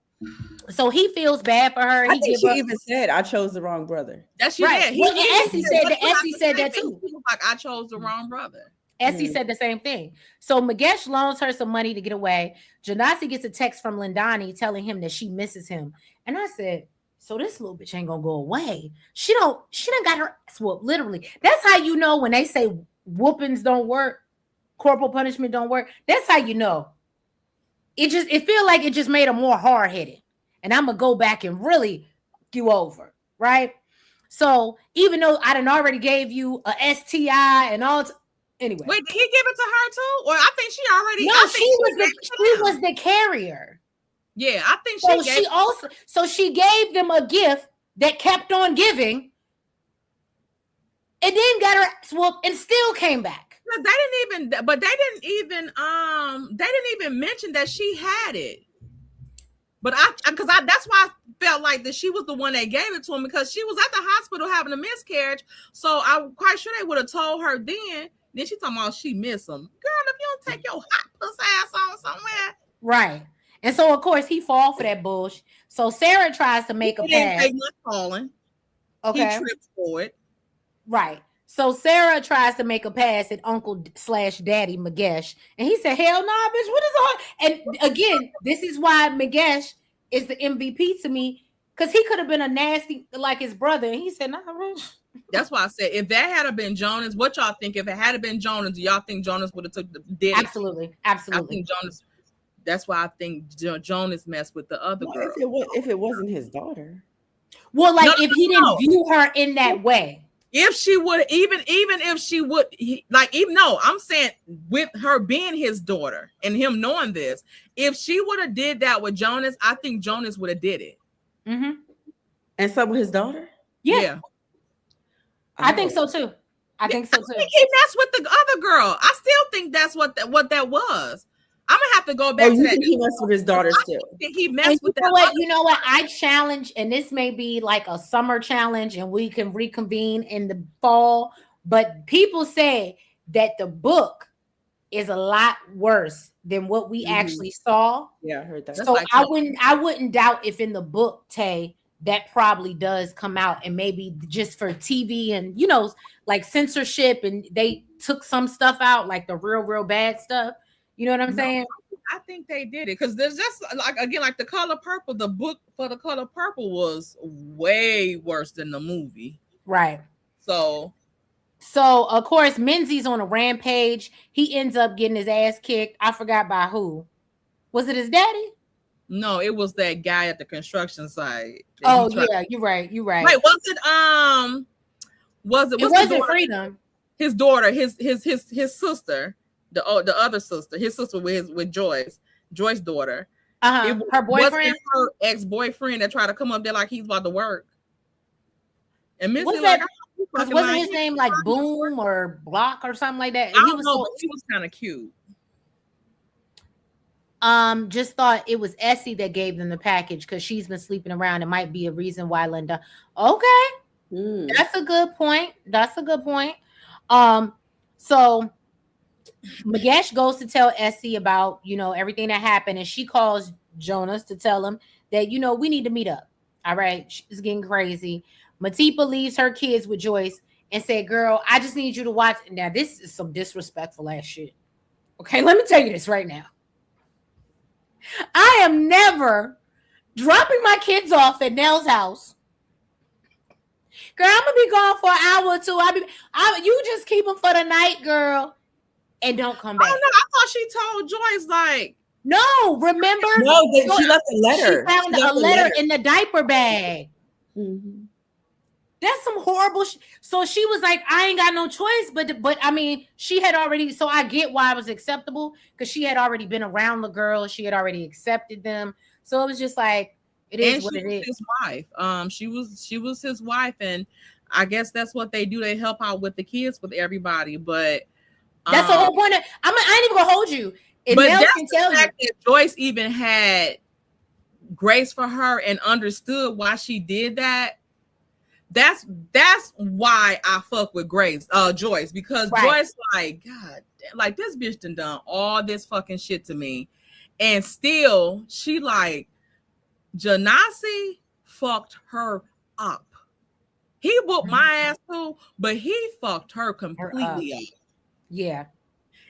he feels bad for her. I think she even said, I chose the wrong brother. That's right. Essie said that too. Like, I chose the wrong brother. Essie said the same thing. So Magash loans her some money to get away. Jonassss gets a text from Lindani telling him that she misses him. And I said, so this little bitch ain't gonna go away. She done got her ass whooped, literally. That's how you know when they say whoopings don't work, corporal punishment don't work. That's how you know. It feel like it just made her more hard-headed. And I'm gonna go back and really you over, right? So even though I done already gave you a STI and all anyway. Wait, did he give it to her too? Or I think she already. No, she was the carrier. Yeah, I think she gave them a gift that kept on giving, and then got her swooped and still came back. They didn't even mention that she had it. But that's why I felt like that she was the one that gave it to him, because she was at the hospital having a miscarriage. So I'm quite sure they would have told her then. Then she talking about she missed him. Girl, if you don't take your hot puss ass on somewhere. Right. And so, of course, he fall for that bullshit. So Sarah tries to make a pass. He falling. Okay. He tripped for it. Right. So Sarah tries to make a pass at Uncle/Daddy Magash. And he said, hell nah, bitch, what is on? And again, this is why Magash is the MVP to me, because he could have been a nasty like his brother. And he said, nah, bitch. That's why I said, if that had been Jonassss, what y'all think? If it had been Jonassss, do y'all think Jonassss would have did it? Absolutely. I think Jonassss. That's why I think Jonassss messed with the other girl. If it wasn't his daughter. Well, like if he didn't view her in that way. If she would, even if she would, I'm saying with her being his daughter and him knowing this, if she would have did that with Jonassss, I think Jonassss would have did it. Mm-hmm. And so with his daughter? Yeah. I think so too. I think so too. I think he messed with the other girl. I still think that's what that was. I'm gonna have to go back to that. Think he messed with his daughter still. I think he messed with that. You know what? I challenge, and this may be like a summer challenge, and we can reconvene in the fall. But people say that the book is a lot worse than what we actually saw. Yeah, I heard that. So I wouldn't doubt if in the book, Tay, that probably does come out, and maybe just for TV and, you know, like censorship, and they took some stuff out, like the real bad stuff. You know what I'm saying? I think they did it because there's just like, again, like The Color Purple. The book for The Color Purple was way worse than the movie. Right. So of course, Menzies on a rampage. He ends up getting his ass kicked. I forgot by who. Was it his daddy? No, it was that guy at the construction site. Oh yeah, you're right. You're right. Wait, was it it wasn't Freedom. His daughter, his sister, the other sister, his sister with Joyce's daughter. Her boyfriend, her ex-boyfriend that tried to come up there like he's about to work. And Missy was like, that? Because wasn't his name like Boom or Block or something like that? I don't know, but he was kind of cute. Just thought it was Essie that gave them the package because she's been sleeping around. It might be a reason why Linda. Okay, that's a good point. So Magesh goes to tell Essie about, you know, everything that happened, and she calls Jonassss to tell him that, you know, we need to meet up. All right, she's getting crazy. Matipa leaves her kids with Joyce and said, "Girl, I just need you to watch." Now, this is some disrespectful ass shit. Okay, let me tell you this right now. I am never dropping my kids off at Nell's house. Girl, I'm gonna be gone for an hour or two. You just keep them for the night, girl, and don't come back. Oh no, I thought she told Joyce like, no. Remember? No, she left a letter. She found a letter in the diaper bag. Mm-hmm. That's some horrible. So she was like, I ain't got no choice, but I mean, she had already. So I get why it was acceptable because she had already been around the girls. She had already accepted them. So it was just like, it is what it is. His wife. She was his wife, and I guess that's what they do. They help out with the kids, with everybody. But that's the whole point. I ain't even gonna hold you. But that's the fact that Joyce even had grace for her and understood why she did that. That's why I fuck with Joyce, because Joyce like, God damn, like this bitch done all this fucking shit to me, and still she like, Jonassss fucked her up. He whooped my ass too, but he fucked her completely up. Yeah,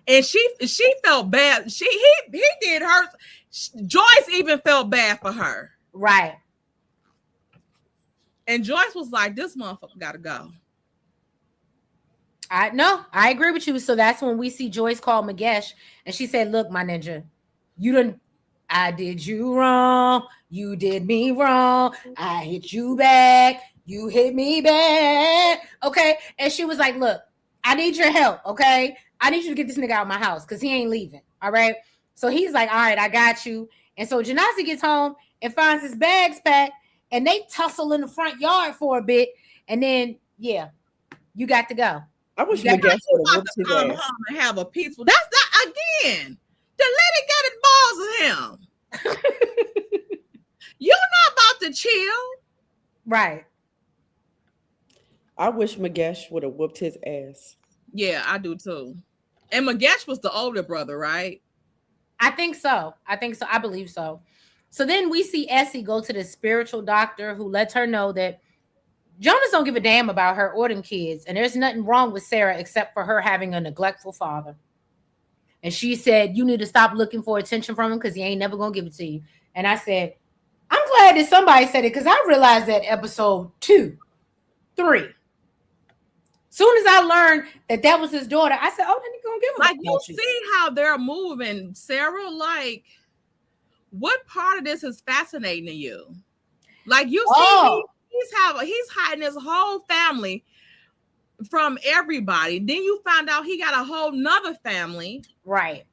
and she felt bad. He did her. Joyce even felt bad for her, right? And Joyce was like, this motherfucker gotta go. I agree with you. So that's when we see Joyce call Magesh, and she said, look, my ninja, I did you wrong. You did me wrong. I hit you back. You hit me back. Okay. And she was like, look, I need your help. Okay. I need you to get this nigga out of my house because he ain't leaving. All right. So he's like, all right, I got you. And so Jonassss gets home and finds his bags packed. And they tussle in the front yard for a bit, and then you got to go. I wish Magesh would have whooped his ass. Come home and have a peaceful. That's that again. The lady got his balls of him. You're not about to chill, right? I wish Magesh would have whooped his ass. Yeah, I do too. And Magesh was the older brother, right? I think so. I believe so. So then we see Essie go to the spiritual doctor who lets her know that Jonassss don't give a damn about her or them kids. And there's nothing wrong with Sarah except for her having a neglectful father. And she said, you need to stop looking for attention from him because he ain't never going to give it to you. And I said, I'm glad that somebody said it because I realized that episode 2, 3. Soon as I learned that was his daughter, I said, oh, then he's going to give him like, you see how they're moving, Sarah, like, what part of this is fascinating to you? Like you see, he's hiding his whole family from everybody. Then you find out he got a whole nother family, right?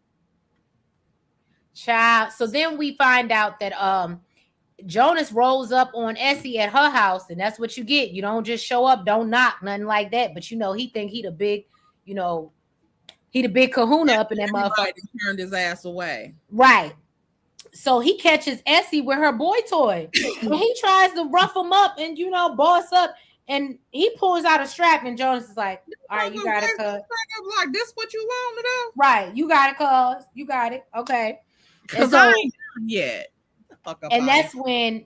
Child. So then we find out that Jonassss rolls up on Essie at her house, and that's what you get. You don't just show up, don't knock, nothing like that. But you know, he think he the big, he the big kahuna up in that motherfucker. Turned his ass away, right? So he catches Essie with her boy toy. And he tries to rough him up and, boss up. And he pulls out a strap and Jonassss is like, all right, you got it, cuz. Like, this what you want to do? Right. You got it, cuz. You got it. Okay. Because I ain't done yet. And that's when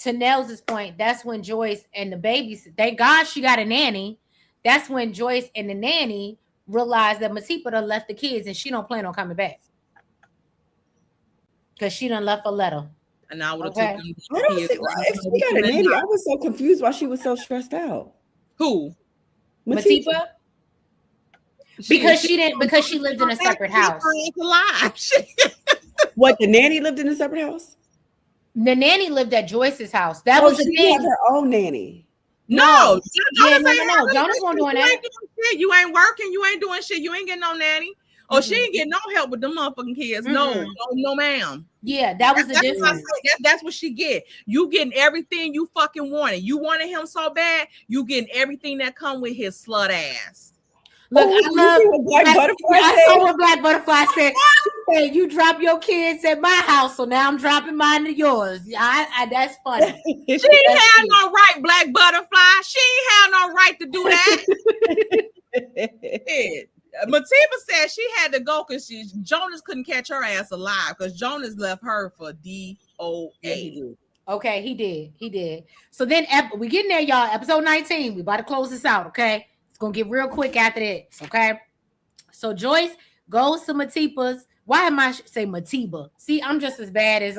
to Nels' point, that's when Joyce and the babies, thank God she got a nanny. That's when Joyce and the nanny realized that Matipa done left the kids and she don't plan on coming back. Because she done left a letter. And I would have Okay. took them I don't kids. see why. If she got a nanny, I was so confused why she was so stressed out. Who? Matipa? Because she lived in a separate house. What, the nanny lived in a separate house? The nanny lived at Joyce's house. That was the she thing. had her own nanny. No. Jonassss wasn't doing that. You ain't working. You ain't doing shit. You ain't getting no nanny. Oh, she ain't getting no help with them motherfucking kids. No, ma'am. Yeah, that was the difference. That's what she get. You getting everything you fucking wanted. You wanted him so bad. You getting everything that come with his slut ass. Look, I saw what Black Butterfly said. She said, "You drop your kids at my house, so now I'm dropping mine to yours." That's funny. She ain't have no right, Black Butterfly. She ain't have no right to do that. Matipa said she had to go because Jonassss couldn't catch her ass alive because Jonassss left her for DOA. Okay, he did. So then we getting there, y'all. Episode 19. We about to close this out. Okay, it's gonna get real quick after this. Okay, so Joyce goes to Matipa's. Why am I say Matiba? See, I'm just as bad as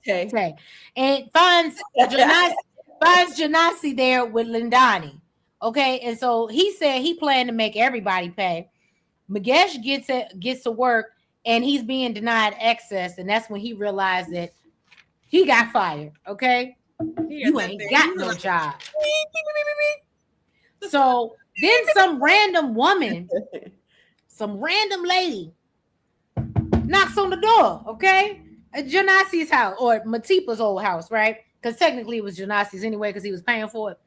Tay. And finds Jonassss there with Lindani. Okay, and so he said he planned to make everybody pay. Magesh gets to work and he's being denied access, and that's when he realized that he got fired. Okay, you ain't got no job. So then some random woman, some random lady knocks on the door. Okay, at Jonass's house or Matipa's old house, right? Because technically it was Jonass's anyway, because he was paying for it.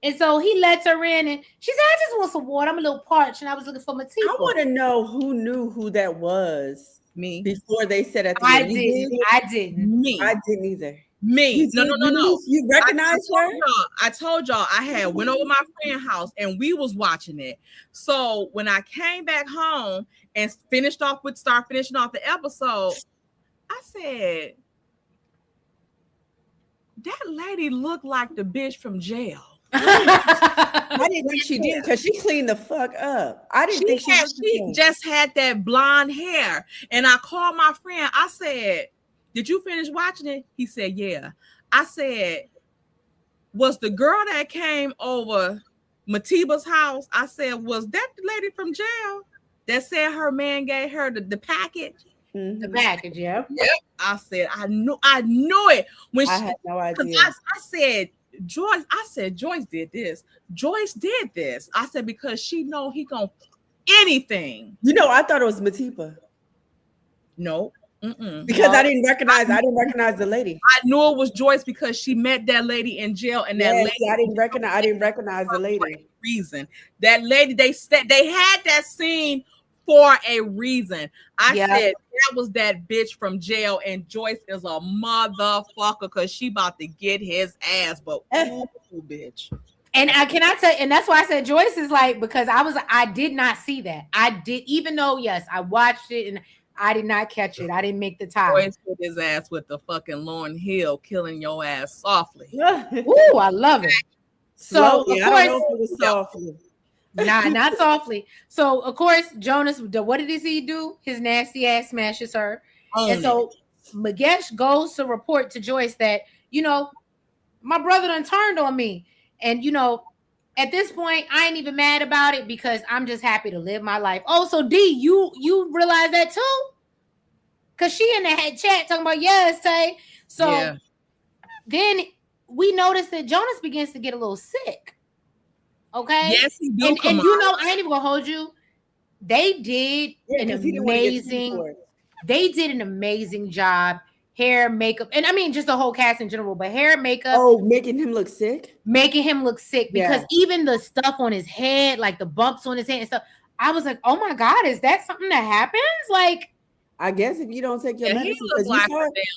And so he lets her in and she said, "I just want some water. I'm a little parched and I was looking for Matipa." I want to know who knew who that was. Me. Before they said at the I end. didn't. I didn't either. Me. No. You recognize her? I told y'all I had went over my friend's house and we was watching it. So when I came back home and finishing off the episode, I said, that lady looked like the bitch from jail. I didn't think she did because she cleaned the fuck up. I didn't think she just had that blonde hair. And I called my friend. I said, "Did you finish watching it?" He said, "Yeah." I said, "Was the girl that came over Matiba's house?" I said, "Was that the lady from jail that said her man gave her the package?" The package, yeah. Yep. I said, I knew it when I had no idea. I said, Joyce did this. Joyce did this. I said, because she know he gonna anything. You know, I thought it was Matipa. No. Because I didn't recognize the lady. I knew it was Joyce because she met that lady in jail, and that lady. I didn't recognize the lady. Reason that lady they had that scene for a reason. I said that was that bitch from jail, and Joyce is a motherfucker because she about to get his ass, but bitch. And can I tell you, and that's why I said Joyce is like, because I did not see that. I did, even though yes, I watched it and I did not catch it. I didn't make the time. Joyce put his ass with the fucking Lauryn Hill, killing your ass softly. Ooh, I love it. So of course, I don't know if it was softly. Nah, not softly. So of course, Jonassss, what did he do? His nasty ass smashes her. And so Magesh goes to report to Joyce that, my brother done turned on me. And at this point, I ain't even mad about it because I'm just happy to live my life. Oh, so D, you realize that too? Because she in the chat talking about yes, Tay. So then we noticed that Jonassss begins to get a little sick. Okay. Yes, he do. And I ain't even gonna hold you. They did an amazing job. Hair, makeup, and I mean just the whole cast in general, but hair, makeup. Oh, making him look sick because even the stuff on his head, like the bumps on his head and stuff, I was like, oh my God, is that something that happens? Like, I guess if you don't take your medicine, because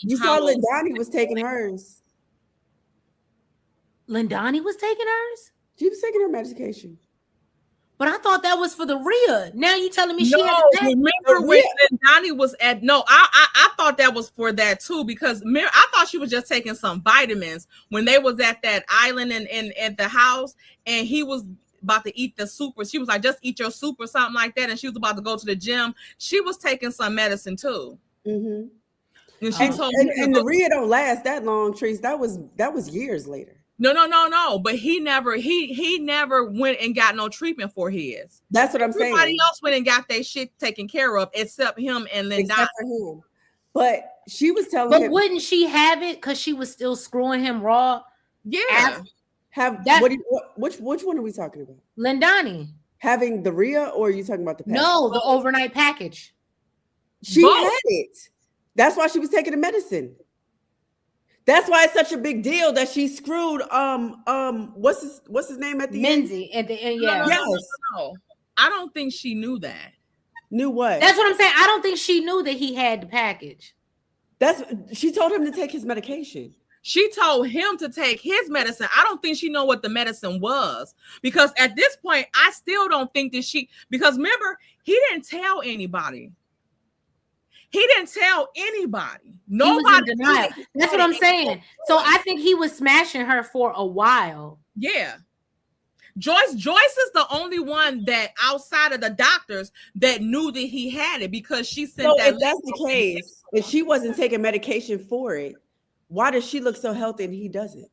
you saw Lindani was taking hers. Lindani was taking hers? She was taking her medication. But I thought that was for the Rhea. Now you telling me she had No, to pay? remember when Donnie was at I thought that was for that too, because I thought she was just taking some vitamins when they was at that island and at the house, and he was about to eat the soup, or she was like, just eat your soup or something like that, and she was about to go to the gym. She was taking some medicine too. Mm-hmm. And she told me, and the Rhea don't last that long, Trees. That was years later. No. But he never went and got no treatment for his. That's what I'm saying. Everybody else went and got their shit taken care of except him and Linda. Except for him. But she was telling But him. wouldn't she have it because she was still screwing him raw? Yeah. Which one are we talking about? Lindani. Having the Rhea, or are you talking about the package? No, the overnight package. She had it. That's why she was taking the medicine. That's why it's such a big deal that she screwed what's his name at the end? Menzie at the end. Yeah. No. I don't think she knew that. Knew what? That's what I'm saying. I don't think she knew that he had the package. She told him to take his medication. She told him to take his medicine. I don't think she know what the medicine was, because at this point, I still don't think that because remember, he didn't tell anybody. He didn't tell anybody. Nobody. He was in denial. That's what I'm saying. So I think he was smashing her for a while. Yeah. Joyce is the only one that outside of the doctors that knew that he had it, because she sent So that. if that's the case, if she wasn't taking medication for it, why does she look so healthy and he doesn't?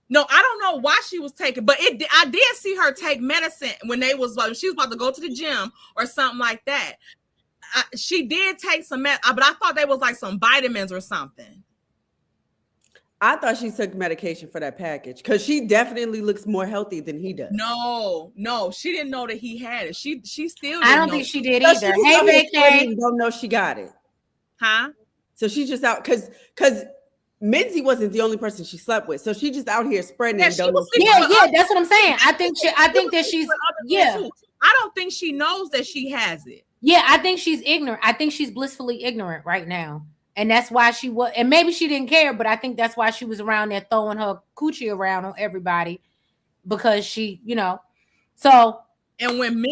No, I don't know why she was taking, but I did see her take medicine when she was about to go to the gym or something like that. She did take some but I thought they was like some vitamins or something. I thought she took medication for that package because she definitely looks more healthy than he does. No, she didn't know that he had it. She still. I don't think she did either. Hey, Vacay, don't know she got it, huh? So she's just out because Menzie wasn't the only person she slept with, so she just out here spreading. Yeah, that's what I'm saying. I think that she's I don't think she knows that she has it. Yeah, I think she's ignorant. I think she's blissfully ignorant right now. And that's why she was, and maybe she didn't care, but I think that's why she was around there throwing her coochie around on everybody, because she, so. And when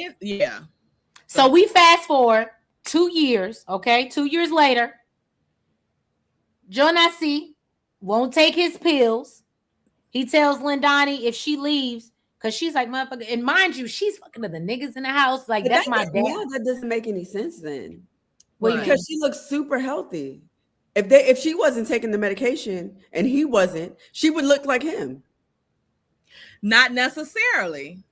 So we fast forward 2 years, okay? 2 years later, Jonassss won't take his pills. He tells Lindani if she leaves, because she's like, motherfucker, and mind you, she's fucking to the niggas in the house. Like, that's my dad. Yeah, that doesn't make any sense then. Well, because she looks super healthy. If she wasn't taking the medication and he wasn't, she would look like him. Not necessarily.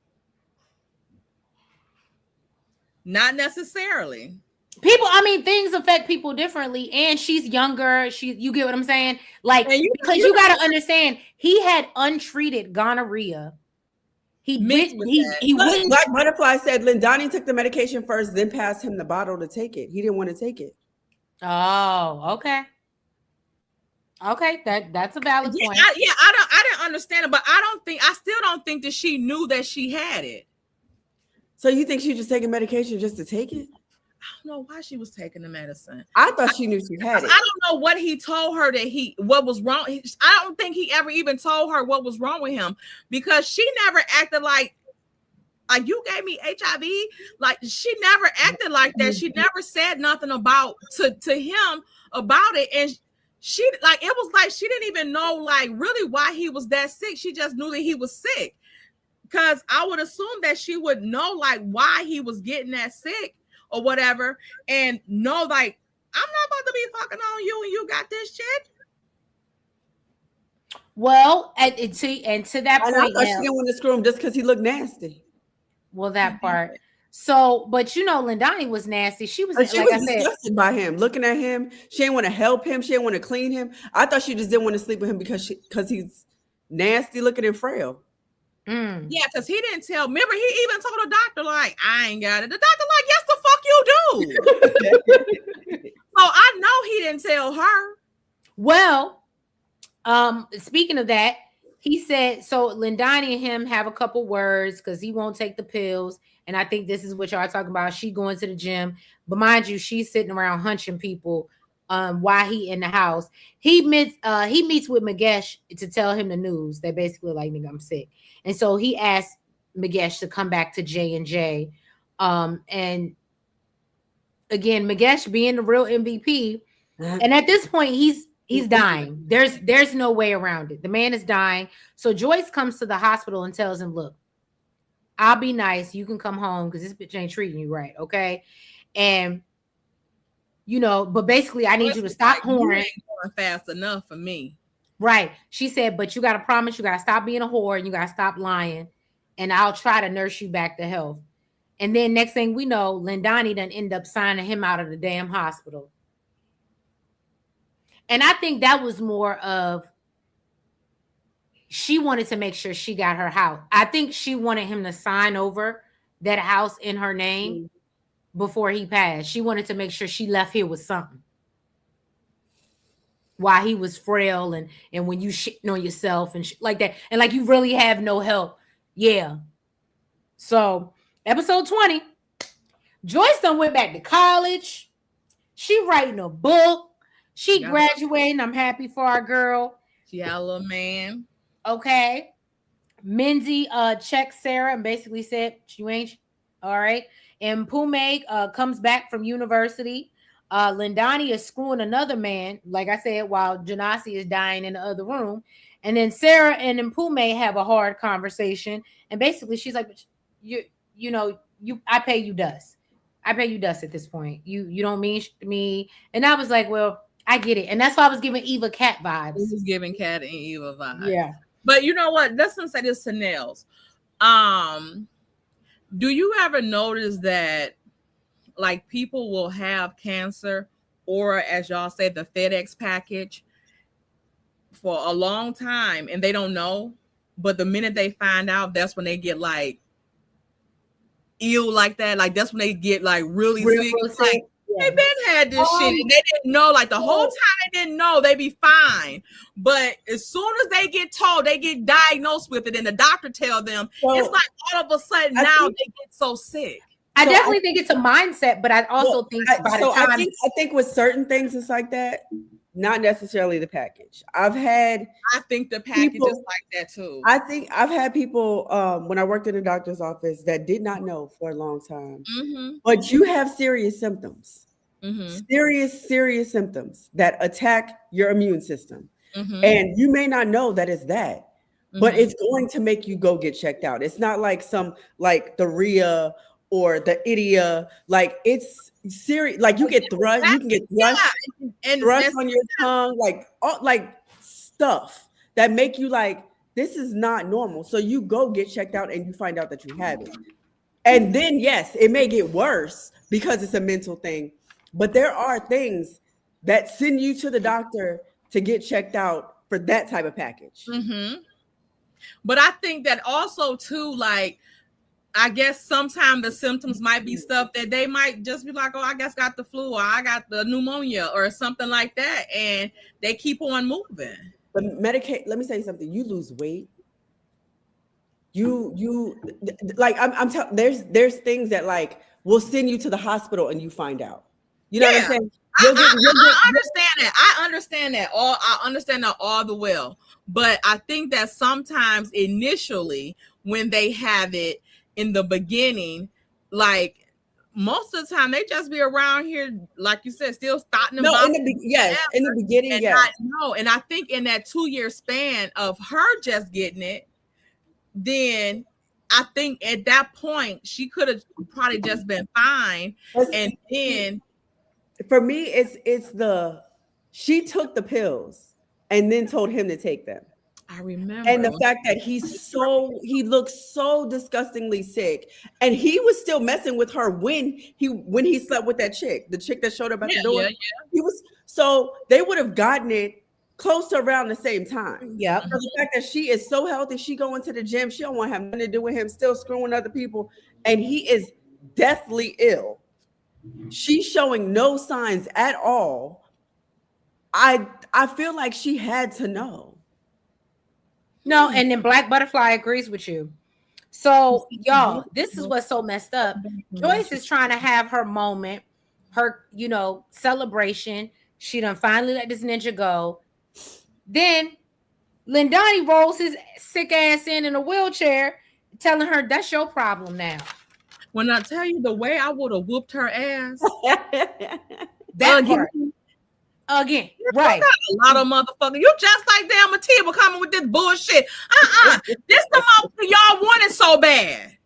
People, things affect people differently, and she's younger. You get what I'm saying? Like, because you got to understand, he had untreated gonorrhea. He wouldn't. Black Butterfly said Lindani took the medication first, then passed him the bottle to take it. He didn't want to take it. Oh, okay. Okay, that's a valid point. I didn't understand it, but I still don't think that she knew that she had it. So you think she just taking medication just to take it? I don't know why she was taking the medicine. I thought she knew she had it. I don't know what he told her what was wrong. I don't think he ever even told her what was wrong with him, because she never acted like you gave me HIV. Like, she never acted like that. She never said nothing about to him about it. And she it was like she didn't even know like really why he was that sick. She just knew that he was sick. Because I would assume that she would know like why he was getting that sick or whatever, and know like, I'm not about to be fucking on you and you got this shit. Well, and to that point, I thought she didn't want to screw him just because he looked nasty. Well, that part. So, but Lindani was nasty. She was disgusted by him, looking at him. She didn't want to help him. She didn't want to clean him. I thought she just didn't want to sleep with him because he's nasty looking and frail. Yeah, because he didn't tell. Remember, he even told the doctor, like, I ain't got it. The doctor, like, yes, the fuck you do. So I know he didn't tell her. Well, speaking of that, he said, so Lindani and him have a couple words because he won't take the pills. And I think this is what y'all talking about. She going to the gym. But mind you, she's sitting around hunching people while he in the house. He meets with Magesh to tell him the news. They basically like, nigga, I'm sick. And so he asked Magesh to come back to J&J. And again, Magesh being the real MVP. And at this point, he's dying. There's no way around it. The man is dying. So Joyce comes to the hospital and tells him, look, I'll be nice. You can come home because this bitch ain't treating you right. Okay. And but basically I need you to stop whoring. Going fast enough for me. Right. She said, but you got to promise you got to stop being a whore and you got to stop lying. And I'll try to nurse you back to health. And then next thing we know, Lindani done end up signing him out of the damn hospital. And I think that was more of, she wanted to make sure she got her house. I think she wanted him to sign over that house in her name before he passed. She wanted to make sure she left here with something. While he was frail and when you shitting on yourself and like that. And like you really have no help. Yeah. So episode 20, Joyce done went back to college. She writing a book. She graduating. I'm happy for our girl. She had a little man. Okay. Minzy checked Sarah and basically said, you ain't all right. And Pume comes back from university. Lindani is screwing another man, like I said, while Jonassss is dying in the other room. And then Sarah and Pume have a hard conversation. And basically she's like, I pay you dust. I pay you dust at this point. You don't mean to me. And I was like, well, I get it. And that's why I was giving Eva Cat vibes. This is giving Cat and Eva vibes. Yeah. But you know what? Let's say this to Nels. Do you ever notice that like people will have cancer or, as y'all say, the FedEx package for a long time and they don't know, but the minute they find out, that's when they get like ill like that. Like that's when they get like really sick. Like, they been had this shit and they didn't know. Like the whole time they didn't know, they be fine. But as soon as they get told, they get diagnosed with it, and the doctor tell them, it's like all of a sudden now they get so sick. I definitely think it's a mindset, but I also think by the time I think with certain things it's like that, not necessarily the package. I think the package is like that too. I think I've had people when I worked in a doctor's office that did not know for a long time. But you have serious symptoms. Serious symptoms that attack your immune system. And you may not know that it's that, but it's going to make you go get checked out. It's not like the RIA or the idia, like it's serious. Like you get thrust, you can get thrust on your tongue, like stuff that make you like, this is not normal. So you go get checked out and you find out that you have it. And then yes, it may get worse because it's a mental thing, but there are things that send you to the doctor to get checked out for that type of package. But I think that also too, like, I guess sometimes the symptoms might be stuff that they might just be like, oh, I guess got the flu or I got the pneumonia or something like that. And they keep on moving. But let me say something. You lose weight. You like, I'm telling, there's things that like will send you to the hospital and you find out. You know what I'm saying? I understand that. I understand that all the well. But I think that sometimes initially when they have it, in the beginning, like most of the time they just be around here, like you said, still starting them. No, in the beginning, yes. And I think in that 2-year span of her just getting it, then I think at that point she could have probably just been fine. And then for me, it's she took the pills and then told him to take them. I remember. And the fact that he looks so disgustingly sick, and he was still messing with her when he slept with that chick, the chick that showed up at the door. He was, so they would have gotten it close to around the same time. Yeah. So the fact that she is so healthy, she going to the gym, she don't want to have nothing to do with him, still screwing other people, and he is deathly ill. She's showing no signs at all. I feel like she had to know. No, and then Black Butterfly agrees with you. So, y'all, this is what's so messed up. Joyce is trying to have her moment, her, celebration. She done finally let this ninja go. Then Lindani rolls his sick ass in a wheelchair telling her that's your problem now. When I tell you the way I would have whooped her ass. That part. Again, right. A lot of motherfuckers. You just like damn Matiba coming with this bullshit. This the motherfucker y'all wanted so bad.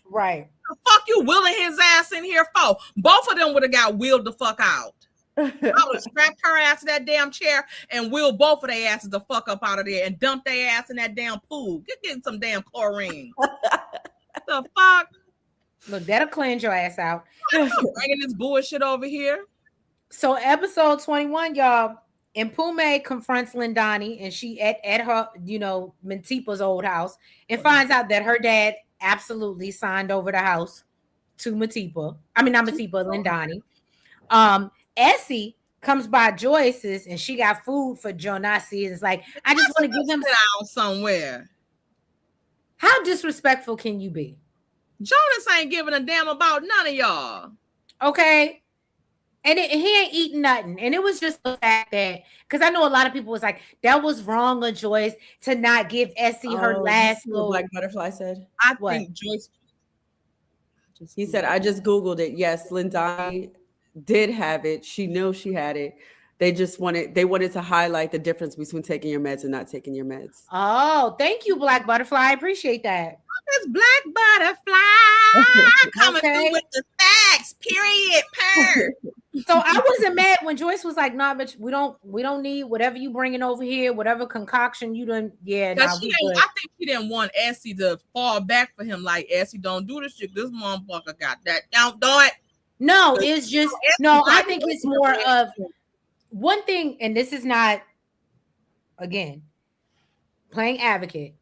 Right. The fuck you wheeling his ass in here for? Both of them would have got wheeled the fuck out. I would have strapped her ass to that damn chair and wheeled both of their asses the fuck up out of there and dumped their ass in that damn pool. Get some damn chlorine. The fuck? Look, that'll cleanse your ass out. I'm bringing this bullshit over here. So episode 21, y'all, and Pume confronts Lindani, and she at her, Mentipa's old house, and finds out that her dad absolutely signed over the house to Mentipa. I mean, not Mentipa, Lindani. Essie comes by Joyce's, and she got food for Jonassss. It's like, I just want to give him out somewhere. How disrespectful can you be? Jonassss ain't giving a damn about none of y'all. Okay. And he ain't eating nothing. And it was just the fact that, because I know a lot of people was like, that was wrong of Joyce to not give Essie her last little. Black Butterfly said. I think Joyce. He said, I just Googled it. Yes, Lindani did have it. She knew she had it. They wanted to highlight the difference between taking your meds and not taking your meds. Oh, thank you, Black Butterfly. I appreciate that. This Black Butterfly coming through with the facts. Period. Per. So I wasn't mad when Joyce was like, "Nah, bitch, we don't need whatever you bringing over here, whatever concoction you done." Yeah, I think she didn't want Essie to fall back for him. Like, Essie, don't do this shit. This motherfucker got that. Don't do it. No, it's just no. I think it's more of one thing, and this is not again playing advocate.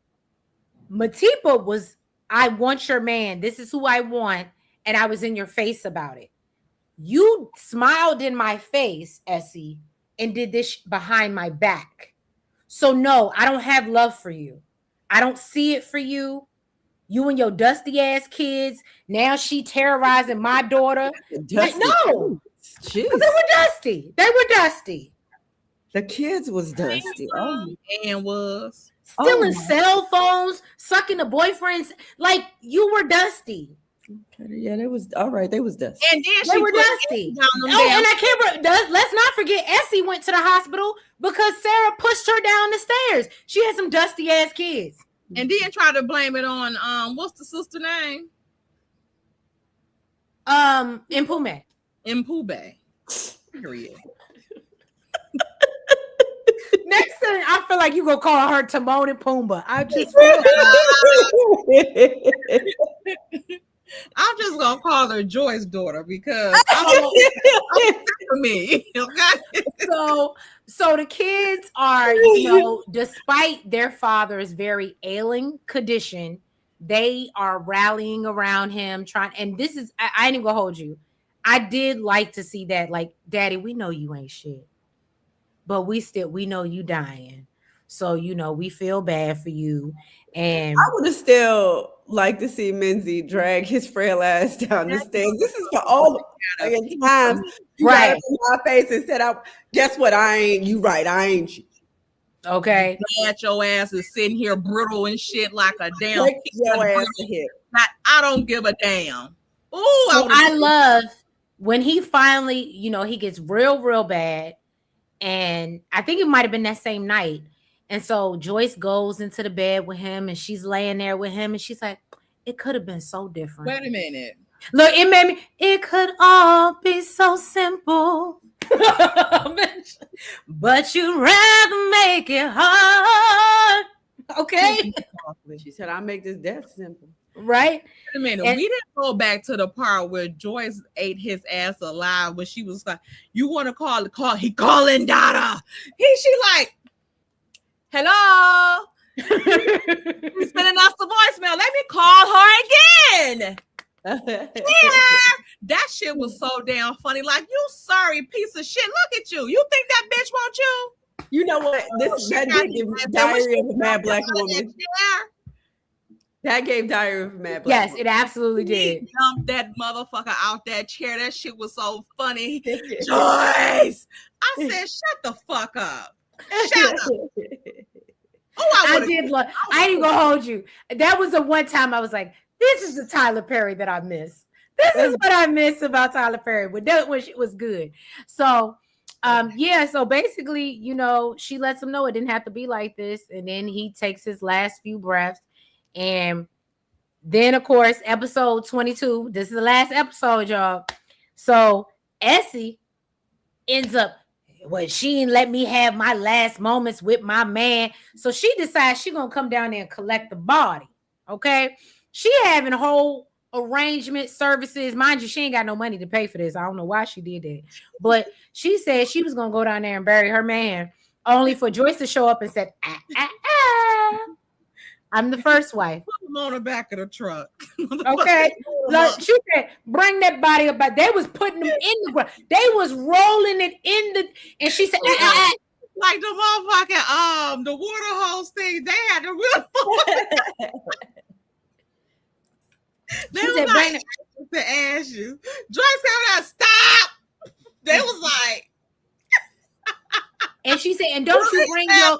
Matipa was, I want your man. This is who I want, and I was in your face about it. You smiled in my face, Essie, and did this behind my back. So no, I don't have love for you. I don't see it for you. You and your dusty ass kids. Now she terrorizing my daughter. Like, no, they were dusty. They were dusty. The kids was dusty. And was stealing cell phones, sucking the boyfriends. Like, you were dusty. Okay, yeah, they was all right. They was dusty. And then they were dusty. And I can't. Let's not forget, Essie went to the hospital because Sarah pushed her down the stairs. She had some dusty ass kids. And then try to blame it on what's the sister name? Mpume. Mpume. Period. Next thing, I feel like you gonna call her Timon and Pumbaa. I'm just gonna call her Joy's daughter because I'm for me. Okay. So the kids are, despite their father's very ailing condition, they are rallying around him, and this is I ain't even gonna hold you. I did like to see that, like, Daddy, we know you ain't shit, but we know you dying. So, we feel bad for you. And I would have still liked to see Menzie drag his frail ass down the stairs. This is for all the times you got in my face and said, guess what? I ain't you right. I ain't you. Okay. Glad your ass is sitting here brittle and shit like a damn your ass to hit. I don't give a damn. Ooh, so I love when he finally, he gets real bad. And I think it might have been that same night. And so Joyce goes into the bed with him and she's laying there with him and she's like, it could have been so different. Wait a minute. Look, it could all be so simple. But you'd rather make it hard. Okay. She said, I'll make this death simple. Right? Wait a minute. We didn't go back to the part where Joyce ate his ass alive when she was like, you want to call he calling Dada. She like, hello. He's sending us the voicemail. Let me call her again. Yeah. That shit was so damn funny. Like, you sorry piece of shit. Look at you. You think that bitch wants you? You know what? That gave Diary of a Mad Black Woman. That gave Diary of a Mad Black Woman. Yes, it absolutely did. He dumped that motherfucker out that chair. That shit was so funny. Joyce! I said, shut the fuck up. Shut up. Oh, I did love. I ain't gonna hold you. That was the one time I was like, "This is the Tyler Perry that I miss. This is what I miss about Tyler Perry." But that when it was good. So, yeah. So basically, she lets him know it didn't have to be like this, and then he takes his last few breaths, and then of course, episode 22. This is the last episode, y'all. So Essie ends up. Well, she didn't let me have my last moments with my man. So she decides she's going to come down there and collect the body. Okay. She having a whole arrangement services. Mind you, she ain't got no money to pay for this. I don't know why she did that. But she said she was going to go down there and bury her man, only for Joyce to show up and said, I'm the first wife. Put him on the back of the truck. Okay. Look, she said, bring that body up. They was putting them in the ground. They was rolling it in the, and she said, like the motherfucking the water hose thing. They had the real. They she was said, like to ashes. Joyce coming out, stop. They was like, and she said, and don't you bring your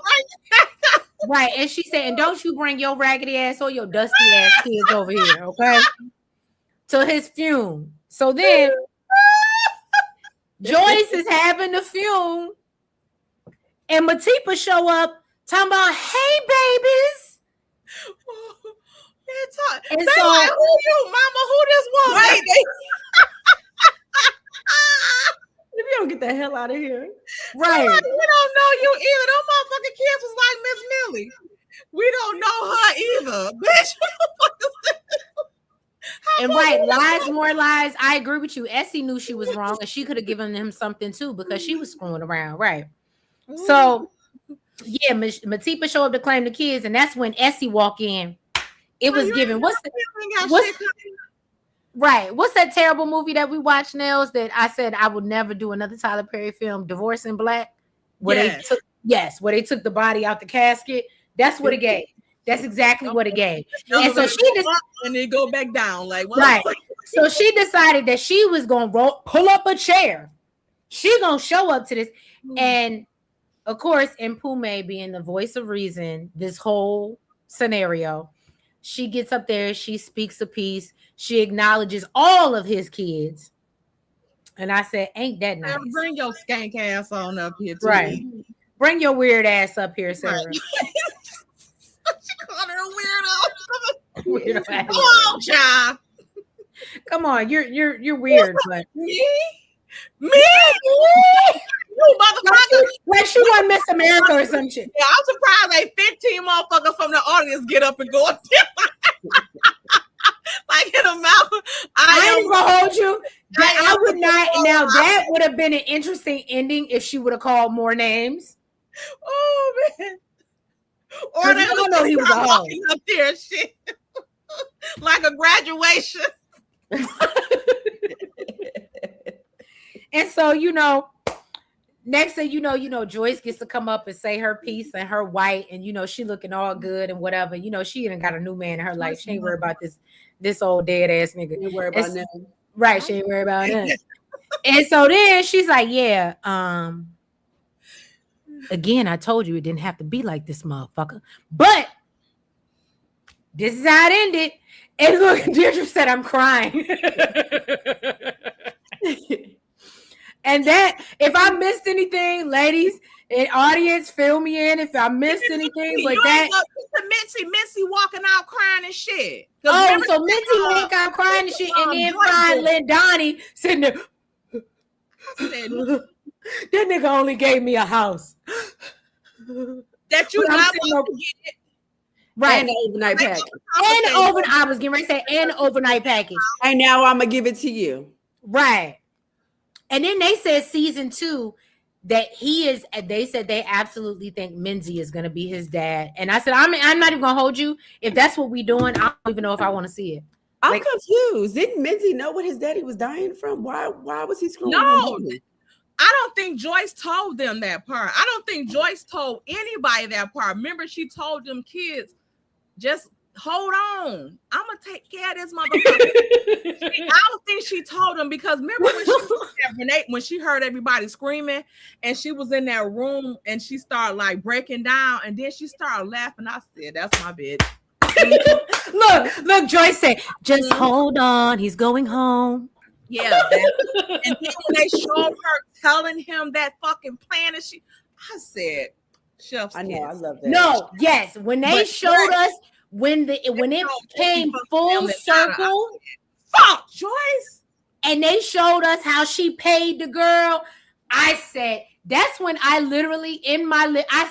right. And she said, and don't you bring your raggedy ass or your dusty ass kids over here, okay? To his fume. So then Joyce is having the fume, and Matipa show up talking about, hey babies. And so, like, who you, mama? Who this woman? Right. If you don't get the hell out of here. Right. Like, we don't know you either. Those motherfucking kids was like Miss Millie. We don't know her either. Bitch. And right, lies, more lies. I agree with you. Essie knew she was wrong, and she could have given him something too because she was screwing around. Right. Ooh. So, yeah, Matipa showed up to claim the kids, and that's when Essie walked in. It was given. What's that terrible movie that we watched, Nels, that I said I would never do another Tyler Perry film, Divorce in Black? Where they took the body out the casket. That's what it gave. That's exactly what it gave. And so she just and then go back down like what? Right. So she decided that she was gonna pull up a chair. She gonna show up to this, and of course, and Pume being the voice of reason, this whole scenario. She gets up there, she speaks a piece, she acknowledges all of his kids. And I said, ain't that nice? Bring your skank ass on up here, too. Right. Bring your weird ass up here, Sarah. Right. She called her a weirdo. Come on, child. Come on, you're weird, but me? You motherfucker. Like she won Miss America or some shit. Yeah, I'm surprised like 15 motherfuckers from the audience get up and go up there. Like in a mouth. I ain't gonna hold you. I would not. Now that would have been an interesting ending if she would have called more names. Oh man. Or they don't know he was a hoe. Up there, shit. Like a graduation. And so, next thing you know, Joyce gets to come up and say her piece and her white, and she looking all good and whatever. She ain't got a new man in her life. She ain't worried about this old dead ass nigga. Ain't worried about nothing. Right, she ain't worried about nothing. And so then she's like, yeah, again, I told you it didn't have to be like this, motherfucker. But this is how it ended. And look, Deirdre said, I'm crying. And that, if I missed anything, ladies and audience, fill me in if I missed anything. But that Missy walking out crying and shit. Oh, so Minty walk out crying and shit, and then find Lindani sitting there. That nigga only gave me a house. That you not going to get. Right. And an overnight package. I was getting ready to say, and an overnight package. And now I'm going to give it to you. Right. And then they said season 2 that they said they absolutely think Minzy is going to be his dad. And I said, I'm not even going to hold you. If that's what we doing, I don't even know if I want to see it. I'm confused. Didn't Minzy know what his daddy was dying from? Why was he screwing him? I don't think Joyce told them that part. I don't think Joyce told anybody that part. Remember, she told them kids just hold on, I'm gonna take care of this motherfucker. I don't think she told him, because remember when she heard everybody screaming and she was in that room and she started like breaking down and then she started laughing. I said, that's my bitch. Look, Joyce said, just hold on, he's going home. Yeah. And then when they showed her telling him that fucking plan, and I said, Chef's I know, I kiss. love that. No, yes, when they showed us when it came full circle, fuck Joyce, and they showed us how she paid the girl, I said, that's when I literally I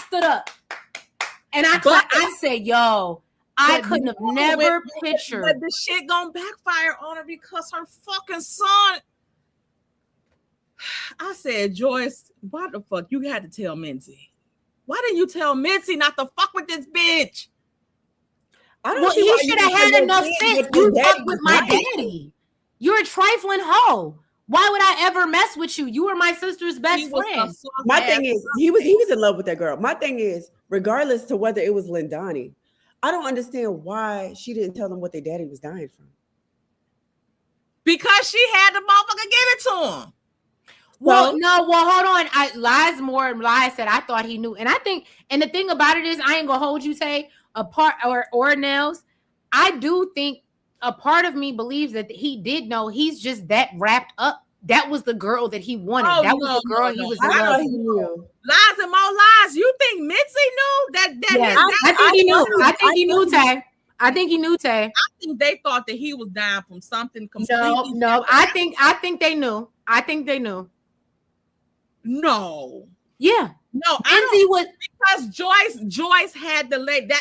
stood up and I said, yo, I couldn't have never pictured. But the shit gonna backfire on her because her fucking son. I said, Joyce, why the fuck you had to tell Mincy? Why didn't you tell Mincy not to fuck with this bitch? Well, he should have had enough sense. You fuck with my daddy. You're a trifling hoe. Why would I ever mess with you? You were my sister's best friend. My thing is, he was in love with that girl. My thing is, regardless to whether it was Lindani, I don't understand why she didn't tell them what their daddy was dying from. Because she had the motherfucker give it to him. Well, hold on. Lies said I thought he knew. And I think, and the thing about it is, I ain't gonna hold you, Tay, apart or Nels. I do think a part of me believes that he did know. He's just that wrapped up. That was the girl that he wanted. That was the girl he was in love with. Lies and more lies. You think Mitzi knew that? I think he knew. I think he knew, Tay. I think he knew, Tay. I think they thought that he was dying from something completely. No. I think they knew. I think they knew. No. Yeah. No. Lindsay was because Joyce had the leg.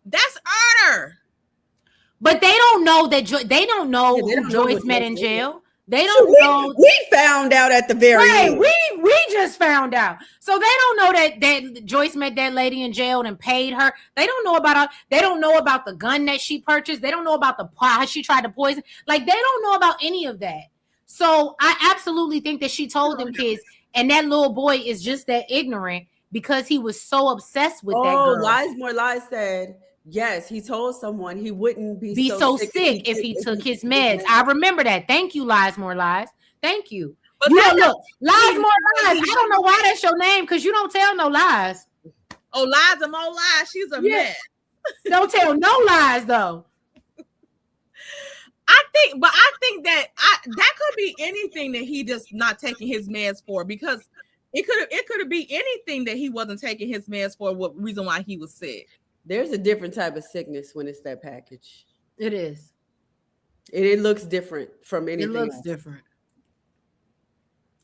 That's Erner. But they don't know that. They don't know who Joyce met in jail. They don't know. We found out at the very end. We just found out. So they don't know that Joyce met that lady in jail and paid her. They don't know about They don't know about the gun that she purchased. They don't know about how she tried to poison. Like, they don't know about any of that. So I absolutely think that she told them kids, and that little boy is just that ignorant because he was so obsessed with that girl. Lies said, yes, he told someone he wouldn't be so sick if he took his meds. I remember that. Thank you, Lies Lies. Thank you. But you don't look Lies Lies. I don't know why that's your name, because you don't tell no lies. Oh, Lies and more lies. She's a mess. Don't tell no lies though. I think that could be anything that he just not taking his meds for, because it could be anything that he wasn't taking his meds for. What reason why he was sick? There's a different type of sickness when it's that package. It is. It looks different from anything. It looks else. different.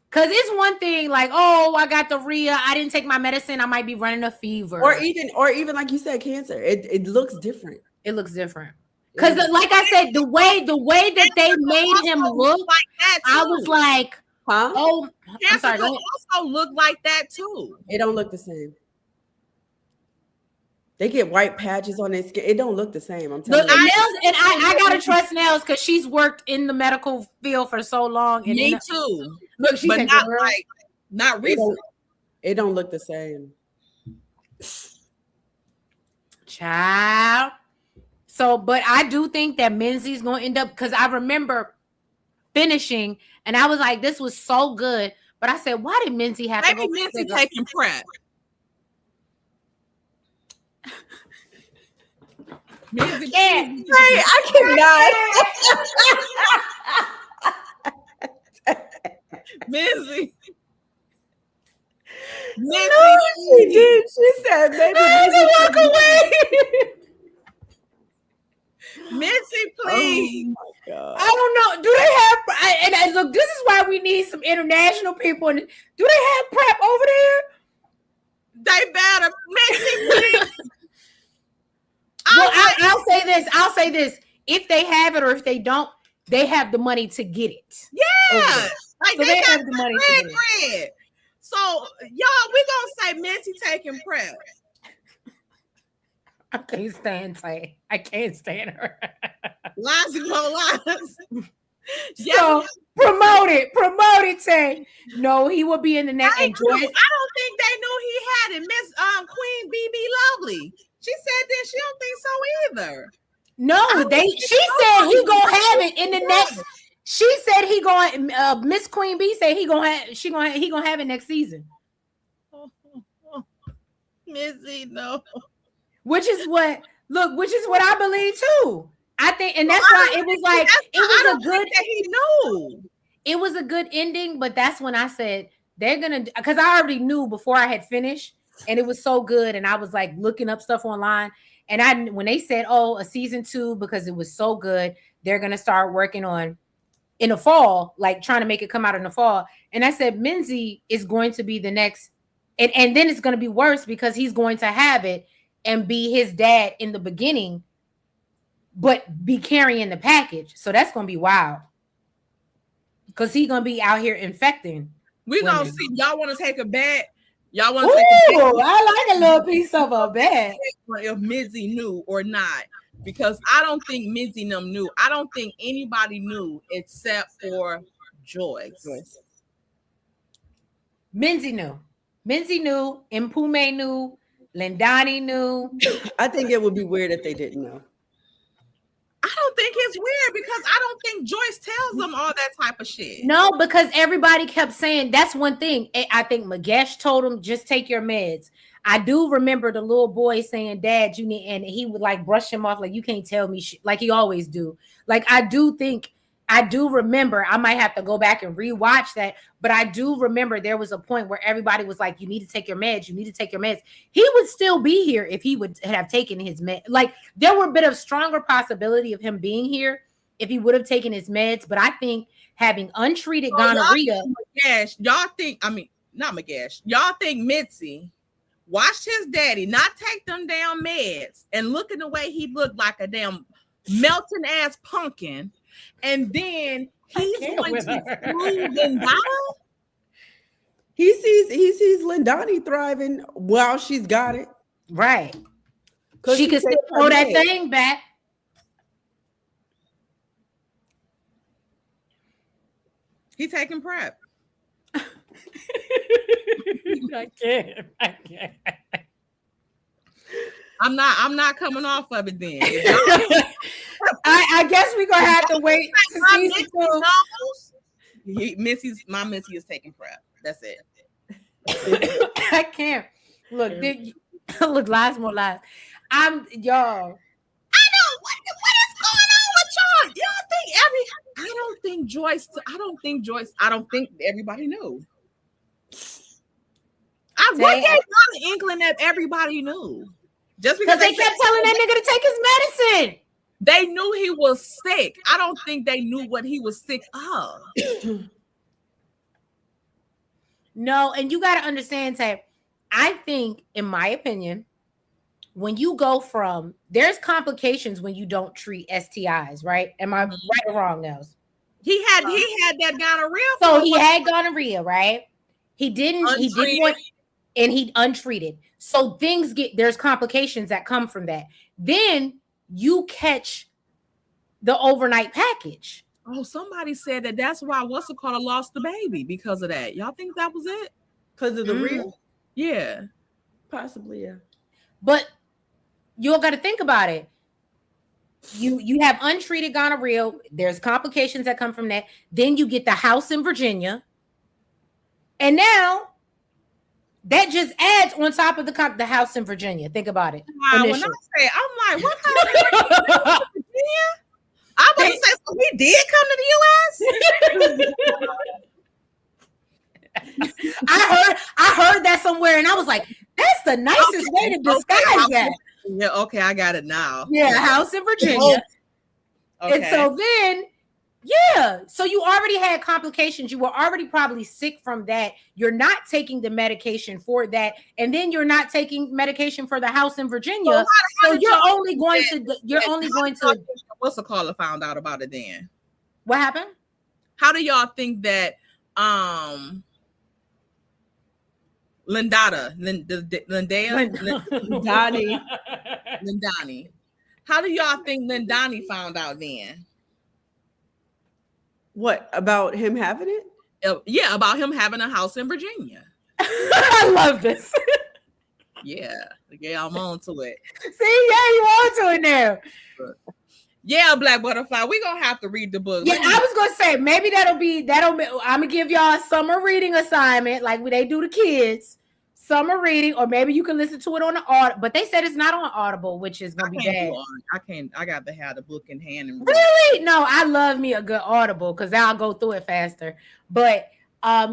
Because it's one thing like, oh, I got the Rhea, I didn't take my medicine, I might be running a fever. Or even like you said, cancer. It looks different. It looks different. Because like I said, the way that they made him look, like that too. I was like, huh? Oh, cancer could also look like that too. It don't look the same. They get white patches on their skin. It don't look the same. I'm telling you. Nels, and I gotta trust Nels because she's worked in the medical field for so long. And me too. Look, she's but not recently. It don't look the same. Child. So, but I do think that Menzies gonna end up, because I remember finishing and I was like, this was so good. But I said, why did Menzie have to go? Maybe Menzie taking prep. I cannot. Menzie. No, she did. She said, "Maybe walk away." Mincy, please. Oh my God. I don't know. Do they have? And look, this is why we need some international people. And do they have prep over there? They better, Mincy, please. Well, I'll say this. If they have it or if they don't, they have the money to get it. Yeah. Like so they have the money to get it. So, y'all, we gonna say Mincy taking prep. I can't stand Tay. I can't stand her. Lies and no lies. So promote it, Tay. No, he will be in the next. I don't think they knew he had it. Miss Queen BB Lovely. She said that she don't think so either. No, she said he gonna have it in the next. She said he going. Miss Queen Bee said he gonna have it next season. Missy, no. Which is what I believe too. I think, and that's why it was like it was a good. That he knew it was a good ending, but that's when I said they're gonna, because I already knew before I had finished, and it was so good, and I was like looking up stuff online, and when they said, "Oh, a season 2," because it was so good, they're gonna start working on in the fall, like trying to make it come out in the fall, and I said Minzy is going to be the next, and then it's going to be worse because he's going to have it and be his dad in the beginning, but be carrying the package, so that's going to be wild. Because he's gonna be out here infecting. We're gonna see. Y'all want to take a bet? Y'all want to take a bet? I like a little piece of a bet. If Mizzy knew or not. Because I don't think Mizzy knew. I don't think anybody knew except for Joyce. Minzy knew. Minzy knew. Mpume knew. Lindani knew. I think it would be weird if they didn't know. I don't think it's weird because I don't think Joyce tells them all that type of shit. No, because everybody kept saying that's one thing. I think Magesh told him, just take your meds. I do remember the little boy saying, "Dad, you need," and he would like brush him off like, "You can't tell me shit," like he always do. Like I do remember, I might have to go back and rewatch that, but I do remember there was a point where everybody was like, "You need to take your meds. You need to take your meds." He would still be here if he would have taken his med. Like there were a bit of stronger possibility of him being here if he would have taken his meds. But I think having untreated gonorrhea. Y'all think, I mean, not Magesh. Y'all think Mitzi watched his daddy not take them damn meds and look at the way he looked like a damn melting ass pumpkin. And then he's going to screw Lindana. He sees Lindani thriving while she's got it. Right. She can still throw that thing back. He taking prep. I can't. I'm not coming off of it then. I guess we're gonna have to wait to see my Missy is taking prep. That's it. I can't. Look, look, lies more lies. I'm y'all. I know what is going on with y'all. Y'all think I don't think everybody knew. What gave y'all the inkling that everybody knew? Just because they kept telling that nigga to take his medicine. They knew he was sick. I don't think they knew what he was sick of. No, and you got to understand, Tay, I think, in my opinion, when you go from, there's complications when you don't treat STIs, right? Am I right or wrong, Nels? He had that gonorrhea. So he had gonorrhea, right? He didn't want, and he untreated. So there's complications that come from that. Then you catch the overnight package. Oh, somebody said that's why lost the baby because of that. Y'all think that was it? Because of the real? Yeah. Possibly, yeah. But you got to think about it. You have untreated gonorrhea. There's complications that come from that. Then you get the house in Virginia. And now that just adds on top of the house in Virginia. Think about it. When I say, I'm like, what kind of Virginia? I'm about to say, so he did come to the U.S.? I heard that somewhere, and I was like, that's the nicest way to disguise that. Yeah, okay, I got it now. Yeah, house in Virginia. Okay. And so then, so you already had complications. You were already probably sick from that. You're not taking the medication for that, and then you're not taking medication for the house in Virginia. So you're only going to. What's the caller found out about it then? What happened? How do y'all think that Lindani. How do y'all think Lindani found out then? What about him having it? Yeah, about him having a house in Virginia. I love this. Yeah, I'm on to it. See, yeah, you on to it now. Yeah, Black Butterfly. We're gonna have to read the book. Yeah, I was gonna say maybe I'm gonna give y'all a summer reading assignment, like they do the kids. Summer reading, or maybe you can listen to it on the Audible. But they said it's not on Audible, which is gonna be bad. I can't. I got to have the book in hand and read. Really? No, I love me a good Audible because I'll go through it faster. But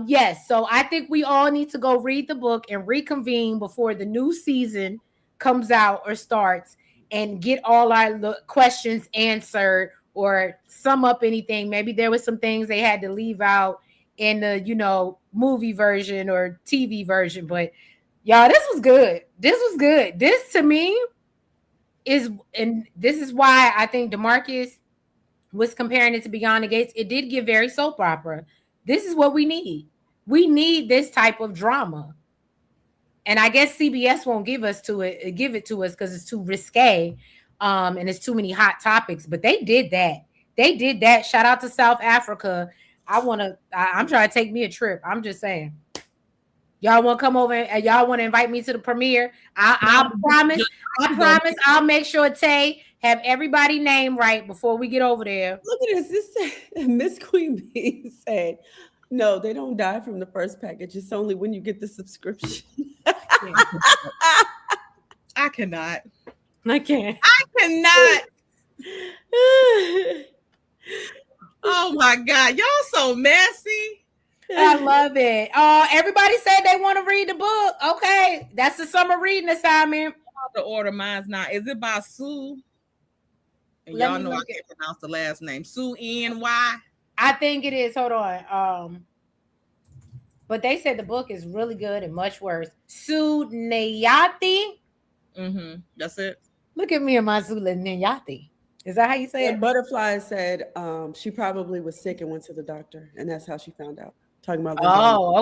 yes, so I think we all need to go read the book and reconvene before the new season comes out or starts, and get all our questions answered or sum up anything. Maybe there was some things they had to leave out in the movie version or TV version, but y'all, this was good. This to me and this is why I think DeMarcus was comparing it to Beyond the Gates. It did get very soap opera. This is what we need. We need this type of drama. And I guess CBS won't give it to us because it's too risque, and it's too many hot topics. But they did that. Shout out to South Africa. I'm trying to take me a trip. I'm just saying. Y'all want to come over and y'all want to invite me to the premiere? I promise I'll make sure Tay have everybody name right before we get over there. Look at this. This Miss Queen Bee said, no, they don't die from the first package. It's only when you get the subscription. I cannot. I can't. I cannot. Oh my God, y'all so messy. I love it. Everybody said they want to read the book. Okay, that's the summer reading assignment. The order mine's not. Is it by Sue? And Let y'all me know I look can't pronounce the last name. Sue N.Y. I think it is. Hold on. But they said the book is really good and much worse. Sue Nayati. That's it. Look at me and my Sue Nayati. Is that how you say it? Butterfly said she probably was sick and went to the doctor, and that's how she found out. Talking about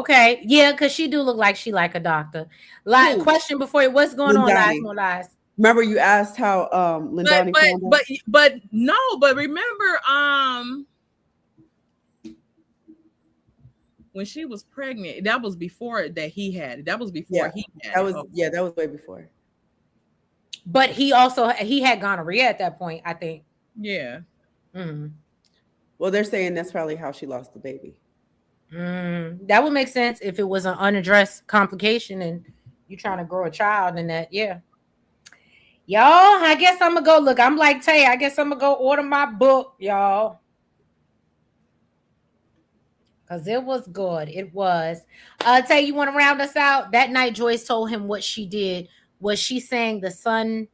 okay. Yeah, because she do look like she like a doctor. Like, question before you, what's going on, Lies More Lies? Remember you asked how Lindani but remember when she was pregnant, that was before that he had it. That was before he had it. That was way before. But he had gonorrhea at that point, I think. Yeah. Mm-hmm. Well, they're saying that's probably how she lost the baby. That would make sense if it was an unaddressed complication and you're trying to grow a child and that, yeah. Y'all, I guess I'm gonna go look. I'm like Tay, I guess I'm gonna go order my book, y'all. Because it was good. It was. Tay, you want to round us out? That night Joyce told him what she did. Was she saying the son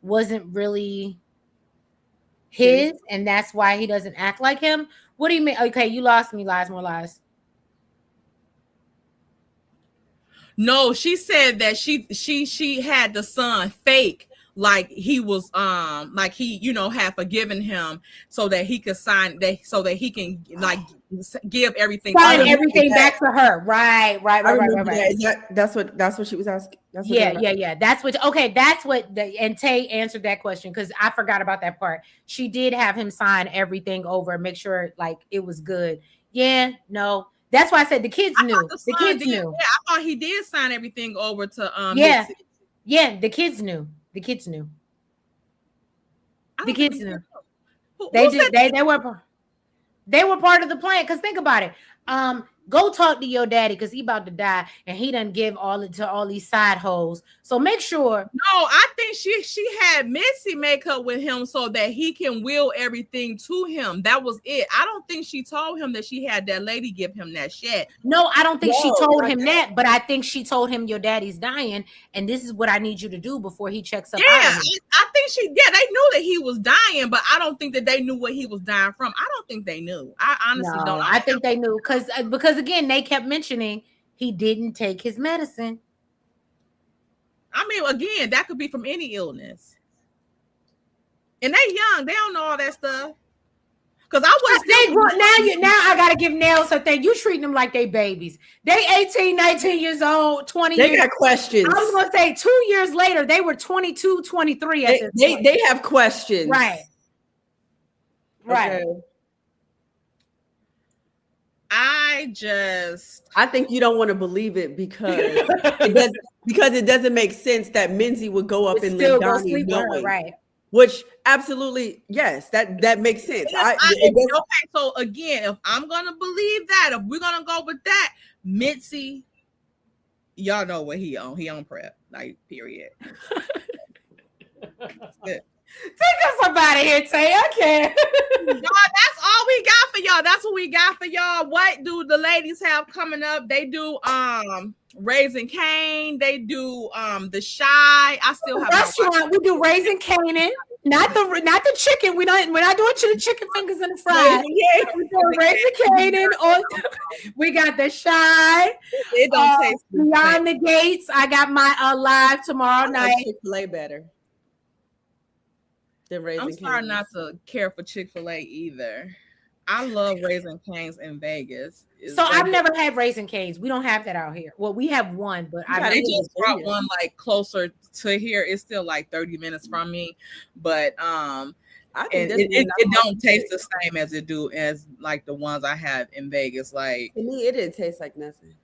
wasn't really his and that's why he doesn't act like him? What do you mean? Okay, you lost me. Lies More Lies. No, she said that she had the son fake like he was like he had forgiven him so that he could sign that so that he can like give everything back to her. Right. That's what she was asking. Yeah. That's what and Tay answered that question because I forgot about that part. She did have him sign everything over, make sure like it was good. Yeah, no. That's why I said the kids knew. The kids knew. Yeah, I thought he did sign everything over to Yeah. Yeah, the kids knew. The kids knew. They were part of the plan. Because think about it. Go talk to your daddy because he about to die and he done give all these side hoes. So make sure. No, I think she had Missy make up with him so that he can will everything to him. That was it. I don't think she told him that she had that lady give him that shit. No, I don't think she told him that, but I think she told him your daddy's dying and this is what I need you to do before he checks up. Yeah, I think they knew that he was dying, but I don't think that they knew what he was dying from. I don't think they knew. I honestly don't. I think they knew because again, they kept mentioning he didn't take his medicine. I mean, again, that could be from any illness. And they young, they don't know all that stuff. Because I now I gotta give Nails her thing. You treating them like they babies. They 18, 19 years old, 20 years. They got questions. I was gonna say 2 years later, they were 22, 23 at this point. They have questions. Right. Okay. I think you don't want to believe it because it doesn't make sense that Minzy would go up in Still go Lindani sleep with her, knowing, right? which absolutely yes, that makes sense. Okay, so again, if I'm gonna believe that, if we're gonna go with that, Mitzi, y'all know what he on prep, like period. Take us up out of here, Tay. I can't. Y'all, that's all we got for y'all. That's what we got for y'all. What do the ladies have coming up? They do Raising Caneinn. They do the Shy. I still have restaurant. We do Raising Caneinn. Not the chicken. We're not doing chicken fingers in the fry. We're doing Raising Caneinn. We got the Shy. It don't taste Beyond the Gates. I got my live tomorrow night. Chick-fil-A better. I'm starting not to care for Chick-fil-A either. I love Raising Caneinn in Vegas. So I've never had Raising Caneinn. We don't have that out here. Well, we have one, but they just brought one like closer to here. It's still like 30 minutes from me, but it don't taste the same as it do as like the ones I have in Vegas. Like to me, it didn't taste like nothing.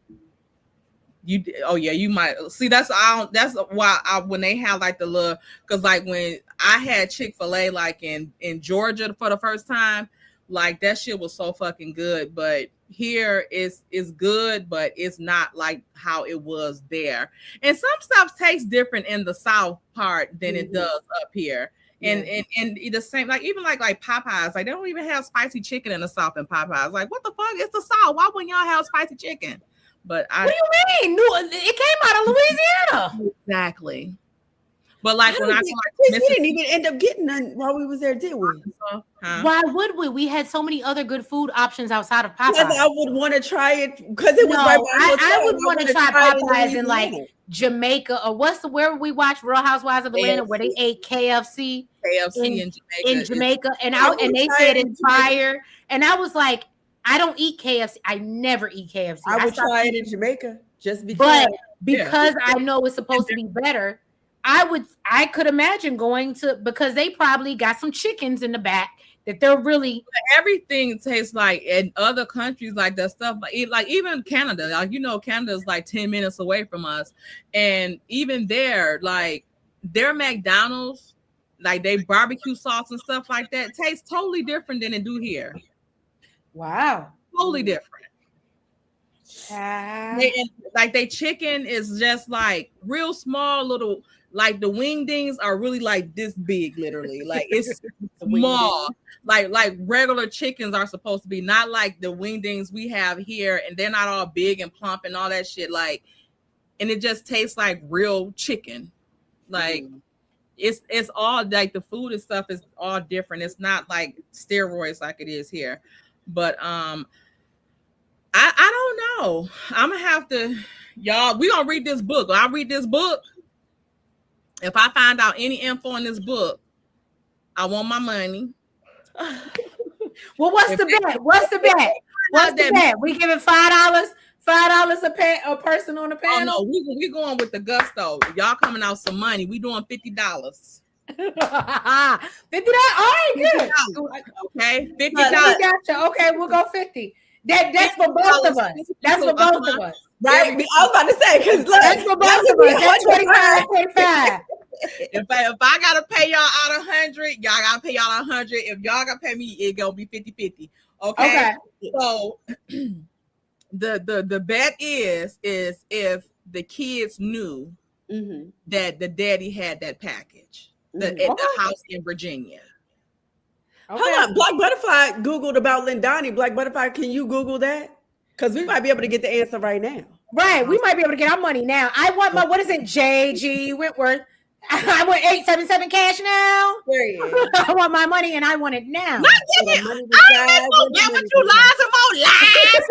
You might see that's why when they have like the little, because like when I had Chick-fil-A like in Georgia for the first time, like that shit was so fucking good, but here is good, but it's not like how it was there. And some stuff tastes different in the South part than it does up here. And the same, like even like Popeyes, like they don't even have spicy chicken in the South in Popeyes. Like what the fuck? It's the South. Why wouldn't y'all have spicy chicken? But what do you mean? It came out of Louisiana. Exactly. But like when we didn't even end up getting none while we was there, did we? Why would we? We had so many other good food options outside of Popeyes. I would want to try it because it was right by I would want to try Popeyes in like Jamaica or where we watched Real Housewives of Atlanta where they ate KFC in Jamaica and they said it's fire, and I was like, I don't eat KFC. I never eat KFC. I would try it in Jamaica just because. But because I know it's supposed to be better, I could imagine going to, because they probably got some chickens in the back that they're really. Everything tastes like in other countries, like that stuff. Like even Canada, like Canada is like 10 minutes away from us, and even there, like their McDonald's, like they barbecue sauce and stuff like that tastes totally different than it do here. Wow. Totally different. Like they chicken is just like real small little, like the wingdings are really like this big, literally. Like it's small. Like regular chickens are supposed to be, not like the wingdings we have here, and they're not all big and plump and all that shit. Like, and it just tastes like real chicken. Like it's all like the food and stuff is all different. It's not like steroids like it is here. But I don't know. I'm gonna have to, y'all. We gonna read this book. I'll read this book. If I find out any info in this book, I want my money. Well, what's the bet? What's the bet? What's the bet? We giving $5 a person on the panel. Oh no, we going with the gusto. Y'all coming out some money. We doing $50. $50. All right, good. Okay, $50. We got you. Okay, we'll go 50. That's for both of us. That's for both of us. Right? I was about to say, because that's for both of us. That's 25. If I gotta pay y'all out 100, y'all gotta pay y'all 100. If y'all gotta pay me, it gonna be 50-50. Okay. So the bet is if the kids knew that the daddy had that package. At the house in Virginia. Okay. Hold on, Black Butterfly Googled about Lindani. Black Butterfly, can you Google that? Because we might be able to get the answer right now. Right, we might be able to get our money now. I want my, what is it, JG Whitworth? I want 877 cash now. I want my money and I want it now. Not I ain't gonna get with you lies and more lies.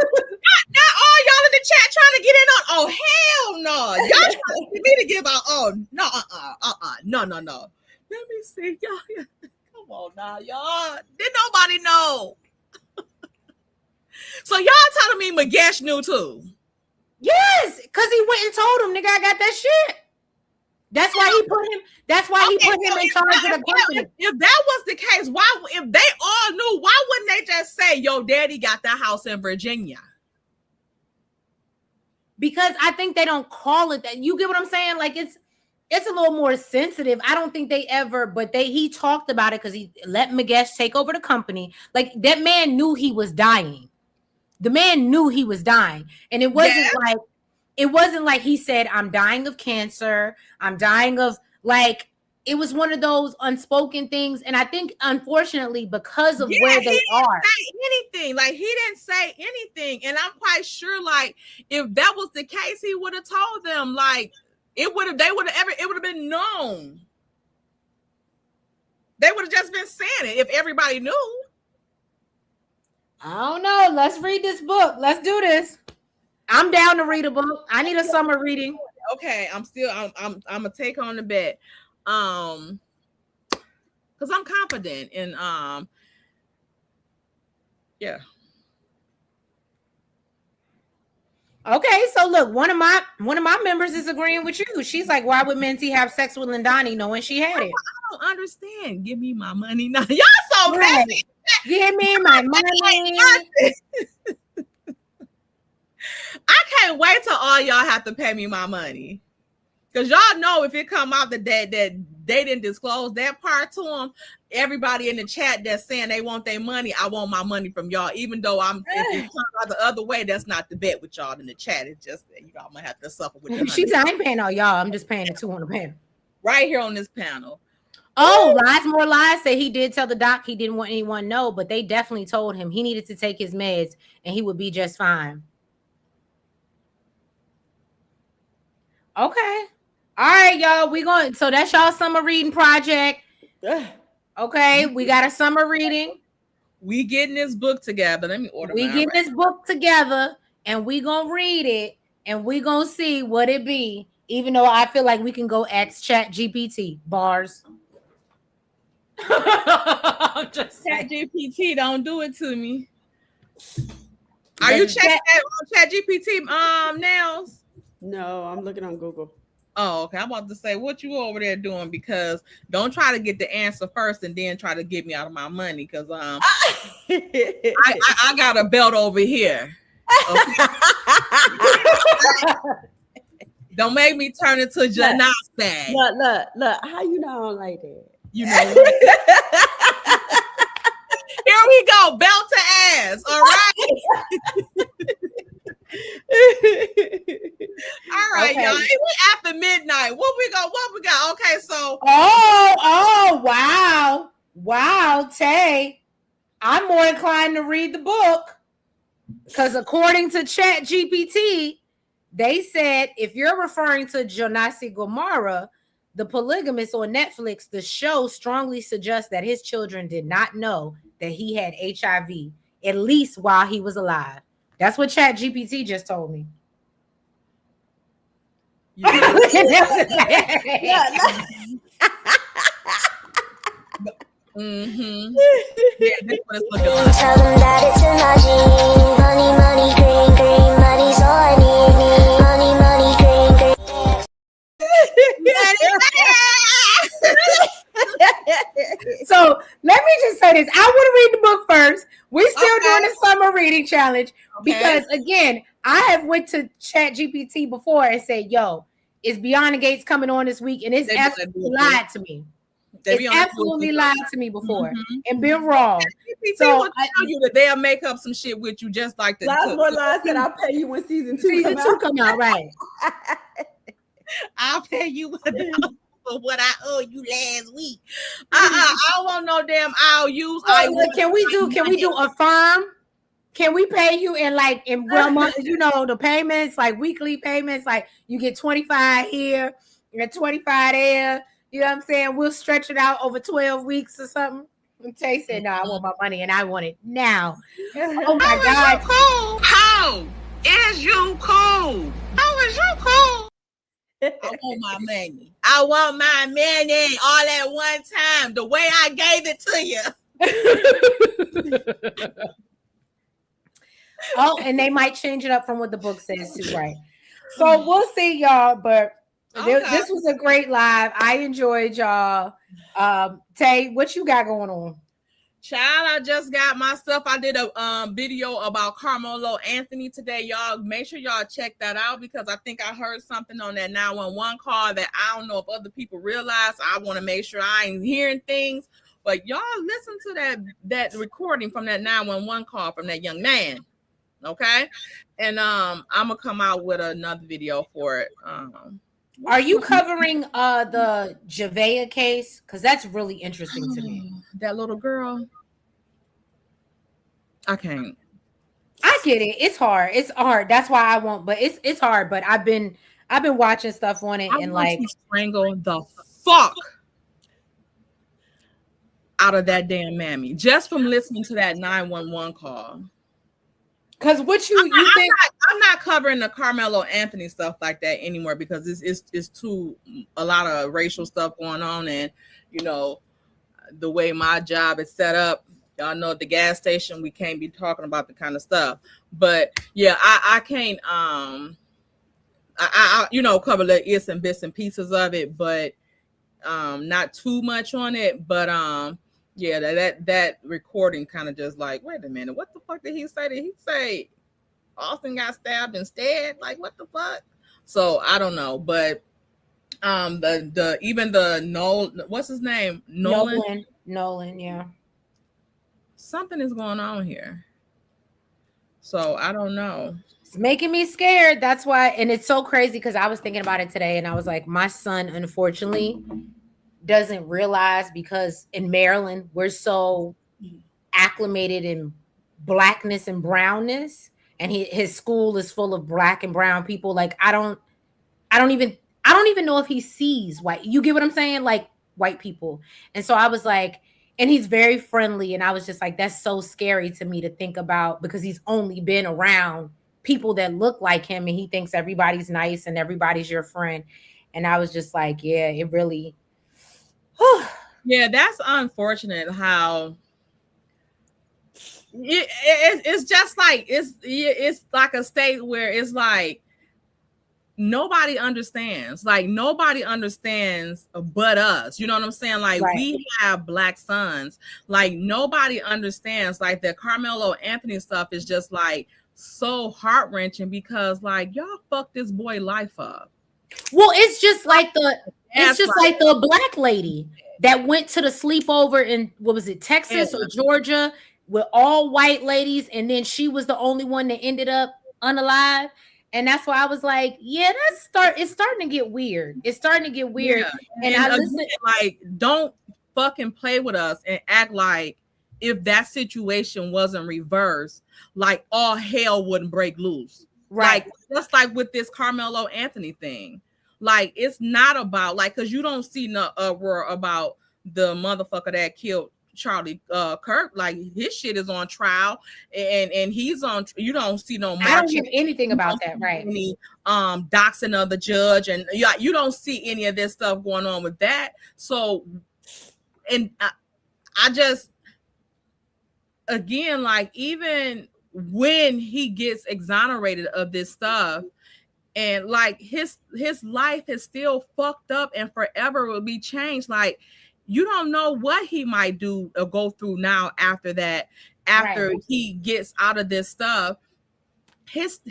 Not all y'all in the chat trying to get in on. Oh hell no! Y'all trying to get me to give out. Oh no, no. Let me see, y'all. Come on now, y'all. Did nobody know? So y'all telling me Magesh knew too? Yes, because he went and told him, nigga, I got that shit. That's why he put him. That's why he put him in charge of the company. If that was the case, why? If they all knew, why wouldn't they just say, "Yo, Daddy got the house in Virginia"? Because I think they don't call it that. You get what I'm saying? Like it's a little more sensitive. I don't think they ever, but he talked about it because he let Magesh take over the company. Like that man knew he was dying. The man knew he was dying, and it wasn't like he said, "I'm dying of cancer. I'm dying of," like, it was one of those unspoken things. And I think, unfortunately, because of where they are, say anything. Like, he didn't say anything. And I'm quite sure, like, if that was the case, he would have told them. Like, it would have been known. They would have just been saying it if everybody knew. I don't know. Let's read this book. Let's do this. I'm down to read a book. I need a summer reading. Okay, I'm gonna take on the bet. Because I'm confident in yeah. Okay, so look, one of my members is agreeing with you. She's like, why would Minty have sex with Lindani knowing she had it? I don't understand. Give me my money now. Y'all so Right. messy. Give me my money. I can't wait till all y'all have to pay me my money. Because y'all know if it come out that they didn't disclose that part to them, everybody in the chat that's saying they want their money, I want my money from y'all. Even though if it comes out the other way, that's not the bet with y'all in the chat. It's just that y'all might have to suffer with it. She said, I ain't paying all y'all. I'm just paying the 200 panel. Right here on this panel. Oh, Lies More Lies said he did tell the doc he didn't want anyone to know, but they definitely told him he needed to take his meds and he would be just fine. Okay. All right, y'all. So that's y'all summer reading project. Okay, we got a summer reading. We getting this book together. Let me order. We getting this book together, and we gonna read it, and we gonna see what it be. Even though I feel like we can go ask ChatGPT bars. I'm just saying. ChatGPT, don't do it to me. Are you checking that on ChatGPT nails? No, I'm looking on Google. Oh, okay. I'm about to say, what you over there doing? Because don't try to get the answer first and then try to get me out of my money. Because I got a belt over here. Okay? Don't make me turn into Jonassss. Look. How you know I don't like that? You know what? Here we go. Belt to ass. All right. All right, Okay. y'all. We after midnight. What we got? Okay, so wow, Tay. I'm more inclined to read the book because according to ChatGPT, they said if you're referring to Jonassss Gomara, the Polygamist on Netflix, the show strongly suggests that his children did not know that he had HIV, at least while he was alive. That's what ChatGPT just told me. Mm-hmm. Yeah, this one is looking like. Tell them that it's a magic. Money, green, money's all I need. Money, green. So let me just say this. I want to read the book first. We're still doing the summer reading challenge because, again, I have went to ChatGPT before and said, yo, is Beyond the Gates coming on this week? And it's absolutely lied to me. It's absolutely lied to me before and been wrong. So will tell you that they'll make up some shit with you just like the Last More Lies said I'll pay you when season two come out, right? I'll pay you for what I owe you last week. I don't want no damn IOUs. Can we do a firm? Can we pay you in real money? You know, the payments, like weekly payments, like you get 25 here, you get 25 there. You know what I'm saying? We'll stretch it out over 12 weeks or something. And Tay said, no, I want my money and I want it now. Oh my God. How is you cool? How is you cool? I want my money. I want my money all at one time, the way I gave it to you. Oh, and they might change it up from what the book says too, right? So we'll see, y'all. But Okay. This was a great live. I enjoyed y'all. Tay, what you got going on? Child, I just got my stuff. I did a video about Carmelo Anthony today. Y'all make sure y'all check that out because I think I heard something on that 911 call that I don't know if other people realize. I want to make sure I ain't hearing things. But y'all listen to that recording from that 911 call from that young man. Okay. And I'm gonna come out with another video for it. Are you covering the Javea case? Because that's really interesting to me. That little girl. I can't. I get it. It's hard. It's hard. That's why I won't. But it's hard. But I've been watching stuff on it and like strangle the fuck out of that damn mammy just from listening to that 911 call. Because what you think? I'm not covering the Carmelo Anthony stuff like that anymore because it's too a lot of racial stuff going on, and you know the way my job is set up. Y'all know at the gas station we can't be talking about the kind of stuff. But yeah, I can't I cover the its and bits and pieces of it, but not too much on it. But yeah, that recording kind of just like, wait a minute, what the fuck did he say? Did he say Austin got stabbed instead? Like, what the fuck? So I don't know, but the even the Nolan, what's his name? Nolan, yeah. Something is going on here. So I don't know. It's making me scared. That's why, and it's so crazy because I was thinking about it today, and I was like, my son, unfortunately, doesn't realize because in Maryland we're so acclimated in blackness and brownness, and his school is full of black and brown people. Like I don't even know if he sees white. You get what I'm saying? Like white people. And so I was like, and he's very friendly, and I was just like, that's so scary to me to think about because he's only been around people that look like him, and he thinks everybody's nice and everybody's your friend. And I was just like, yeah, it really. Yeah, that's unfortunate how it's just like it's like a state where it's like nobody understands but us. You know what I'm saying? Like right. We have black sons, like nobody understands. Like the Carmelo Anthony stuff is just like so heart-wrenching because like y'all fucked this boy life up. Well, it's just like the black lady that went to the sleepover in, what was it, Texas or Georgia, with all white ladies, and then she was the only one that ended up unalive. And that's why I was like, yeah, it's starting to get weird. It's starting to get weird. Yeah. And I listen, like, don't fucking play with us and act like if that situation wasn't reversed, like all hell wouldn't break loose. Right. Like, just like with this Carmelo Anthony thing. Like, it's not about, like, because you don't see no uproar about the motherfucker that killed Charlie Kirk. Like, his shit is on trial, and he's on. You don't see no. I don't hear anything about that, right? Any doxing of the judge, and you don't see any of this stuff going on with that. So, and I just, again, like, even when he gets exonerated of this stuff. And like his life is still fucked up and forever will be changed. Like you don't know what he might do or go through now after that, after right. He gets out of this stuff. His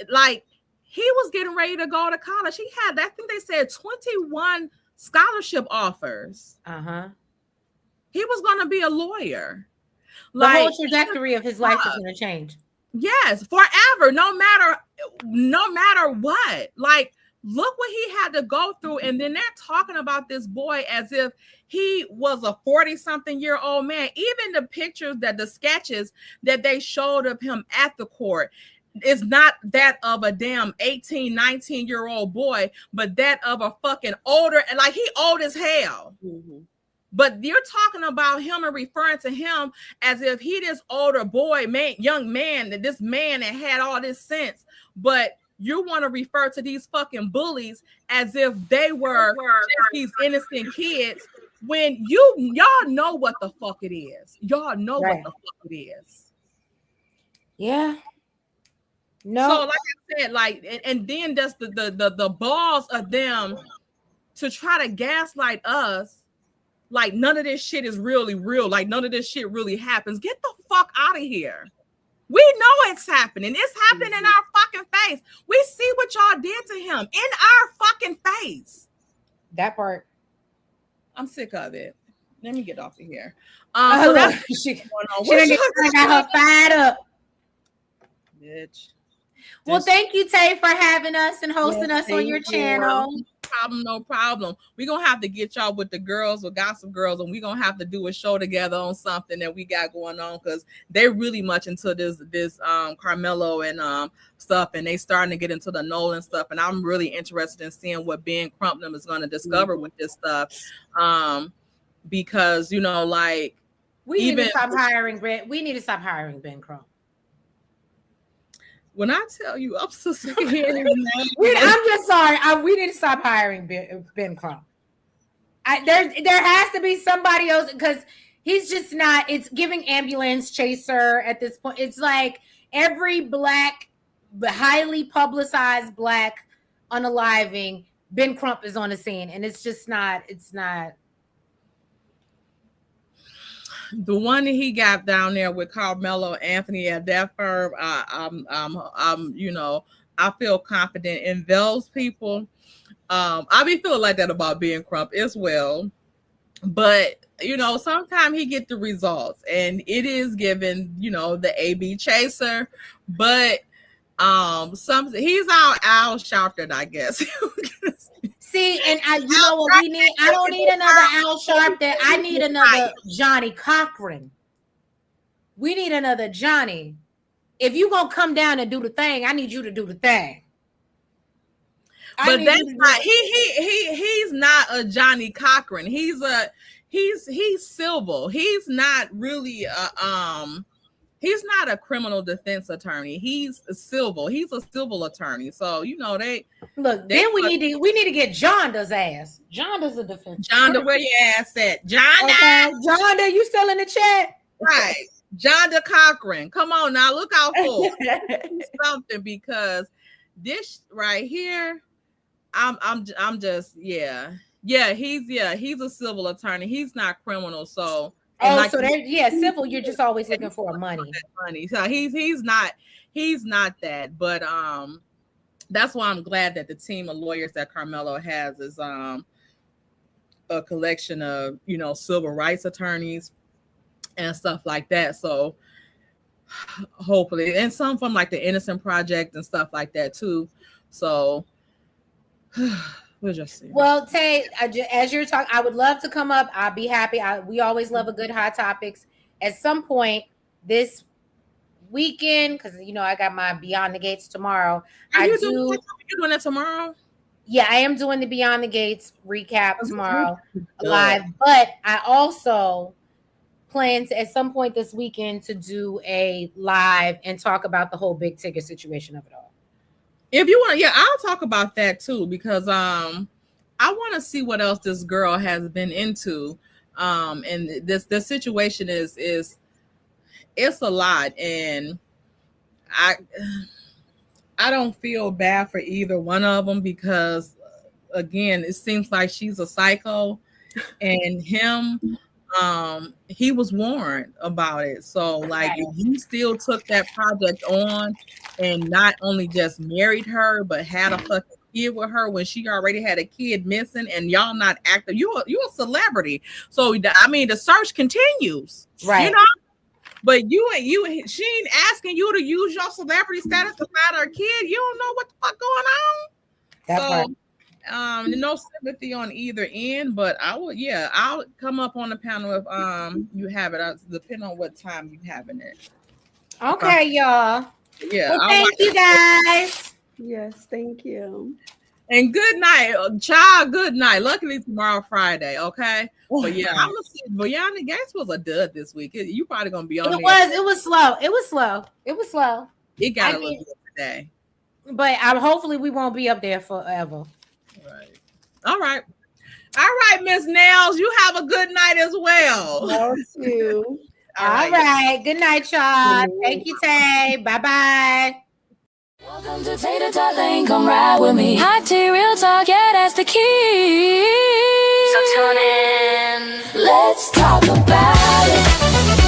like he was getting ready to go to college. He had, I think they said 21 scholarship offers. Uh-huh. He was gonna be a lawyer. The whole trajectory of his life is gonna change. Yes, forever, no matter what. Like, look what he had to go through. And then they're talking about this boy as if he was a 40-something-year-old man. Even the pictures, the sketches that they showed of him at the court is not that of a damn 18, 19-year-old boy, but that of a fucking older, and like he old as hell. Mm-hmm. But you're talking about him and referring to him as if he this older boy, young man, that this man that had all this sense. But you want to refer to these fucking bullies as if they were these innocent kids when y'all know what the fuck it is. Y'all know right. What the fuck it is. Yeah. No. So like I said, like, and then that's the balls of them to try to gaslight us like none of this shit is really real, like none of this shit really happens. Get the fuck out of here. We know it's happening. It's happening in our fucking face. We see what y'all did to him in our fucking face. That part. I'm sick of it. Let me get off of here. So that's she got her fired up. Bitch. Well, thank you, Tay, for having us and hosting us on your channel. No problem. We're gonna have to get y'all with the girls, with Gossip Girls, and we're gonna have to do a show together on something that we got going on, because they're really much into this Carmelo and stuff, and they starting to get into the Nolan stuff, and I'm really interested in seeing what Ben Crump them is gonna discover with this stuff. Because like we need to stop hiring Ben Crump. When I tell you, I'm so sick of hearing his name. I'm just sorry. We need to stop hiring Ben Crump. There has to be somebody else, because he's just not. It's giving ambulance chaser at this point. It's like every black, highly publicized black unaliving, Ben Crump is on the scene, and it's just not. It's not. The one that he got down there with Carmelo Anthony at that firm, I feel confident in those people. I be feeling like that about Ben Crump as well. But sometimes he get the results, and it is given, the AB chaser. But he's our Al Sharpton, I guess. See, and you know what we need? I don't need another Al Sharpton. I need another Johnny Cochran. We need another Johnny. If you gonna come down and do the thing, I need you to do the thing. But that's not he's not a Johnny Cochran. He's civil. He's not really he's not a criminal defense attorney. He's a civil. He's a civil attorney. So we need to get Jonda's ass. Jonda's a defense. Jonda, where your ass at? Jonda. Okay. Jonda, you still in the chat? Right. Jonda Cochran. Come on now, look out for something, because this right here, I'm just he's a civil attorney. He's not criminal, so. Civil. You're just always looking for money. So he's not that. But that's why I'm glad that the team of lawyers that Carmelo has is a collection of civil rights attorneys and stuff like that. So hopefully, and some from like the Innocent Project and stuff like that too. So. We'll just see. Well, Tay, as you're talking, I would love to come up. I'll be happy. We always love a good hot topics. At some point this weekend, because I got my Beyond the Gates tomorrow. You doing that tomorrow? Yeah, I am doing the Beyond the Gates recap tomorrow live. But I also plan to, at some point this weekend, to do a live and talk about the whole big ticket situation of it all. If you want, I'll talk about that too, because I want to see what else this girl has been into. And this situation is it's a lot, and I don't feel bad for either one of them, because again, it seems like she's a psycho, and him, he was warned about it. So like, if you still took that project on and not only just married her, but had a fucking kid with her when she already had a kid missing, and y'all not active, you a celebrity. So I mean, the search continues, right? But she ain't asking you to use your celebrity status to find her kid. You don't know what the fuck going on. That part. No sympathy on either end, but I'll come up on the panel if you have it. Depending on what time you having it. Okay, y'all. Yeah. Well, thank you guys. Yes, thank you. And good night, child. Good night. Luckily tomorrow Friday. Okay. But I'm gonna see. Beyond the Gates was a dud this week. You probably gonna be on. It was slow. It got a little good today. But hopefully we won't be up there forever. Right. All right, Miss Nails. You have a good night as well. You too. All right. Good night, y'all. Thank you, Tay. Bye-bye. Welcome to Tater Tot Lane, come ride with me. Hot tea, real talk, yeah, that's the key. So tune in. Let's talk about it.